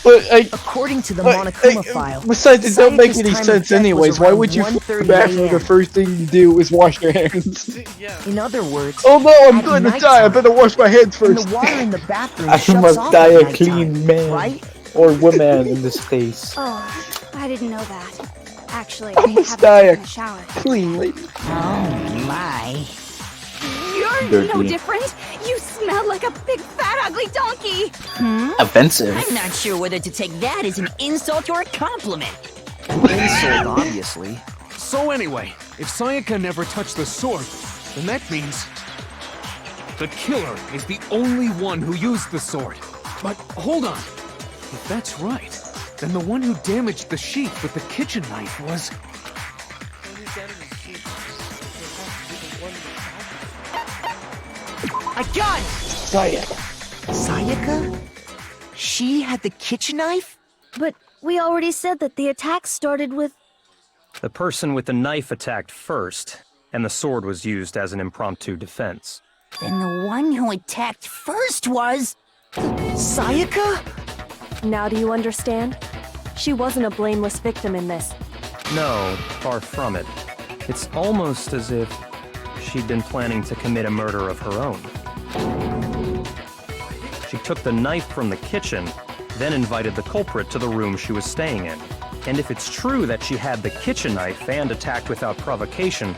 But According to the Monokuma file, besides, it don't make Sayaka's any time of sense death anyways. was Why around would you go 1:30 back and the a.m. first thing you do is wash your hands? In other words, Oh no, I'm at going to die. I nighttime, better wash my hands when first. the water in the bathroom I shuts must off die at a nighttime, clean man. right? Or woman in this case. Oh, I didn't know that. Actually, I I must haven't die taken a shower. clean lady. Oh my. You're no Dirty. different. You smell like a big fat ugly donkey. Offensive. I'm not sure whether to take that as an insult or a compliment. Insult, obviously. So anyway, if Sayaka never touched the sword, then that means the killer is the only one who used the sword. But hold on. If that's right, then the one who damaged the sheath with the kitchen knife was... I got it! Sayaka. Sayaka? She had the kitchen knife? But we already said that the attack started with... The person with the knife attacked first, and the sword was used as an impromptu defense. Then the one who attacked first was... Sayaka? Now do you understand? She wasn't a blameless victim in this. No, far from it. It's almost as if she'd been planning to commit a murder of her own. She took the knife from the kitchen, then invited the culprit to the room she was staying in. And if it's true that she had the kitchen knife and attacked without provocation...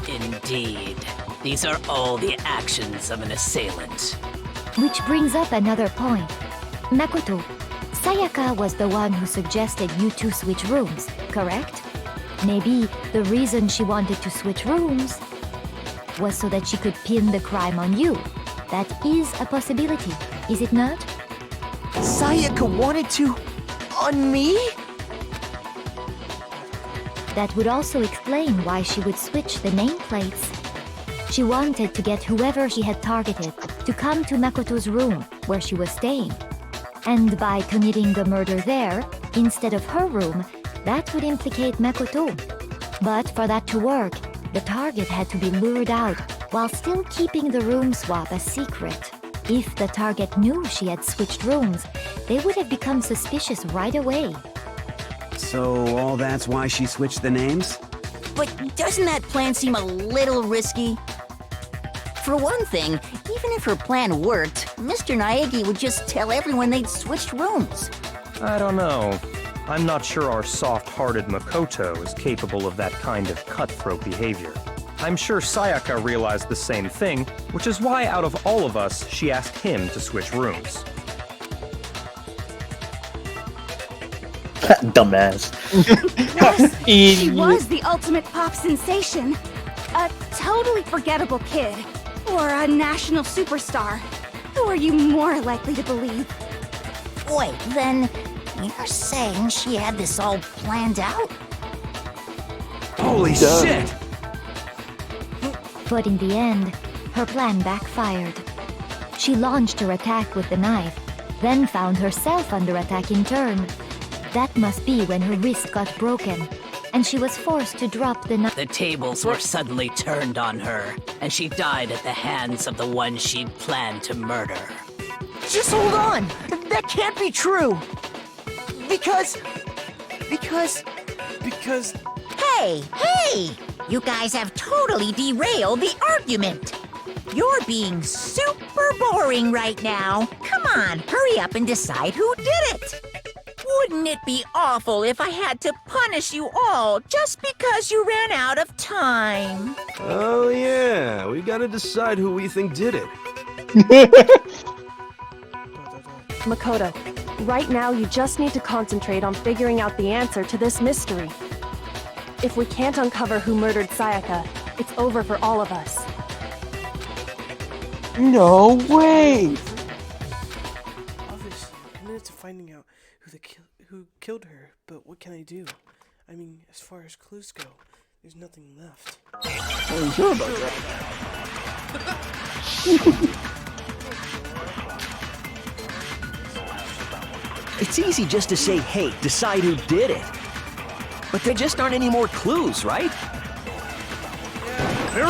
Indeed. These are all the actions of an assailant. Which brings up another point. Makoto, Sayaka was the one who suggested you two switch rooms, correct? Maybe the reason she wanted to switch rooms was so that she could pin the crime on you. That is a possibility, is it not? Sayaka wanted to... on me? That would also explain why she would switch the nameplates. She wanted to get whoever she had targeted to come to Makoto's room where she was staying. And by committing the murder there, instead of her room, that would implicate Makoto. But for that to work, the target had to be lured out while still keeping the room swap a secret. If the target knew she had switched rooms, they would have become suspicious right away. So all that's why she switched the names? But doesn't that plan seem a little risky? For one thing, even if her plan worked, Mr. Naegi would just tell everyone they'd switched rooms. I don't know. I'm not sure our soft-hearted Makoto is capable of that kind of cutthroat behavior. I'm sure Sayaka realized the same thing, which is why out of all of us, she asked him to switch rooms. Dumbass. She was the ultimate pop sensation. A totally forgettable kid. Or a national superstar. Who are you more likely to believe? Wait, then you're saying she had this all planned out? Holy shit! But in the end, her plan backfired. She launched her attack with the knife, then found herself under attack in turn. That must be when her wrist got broken, and she was forced to drop the knife. The tables were suddenly turned on her, and she died at the hands of the one she'd planned to murder. Just hold on! That can't be true! Because... Hey! You guys have totally derailed the argument! You're being super boring right now. Come on, hurry up and decide who did it! Wouldn't it be awful if I had to punish you all just because you ran out of time? Oh yeah, we gotta decide who we think did it. Makoto, right now you just need to concentrate on figuring out the answer to this mystery. If we can't uncover who murdered Sayaka, it's over for all of us. No way! Obviously, I'm committed to finding out who killed her, but what can I do? I mean, as far as clues go, there's nothing left. I'm sure about that. It's easy just to say, hey, decide who did it. But there just aren't any more clues, right?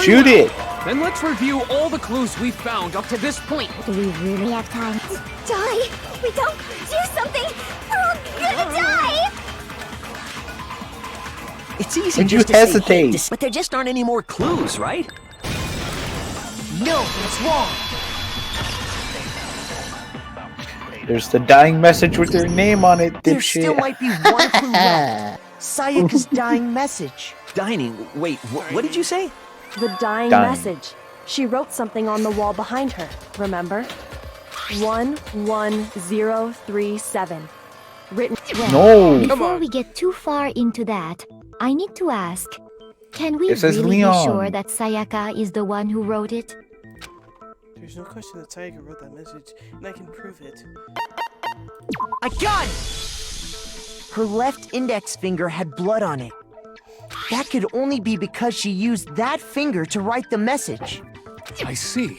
Shoot it! Then let's review all the clues we've found up to this point. Do we really have time? Die! We don't do something! We're all gonna die! It's easy Would you just to say, hey, hesitate? but there just aren't any more clues, right? No, that's wrong! There's the dying message with her name on it, There dipshit. still might be one clue left. Sayaka's dying message. Dining? Wait, what did you say? The dying message. She wrote something on the wall behind her, remember? 11037. Written. Well, before we get too far into that, I need to ask, can we It says really be Leon. sure that Sayaka is the one who wrote it? There's no question that Sayaka wrote that message, and I can prove it. I got it! Her left index finger had blood on it. That could only be because she used that finger to write the message. I see.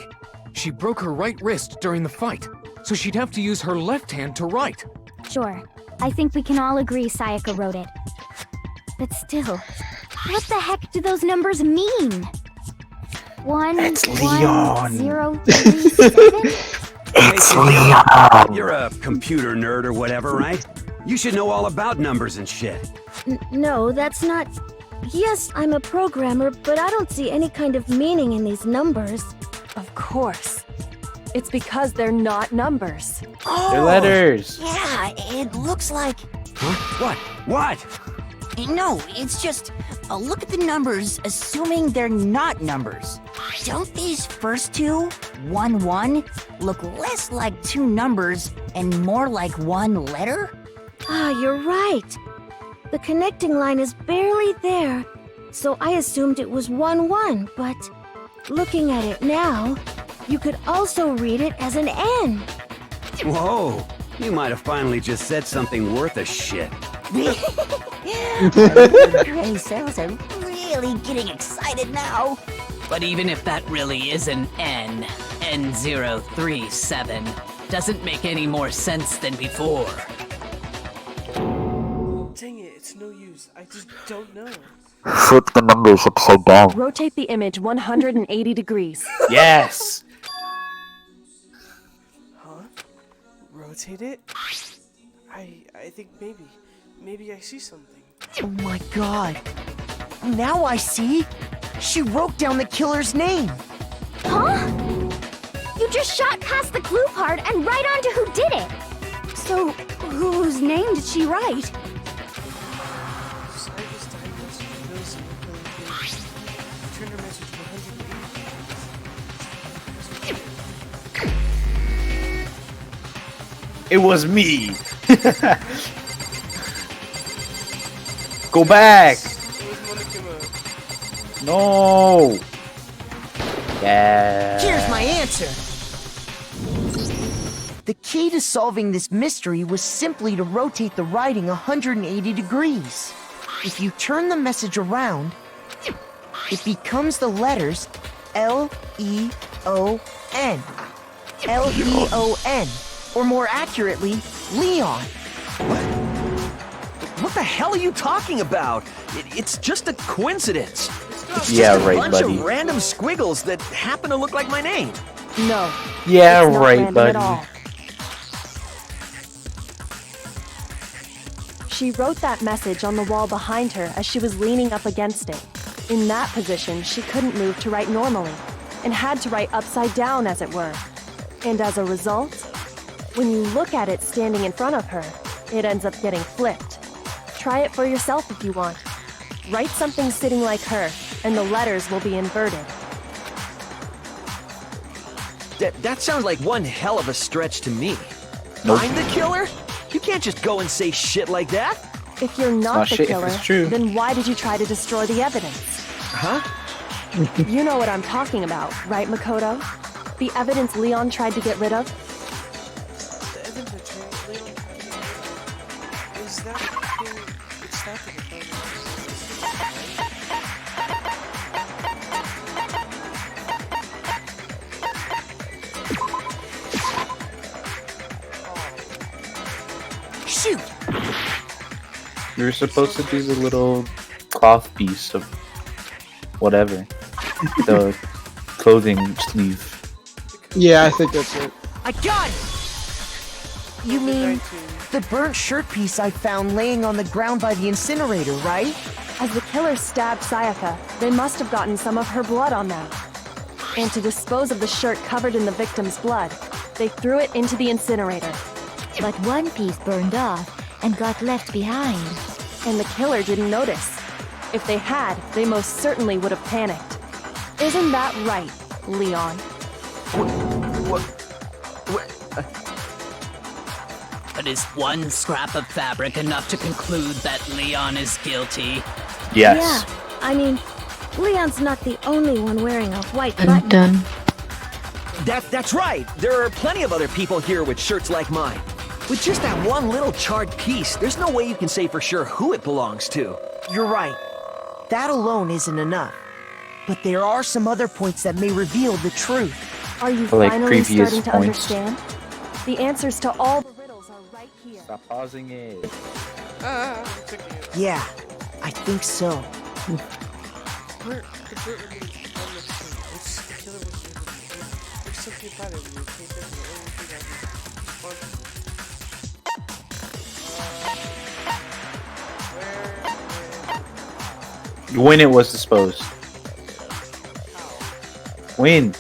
She broke her right wrist during the fight, so she'd have to use her left hand to write. Sure. I think we can all agree Sayaka wrote it. But still, what the heck do those numbers mean? 11037? It's Leon! You're a computer nerd or whatever, right? You should know all about numbers and shit. No, that's not... Yes, I'm a programmer, but I don't see any kind of meaning in these numbers. Of course. It's because they're not numbers. They're letters. Yeah, it looks like... Huh? What? No, it's just... look at the numbers, assuming they're not numbers. Don't these first two, 1-1, look less like two numbers and more like one letter? Ah, you're right. The connecting line is barely there, so I assumed it was 1-1, but looking at it now, you could also read it as an N. Whoa, you might have finally just said something worth a shit. Gray cells are really getting excited now. But even if that really is an N037, doesn't make any more sense than before. Dang it, it's no use. I just don't know. Flip the numbers upside down. Rotate the image 180 degrees. Yes! Huh? Rotate it? I think maybe I see something. Oh my god. Now I see. She wrote down the killer's name. Huh? You just shot past the clue part and right on to who did it. So, whose name did she write? Sayaka's diagnosed with those Turn her message 180. It was me! Go back! No! Yeah. Here's my answer. The key to solving this mystery was simply to rotate the writing 180 degrees. If you turn the message around, it becomes the letters L-E-O-N. L-E-O-N. Or more accurately, Leon. What the hell are you talking about? It's just a coincidence. It's Yeah, just a right, bunch buddy. of random squiggles that happen to look like my name. No. Yeah, it's not right, random buddy. At all. She wrote that message on the wall behind her as she was leaning up against it. In that position, she couldn't move to write normally, and had to write upside down, as it were. And as a result, when you look at it standing in front of her, it ends up getting flipped. Try it for yourself if you want. Write something sitting like her, and the letters will be inverted. That sounds like one hell of a stretch to me. Nope. I'm the killer? You can't just go and say shit like that. If you're not not the shit if killer, it's true. then why did you try to destroy the evidence? Huh? You know what I'm talking about, right, Makoto? The evidence Leon tried to get rid of? The evidence that Leon tried to get rid of, is that the thing? It's not the thing. Shoot! You're supposed to do the little cloth piece of whatever. The clothing sleeve. Yeah, I think that's it. I got it! You mean the burnt shirt piece I found laying on the ground by the incinerator, right? As the killer stabbed Sayaka, they must have gotten some of her blood on them. And to dispose of the shirt covered in the victim's blood, they threw it into the incinerator. But one piece burned off and got left behind. And the killer didn't notice. If they had, they most certainly would have panicked. Isn't that right, Leon? But is one scrap of fabric enough to conclude that Leon is guilty? Yes. Yeah, I mean, Leon's not the only one wearing a white button. That's right. There are plenty of other people here with shirts like mine. With just that one little charred piece, there's no way you can say for sure who it belongs to. You're right. That alone isn't enough. But there are some other points that may reveal the truth. Are you Like finally previous starting to points. understand? The answers to all the riddles are right here. Stop pausing it. Yeah, I think so. We're completely getting on this thing. It's the killer was there's something about it when you take it and the only thing that When it was disposed. When?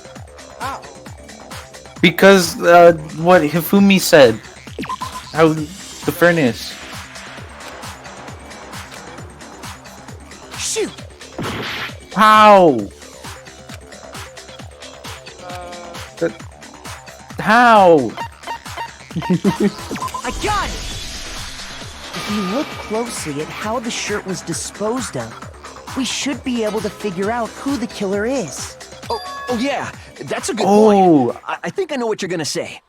How? Because what Hifumi said. How the furnace. Shoot! How? How? I got it! If you look closely at how the shirt was disposed of, we should be able to figure out who the killer is. Oh yeah, that's a good point. I think I know what you're gonna say.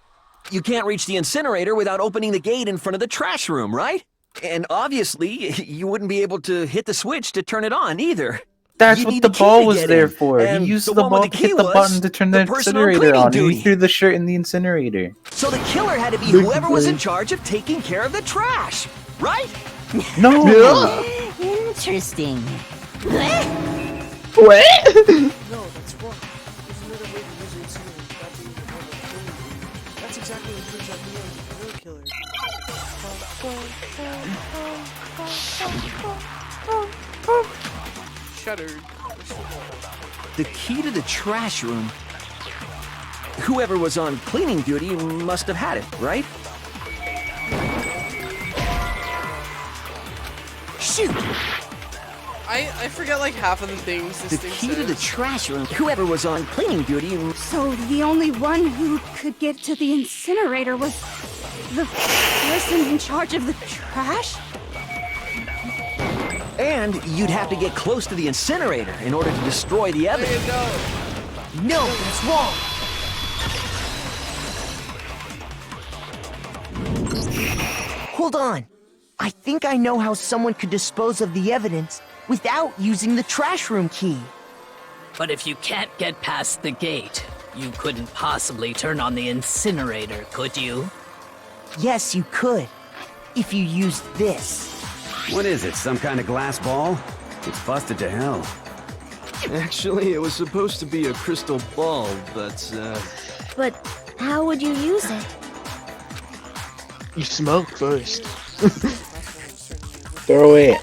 You can't reach the incinerator without opening the gate in front of the trash room, right? And obviously, you wouldn't be able to hit the switch to turn it on either. That's You what need the key ball to was get there in. for. He And used the the one with ball the to hit key the was button to turn the person on incinerator cleaning on. And duty. he threw the shirt in the incinerator. So the killer had to be whoever was in charge of taking care of the trash, right? No. Interesting. What? No, that's wrong. There's another way to use the incinerator without being the one that's killing you. That's exactly what proves that Leon is the real killer. Shuttered. The key to the trash room. Whoever was on cleaning duty must have had it, right? Shoot! I forget like half of the things this The thing key says. to the trash room. Whoever was on cleaning duty. So the only one who could get to the incinerator was the person in charge of the trash? And you'd have to get close to the incinerator in order to destroy the evidence. No, that's wrong. Hold on. I think I know how someone could dispose of the evidence without using the trash room key. But if you can't get past the gate, you couldn't possibly turn on the incinerator, could you? Yes, you could. If you used this. What is it, some kind of glass ball? It's busted to hell. Actually, it was supposed to be a crystal ball, but, But how would you use it? You smoke first. Throw it.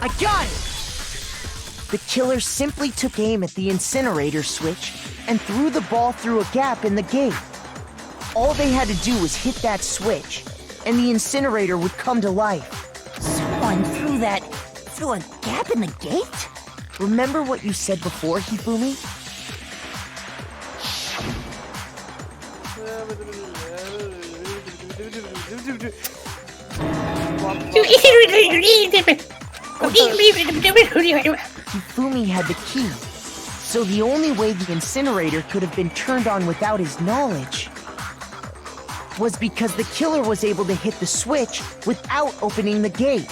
I got it! The killer simply took aim at the incinerator switch and threw the ball through a gap in the gate. All they had to do was hit that switch, and the incinerator would come to life. Someone through a gap in the gate? Remember what you said before, Hifumi? Hifumi had the key, so the only way the incinerator could have been turned on without his knowledge was because the killer was able to hit the switch without opening the gate.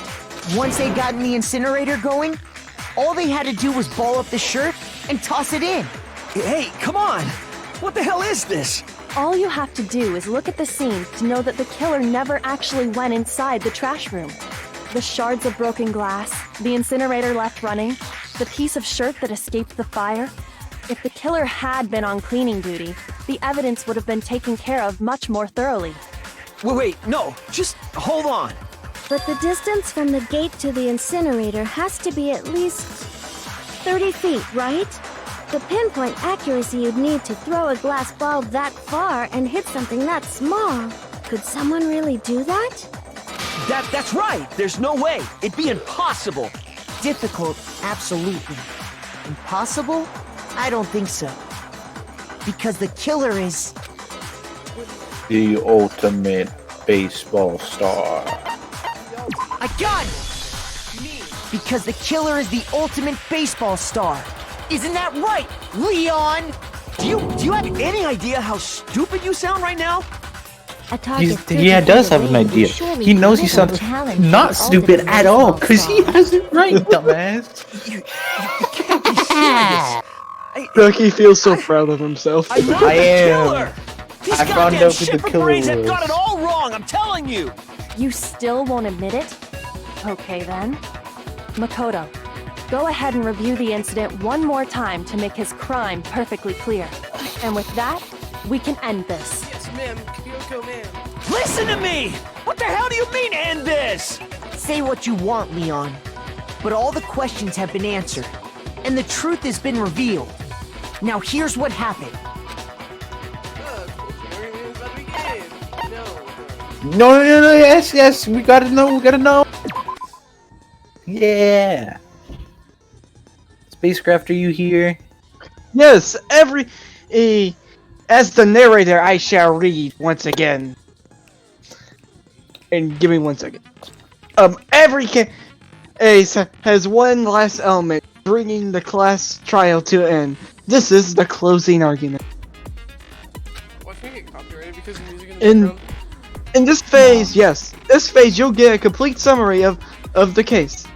Once they'd gotten the incinerator going, all they had to do was ball up the shirt and toss it in. Hey, come on! What the hell is this? All you have to do is look at the scene to know that the killer never actually went inside the trash room. The shards of broken glass, the incinerator left running, the piece of shirt that escaped the fire. If the killer had been on cleaning duty, the evidence would have been taken care of much more thoroughly. Wait, no, just hold on. But the distance from the gate to the incinerator has to be at least 30 feet, right? The pinpoint accuracy you'd need to throw a glass ball that far and hit something that small. Could someone really do that? That's right! There's no way! It'd be impossible! Difficult, absolutely. Impossible? I don't think so. Because the killer is... The ultimate baseball star. I got it! Because the killer is the ultimate baseball star. Isn't that right, Leon? Do you have any idea how stupid you sound right now? He does have an idea. He knows he sounds not stupid at all, because he has it right, dumbass. Ducky feels so proud of himself. I'm not the killer! These I found goddamn out who the shepherd killer brains have was. got it all wrong, I'm telling you! You still won't admit it? Okay then. Makoto, go ahead and review the incident one more time to make his crime perfectly clear. And with that, we can end this. Yes, ma'am. Kyoko, ma'am. Listen to me! What the hell do you mean, end this? Say what you want, Leon. But all the questions have been answered, and the truth has been revealed. Now here's what happened. No, yes, we gotta know. Yeah. Spacecraft, are you here? Yes, as the narrator, I shall read once again. And give me 1 second. Every case has one last element, bringing the class trial to an end. This is the closing argument. Watch me get copyrighted because of music in the background. In this phase, yes, this phase you'll get a complete summary of the case.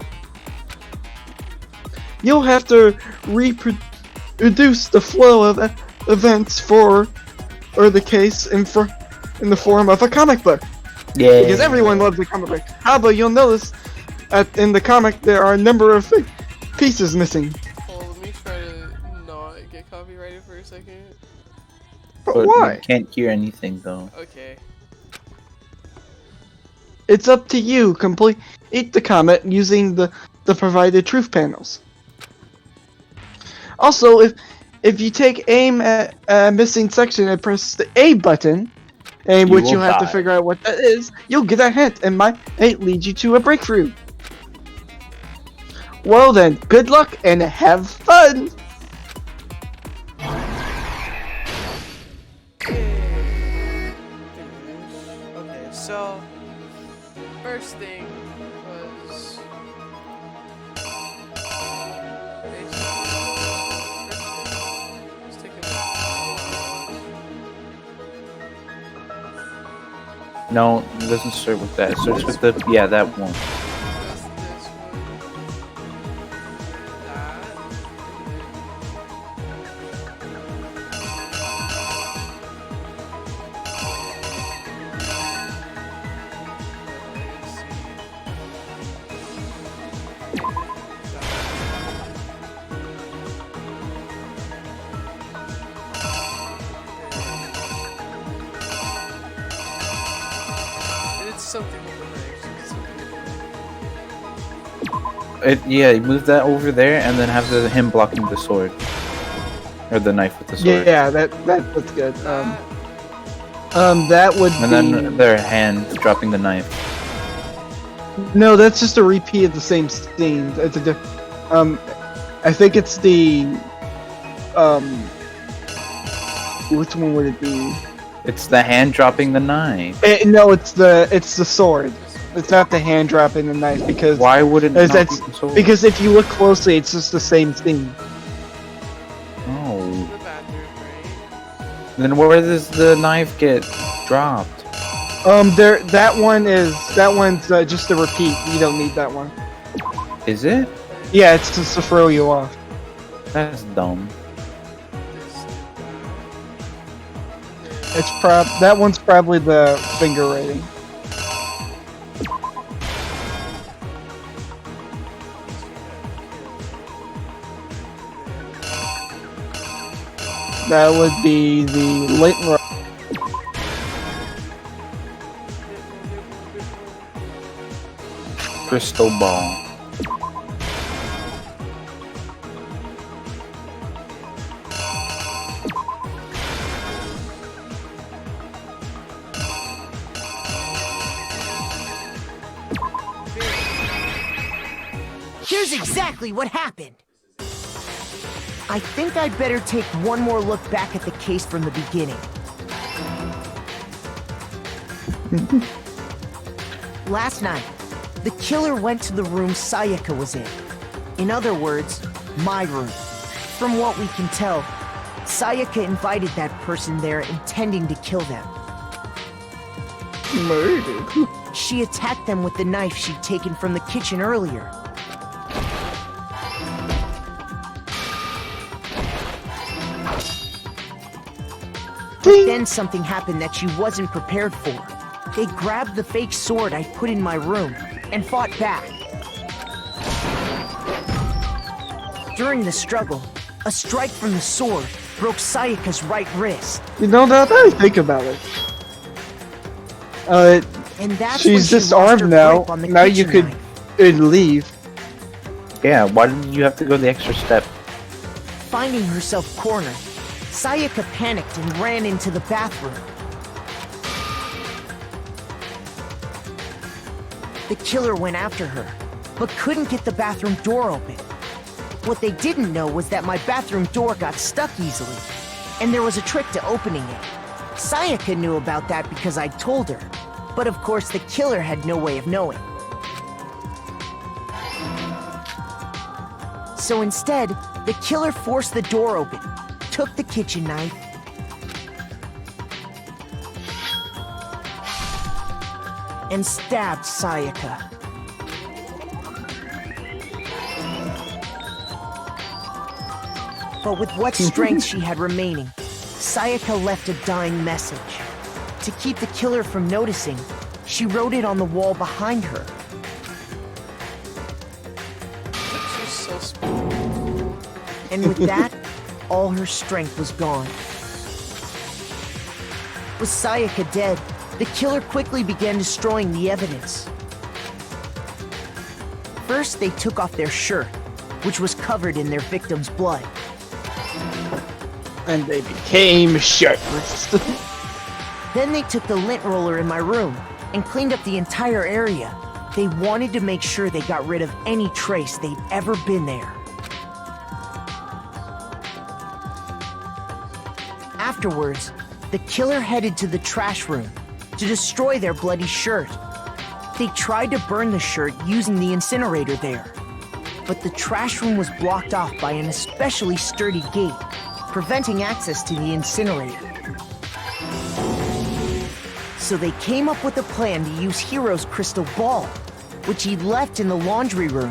You'll have to reproduce the flow of events for the case in the form of a comic book. Yeah. Because everyone loves a comic book. However, you'll notice in the comic there are a number of pieces missing. Hold on, let me try to not get copyrighted for a second. But why? You can't hear anything though. Okay. It's up to you. Complete the comic using the provided truth panels. Also, if you take aim at a missing section and press the A button, which you'll have to figure out what that is, you'll get a hint and might lead you to a breakthrough. Well then, good luck and have fun! Okay, so first thing was No, it doesn't start with that. It starts with the that one. You move that over there, and then have him blocking the sword, or the knife with the sword. Yeah, that's good. That would and then their hand dropping the knife. No, that's just a repeat of the same scene. It's a I think it's the which one would it be? It's the hand dropping the knife. No, it's the sword. It's not the hand dropping the knife, because why would it not be that's the sword? Because if you look closely, it's just the same thing. Oh. Then where does the knife get dropped? That one's just a repeat. You don't need that one. Is it? Yeah, it's just to throw you off. That's dumb. That one's probably the finger rating. That would be the lint. Crystal ball. Here's exactly what happened. I think I'd better take one more look back at the case from the beginning. Last night, the killer went to the room Sayaka was in. In other words, my room. From what we can tell, Sayaka invited that person there intending to kill them. Murdered? She attacked them with the knife she'd taken from the kitchen earlier. But then something happened that she wasn't prepared for. They grabbed the fake sword I put in my room and fought back. During the struggle, a strike from the sword broke Sayaka's right wrist. You know, now that I think about it, and that's she's disarmed now. Now you could leave. Yeah, why did you have to go the extra step? Finding herself cornered, Sayaka panicked and ran into the bathroom. The killer went after her, but couldn't get the bathroom door open. What they didn't know was that my bathroom door got stuck easily, and there was a trick to opening it. Sayaka knew about that because I told her, but of course the killer had no way of knowing. So instead, the killer forced the door open, took the kitchen knife, and stabbed Sayaka. But with what strength she had remaining, Sayaka left a dying message. To keep the killer from noticing, she wrote it on the wall behind her. She's so smart. And with that, all her strength was gone. With Sayaka dead, the killer quickly began destroying the evidence. First, they took off their shirt, which was covered in their victim's blood. And they became shirtless. Then they took the lint roller in my room and cleaned up the entire area. They wanted to make sure they got rid of any trace they'd ever been there. Afterwards, the killer headed to the trash room to destroy their bloody shirt. They tried to burn the shirt using the incinerator there, but the trash room was blocked off by an especially sturdy gate, preventing access to the incinerator. So they came up with a plan to use Hiro's crystal ball, which he left in the laundry room.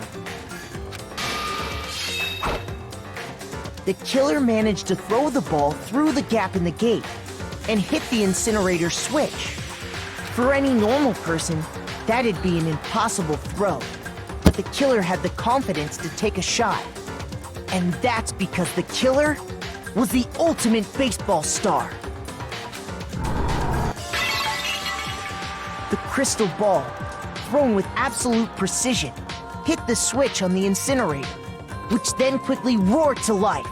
The killer managed to throw the ball through the gap in the gate and hit the incinerator switch. For any normal person, that'd be an impossible throw, but the killer had the confidence to take a shot. And that's because the killer was the ultimate baseball star. The crystal ball, thrown with absolute precision, hit the switch on the incinerator, which then quickly roared to life.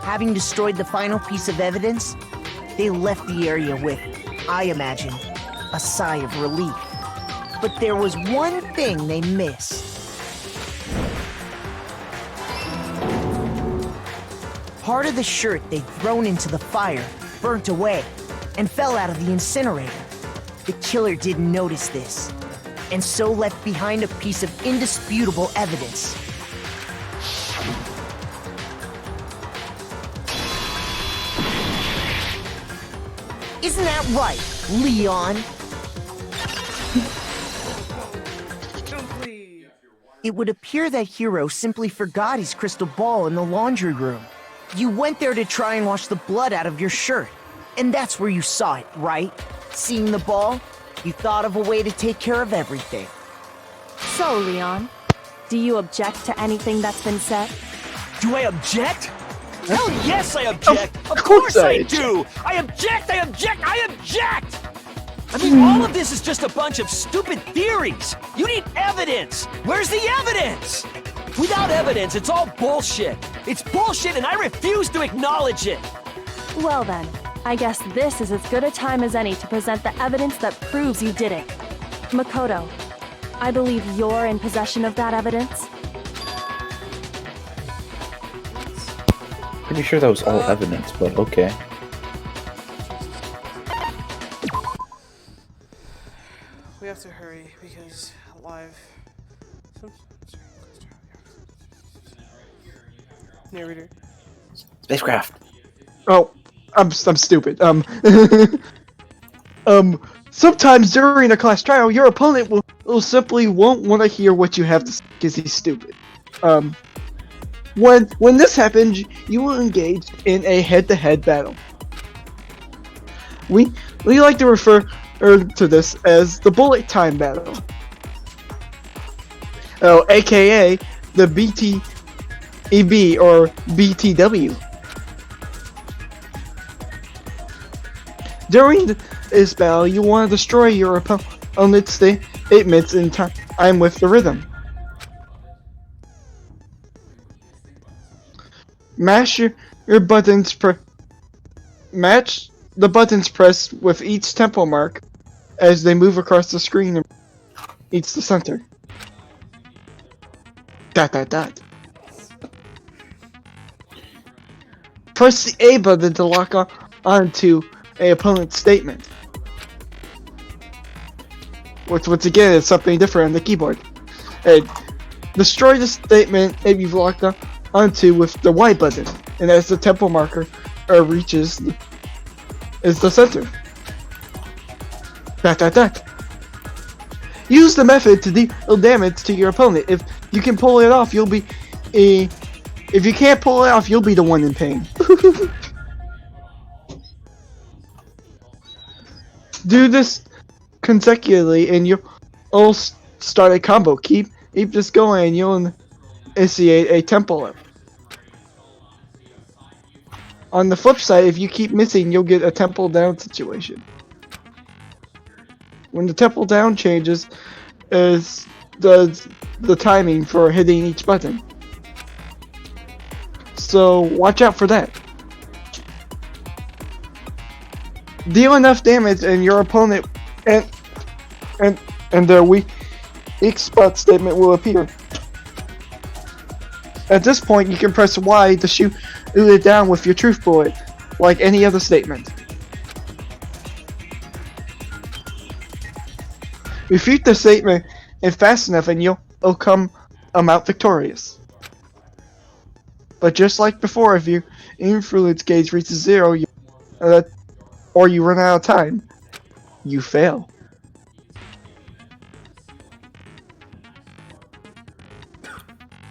Having destroyed the final piece of evidence, they left the area with, I imagine, a sigh of relief. But there was one thing they missed. Part of the shirt they'd thrown into the fire burnt away and fell out of the incinerator. The killer didn't notice this, and so left behind a piece of indisputable evidence. Isn't that right, Leon? It would appear that Hiro simply forgot his crystal ball in the laundry room. You went there to try and wash the blood out of your shirt, and that's where you saw it, right? Seeing the ball, you thought of a way to take care of everything. So, Leon, do you object to anything that's been said? Do I object? Hell yes, I object! Of course I do! I object! I object! I object! I mean, all of this is just a bunch of stupid theories! You need evidence! Where's the evidence? Without evidence, it's all bullshit! It's bullshit and I refuse to acknowledge it! Well then, I guess this is as good a time as any to present the evidence that proves you did it. Makoto, I believe you're in possession of that evidence? Pretty sure that was all evidence, but okay. We have to hurry because live. Narrator. Spacecraft. Oh, I'm stupid. Sometimes during a class trial, your opponent will simply won't want to hear what you have to say because he's stupid. When this happens, you will engage in a head-to-head battle. We like to refer to this as the bullet time battle. Oh, aka the BTEB or BTW. During this battle, you want to destroy your opponent's statements in time with the rhythm. Match the buttons pressed with each tempo mark as they move across the screen and reach the center. ... Press the A button to lock onto an opponent's statement. Which once again is something different on the keyboard. And destroy the statement that you've locked onto with the Y button, and as the tempo marker reaches is the center. ... Use the method to deal damage to your opponent. If you can pull it off, you'll be if you can't pull it off, you'll be the one in pain. Do this consecutively and you'll start a combo. Keep this going and you'll initiate a tempo up. On the flip side, if you keep missing, you'll get a tempo down situation. When the tempo down changes is the timing for hitting each button. So watch out for that. Deal enough damage and your opponent and their weak spot statement will appear. At this point, you can press Y to shoot it down with your truth bullet, like any other statement. Refute the statement fast enough and you'll come out victorious. But just like before, if your influence gauge reaches 0, or you run out of time, you fail.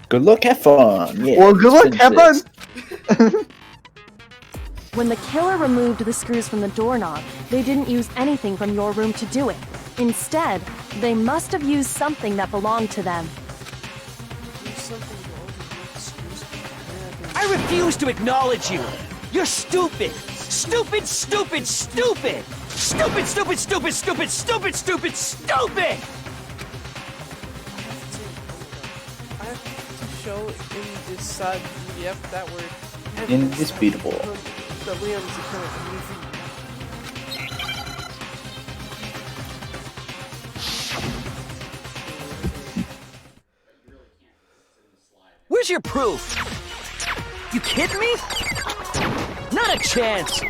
Good luck, have fun. Yeah, Well, good luck, finish have fun. this. When the killer removed the screws from the doorknob, they didn't use anything from your room to do it. Instead, they must have used something that belonged to them. I refuse to acknowledge you. You're stupid. Stupid, stupid, stupid. Stupid, stupid, stupid, stupid, stupid, stupid, stupid. I have to show in this PDF that word. Indisputable. That Leon is the killer. Where's your proof? You kidding me? Not a chance.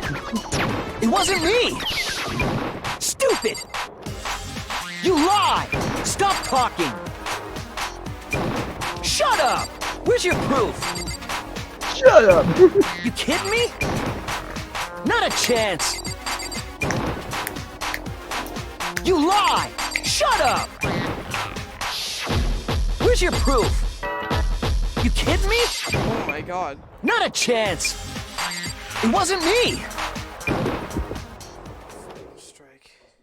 It wasn't me. Stupid. You lied. Stop talking. Shut up. Where's your proof? Shut up. You kidding me? Not a chance. You lie. Shut up. Where's your proof? You kidding me? Oh my god. Not a chance! It wasn't me!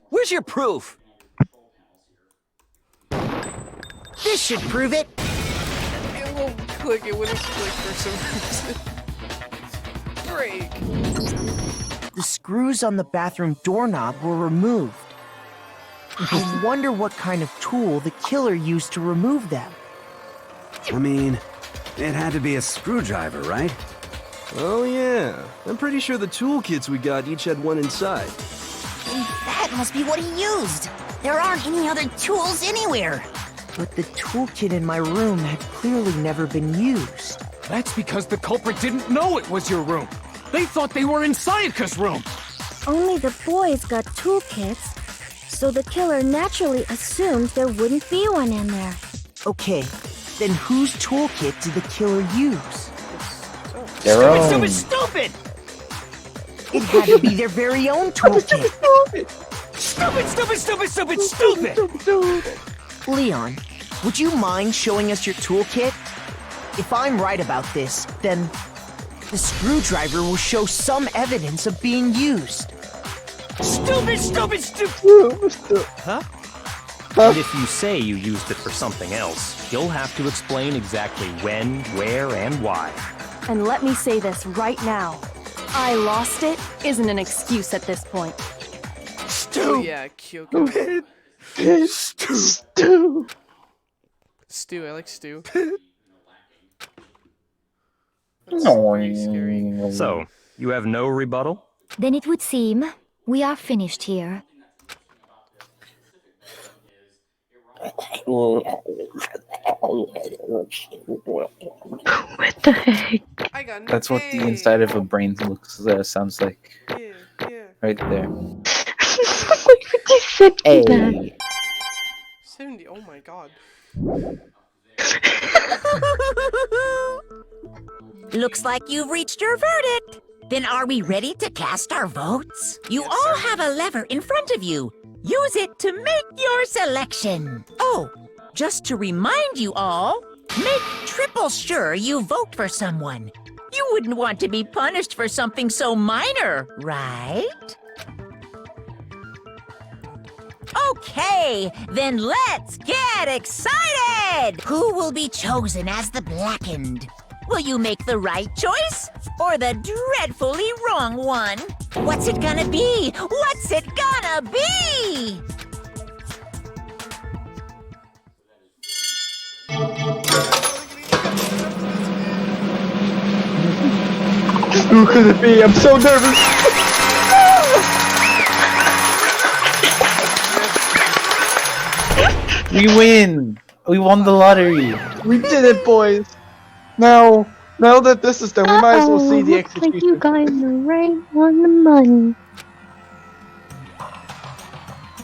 Where's your proof? This should prove it. It won't click, it wouldn't click for some reason. Great. The screws on the bathroom doorknob were removed. I wonder what kind of tool the killer used to remove them. I mean, it had to be a screwdriver, right? Oh yeah, I'm pretty sure the toolkits we got each had one inside. That must be what he used. There aren't any other tools anywhere. But the toolkit in my room had clearly never been used. That's because the culprit didn't know it was your room. They thought they were in Sayaka's room. Only the boys got toolkits, so the killer naturally assumed there wouldn't be one in there. Okay, then whose toolkit did the killer use? Their Stupid, own. stupid, stupid! It had to be their very own toolkit. Stupid, stupid, stupid, stupid, stupid! Leon, would you mind showing us your toolkit? If I'm right about this, then the screwdriver will show some evidence of being used. Stupid, stupid, stupid! Huh? And if you say you used it for something else, you'll have to explain exactly when, where, and why. And let me say this right now. I lost it isn't an excuse at this point. Oh yeah, Kyoko. Stew. Stew, I like stew. So, you have no rebuttal? Then it would seem we are finished here. What the heck? I got That's what the inside of a brain sounds like. Right there. Hey. 70, oh my god. Looks like you've reached your verdict. Then are we ready to cast our votes? You all have a lever in front of you. Use it to make your selection. Oh, just to remind you all, make triple sure you vote for someone. You wouldn't want to be punished for something so minor, right? Okay, then let's get excited! Who will be chosen as the Blackened? Will you make the right choice or the dreadfully wrong one? What's it gonna be? What's it gonna be? Who could it be? I'm so nervous. We win! We won the lottery! We did it, boys! Now that this is done, we might as well see the Looks like execution. you got the right on the money.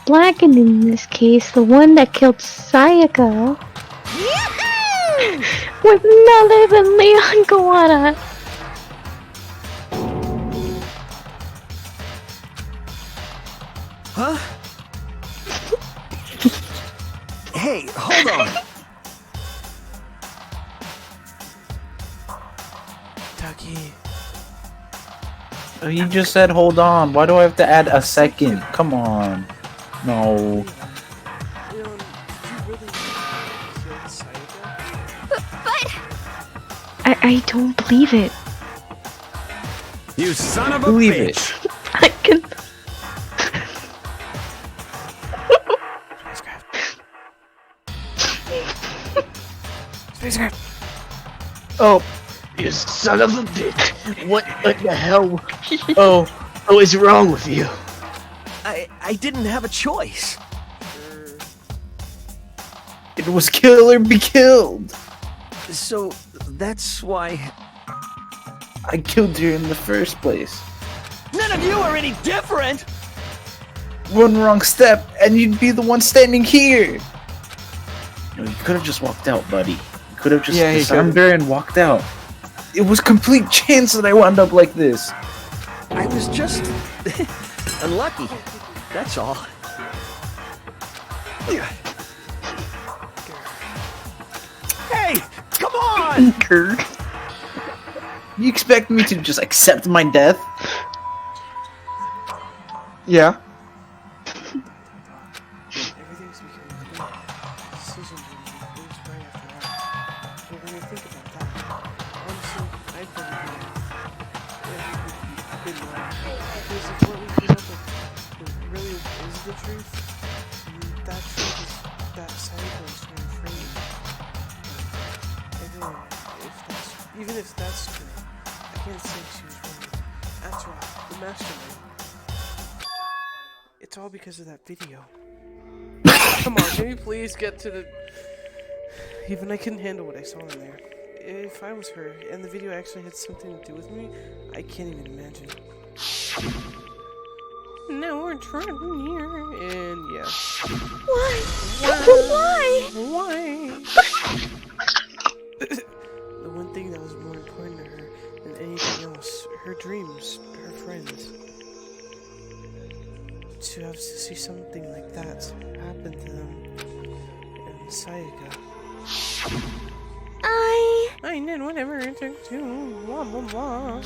Blackened in this case, the one that killed Sayaka, Yahoo! With none other than Leon Kawada. Huh? Hey, hold on. Ducky. Oh, you just said hold on. Why do I have to add a second? Come on. No. I don't believe it. You son of a Believe bitch! it. I can. Oh, you son of a bitch! What the hell? What is wrong with you? I didn't have a choice. It was kill or be killed. So that's why I killed her in the first place. None of you are any different! One wrong step, and you'd be the one standing here. No, you could have just walked out, buddy. You could have just disarmed her and walked out. It was complete chance that I wound up like this. I was just unlucky. That's all. Hey, come on! You expect me to just accept my death? Yeah. Everything's becoming clear. Decisions were made years right after that. But when I think about that, honestly, I believe it been wrong. Because if what we came up with really is the truth, that truth is that Sayako is trying to frame me. Even if that's true, I can't say she was wrong. After all, the mastermind. It's all because of that video. Come on, can you please get to the... Even I couldn't handle what I saw in there. If I was her, and the video actually had something to do with me, I can't even imagine. Now we're trapping here, and yeah. Why? Why? The one thing that was more important to her than anything else, her dreams, her friends. To have to see something like that happen to them, and Sayaka. I did whatever it took to, blah blah blah.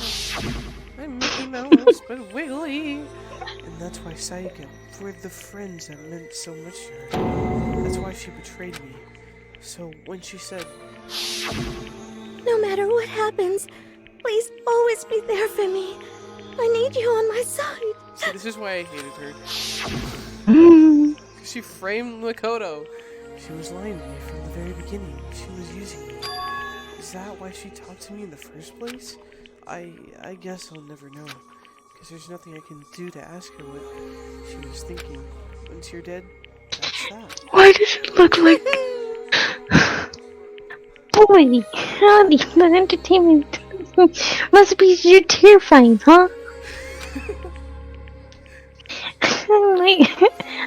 I'm Mickey Mouse, but wiggly. And that's why Sayaka, for the friends that meant so much to her, that's why she betrayed me. So when she said, No matter what happens, please always be there for me. I need you on my side. see, this is why I hated her. She framed Makoto. She was lying to me from the very beginning. She was using me. Is that why she talked to me in the first place? I guess I'll never know. Because there's nothing I can do to ask her what she was thinking. Once you're dead, that's that. Why does it look like... Boy, howdy, the entertainment must be terrifying, huh?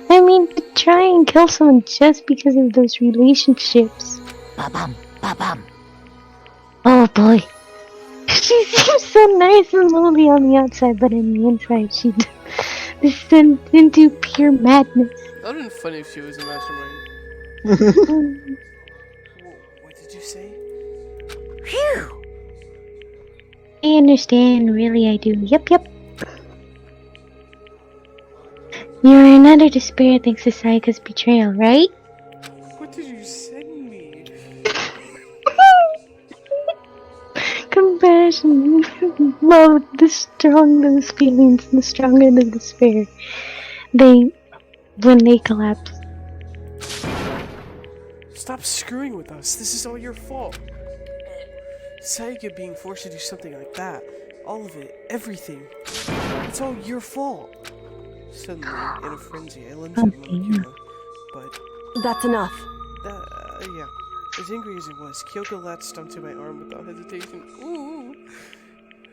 I mean, to try and kill someone just because of those relationships. Ba-bum, ba-bum. Oh boy. She seems so nice and lovely on the outside, but on the inside she descends into pure madness. That would have been funny if she was a mastermind. What did you say? Phew! I understand, really I do. Yep. You're another despair thanks to Sayaka's betrayal, right? What did you send me? Compassion, love, the stronger those feelings, the stronger the despair. When they collapse. Stop screwing with us. This is all your fault. Sayaka being forced to do something like that. All of it. Everything. It's all your fault. Suddenly, in a frenzy, I lunged at Monokuma, but... That's enough. Yeah. As angry as it was, Kyoko latched onto my arm without hesitation. Ooh!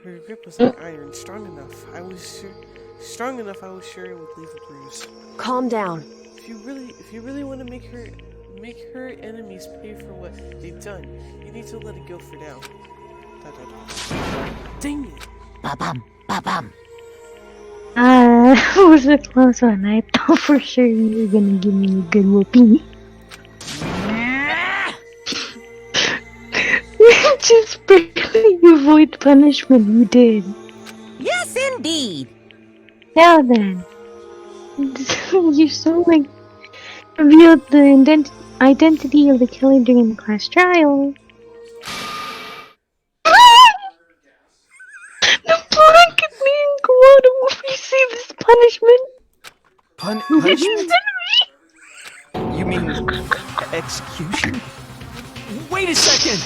Her grip was like iron, strong enough I was sure it would leave a bruise. Calm down. If you really want to make her make her enemies pay for what they've done. You need to let it go for now. Dang it! Ba-bum, ba-bum. It was a close one. I thought for sure you were gonna give me a good whooping. Just barely avoid punishment, you did. Yes, indeed. Now then, you so like revealed the identity of the killer during the class trial. The black and me and Kawada will receive this punishment. Punishment? You mean execution? Wait a second!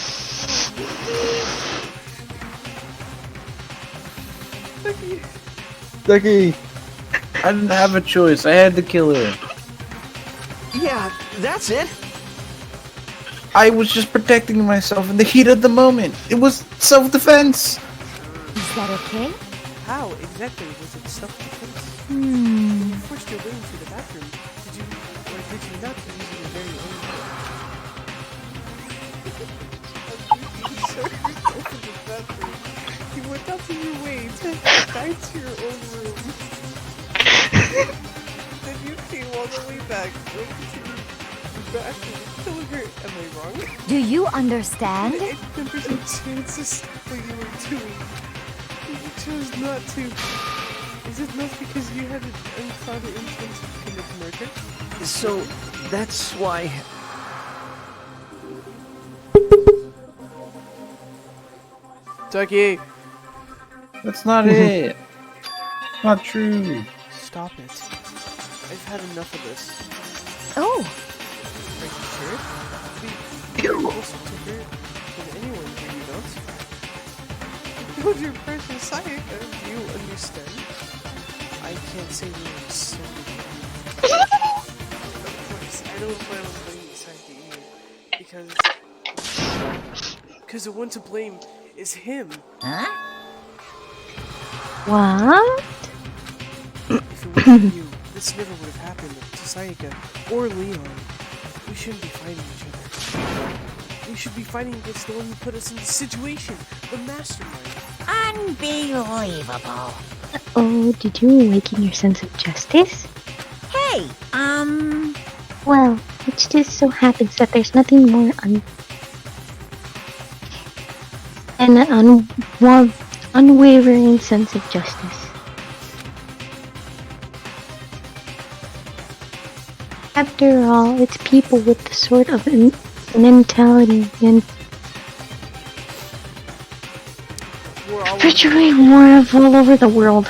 Ducky! I didn't have a choice. I had to kill her. Yeah, that's it. I was just protecting myself in the heat of the moment. It was self-defense. Is that okay? How exactly was it self-defense? Hmm. When you forced your way into the bathroom, did you not use your very own So you opened the bathroom. You went out of your way to back to your own room. Then you came all the way back, went to the bathroom, killed her. Am I wrong? Do you understand? It remembers a chance to stop what you were doing. You chose not to. Is it not because you had an unfounded intent to commit murder? So, that's why... Ducky! That's not it. Not true. Stop it. I've had enough of this. Oh! Are you sure? You're closer to her than anyone here, you don't? You killed your precious Sayaka, do you understand? I can't say you are sorry. Of course, I don't plan on blaming Sayaka either. Because the one to blame is him. Huh? What? If it wasn't you, this never would have happened to Sayaka or Leon. We shouldn't be fighting each other. We should be fighting against the one who put us in this situation, the mastermind. Unbelievable. Oh, did you awaken your sense of justice? Hey, Well, it just so happens that there's nothing more unwavering sense of justice. After all, it's people with the sort of mentality and perpetuating war of all over the world.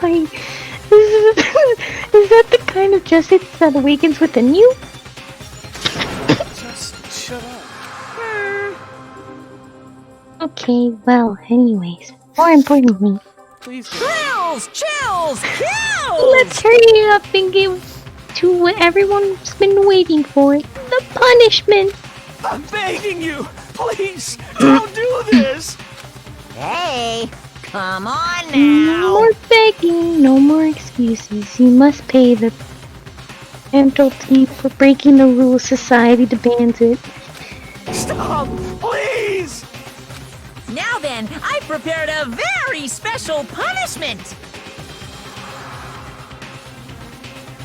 Why? Is that the kind of justice that awakens within you? Just shut up. Okay, well, anyways, more importantly, Please chills, chills, kills! let's hurry up and give to what everyone's been waiting for, the punishment! I'm begging you! Please, don't do this! Hey, come on No now! more begging, no more excuses. You must pay the penalty for breaking the rules society demands it. Stop! Please! Now then, I've prepared a very special punishment!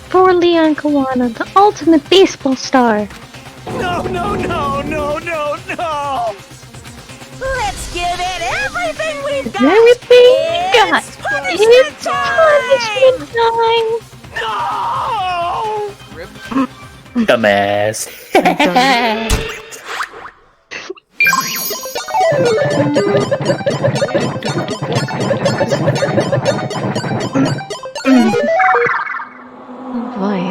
For Leon Kawana, the ultimate baseball star. No, no, no, no, no, no! Let's give it everything we've got! Everything we got! It's punishment It's punishment time! No! Dumbass. Oh boy.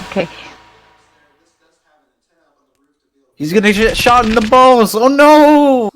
Okay. He's gonna get shot in the balls. Oh no!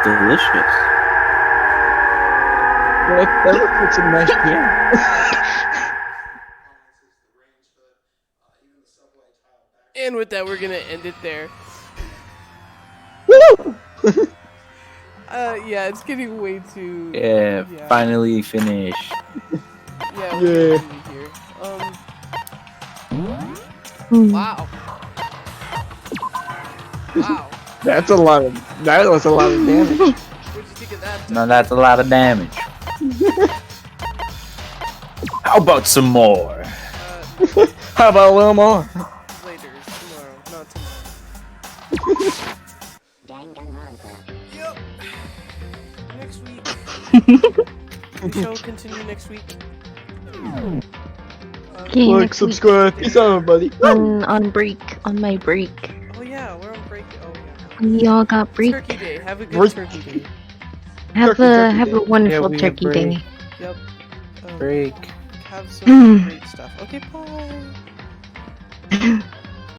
Delicious. That looks like some nice piano. And with that, we're gonna end it there. Woo! Yeah, it's getting way too. Yeah, finally finished. Yeah. We're gonna end here. Wow. Wow. That was a lot of damage. What'd you think of that? Now that's a lot of damage. How about some more? How about a little more? Later, tomorrow, not tomorrow. Yep. Next week. The show will continue next week. Okay, Like, next week. subscribe. Peace out, everybody. On break. On my break. Oh yeah, we're on break. Oh yeah. We all got break. Turkey Day. Have a good Turkey Day. Have a wonderful we turkey have break. day. Yep. Break. Have some great stuff. Okay, bye.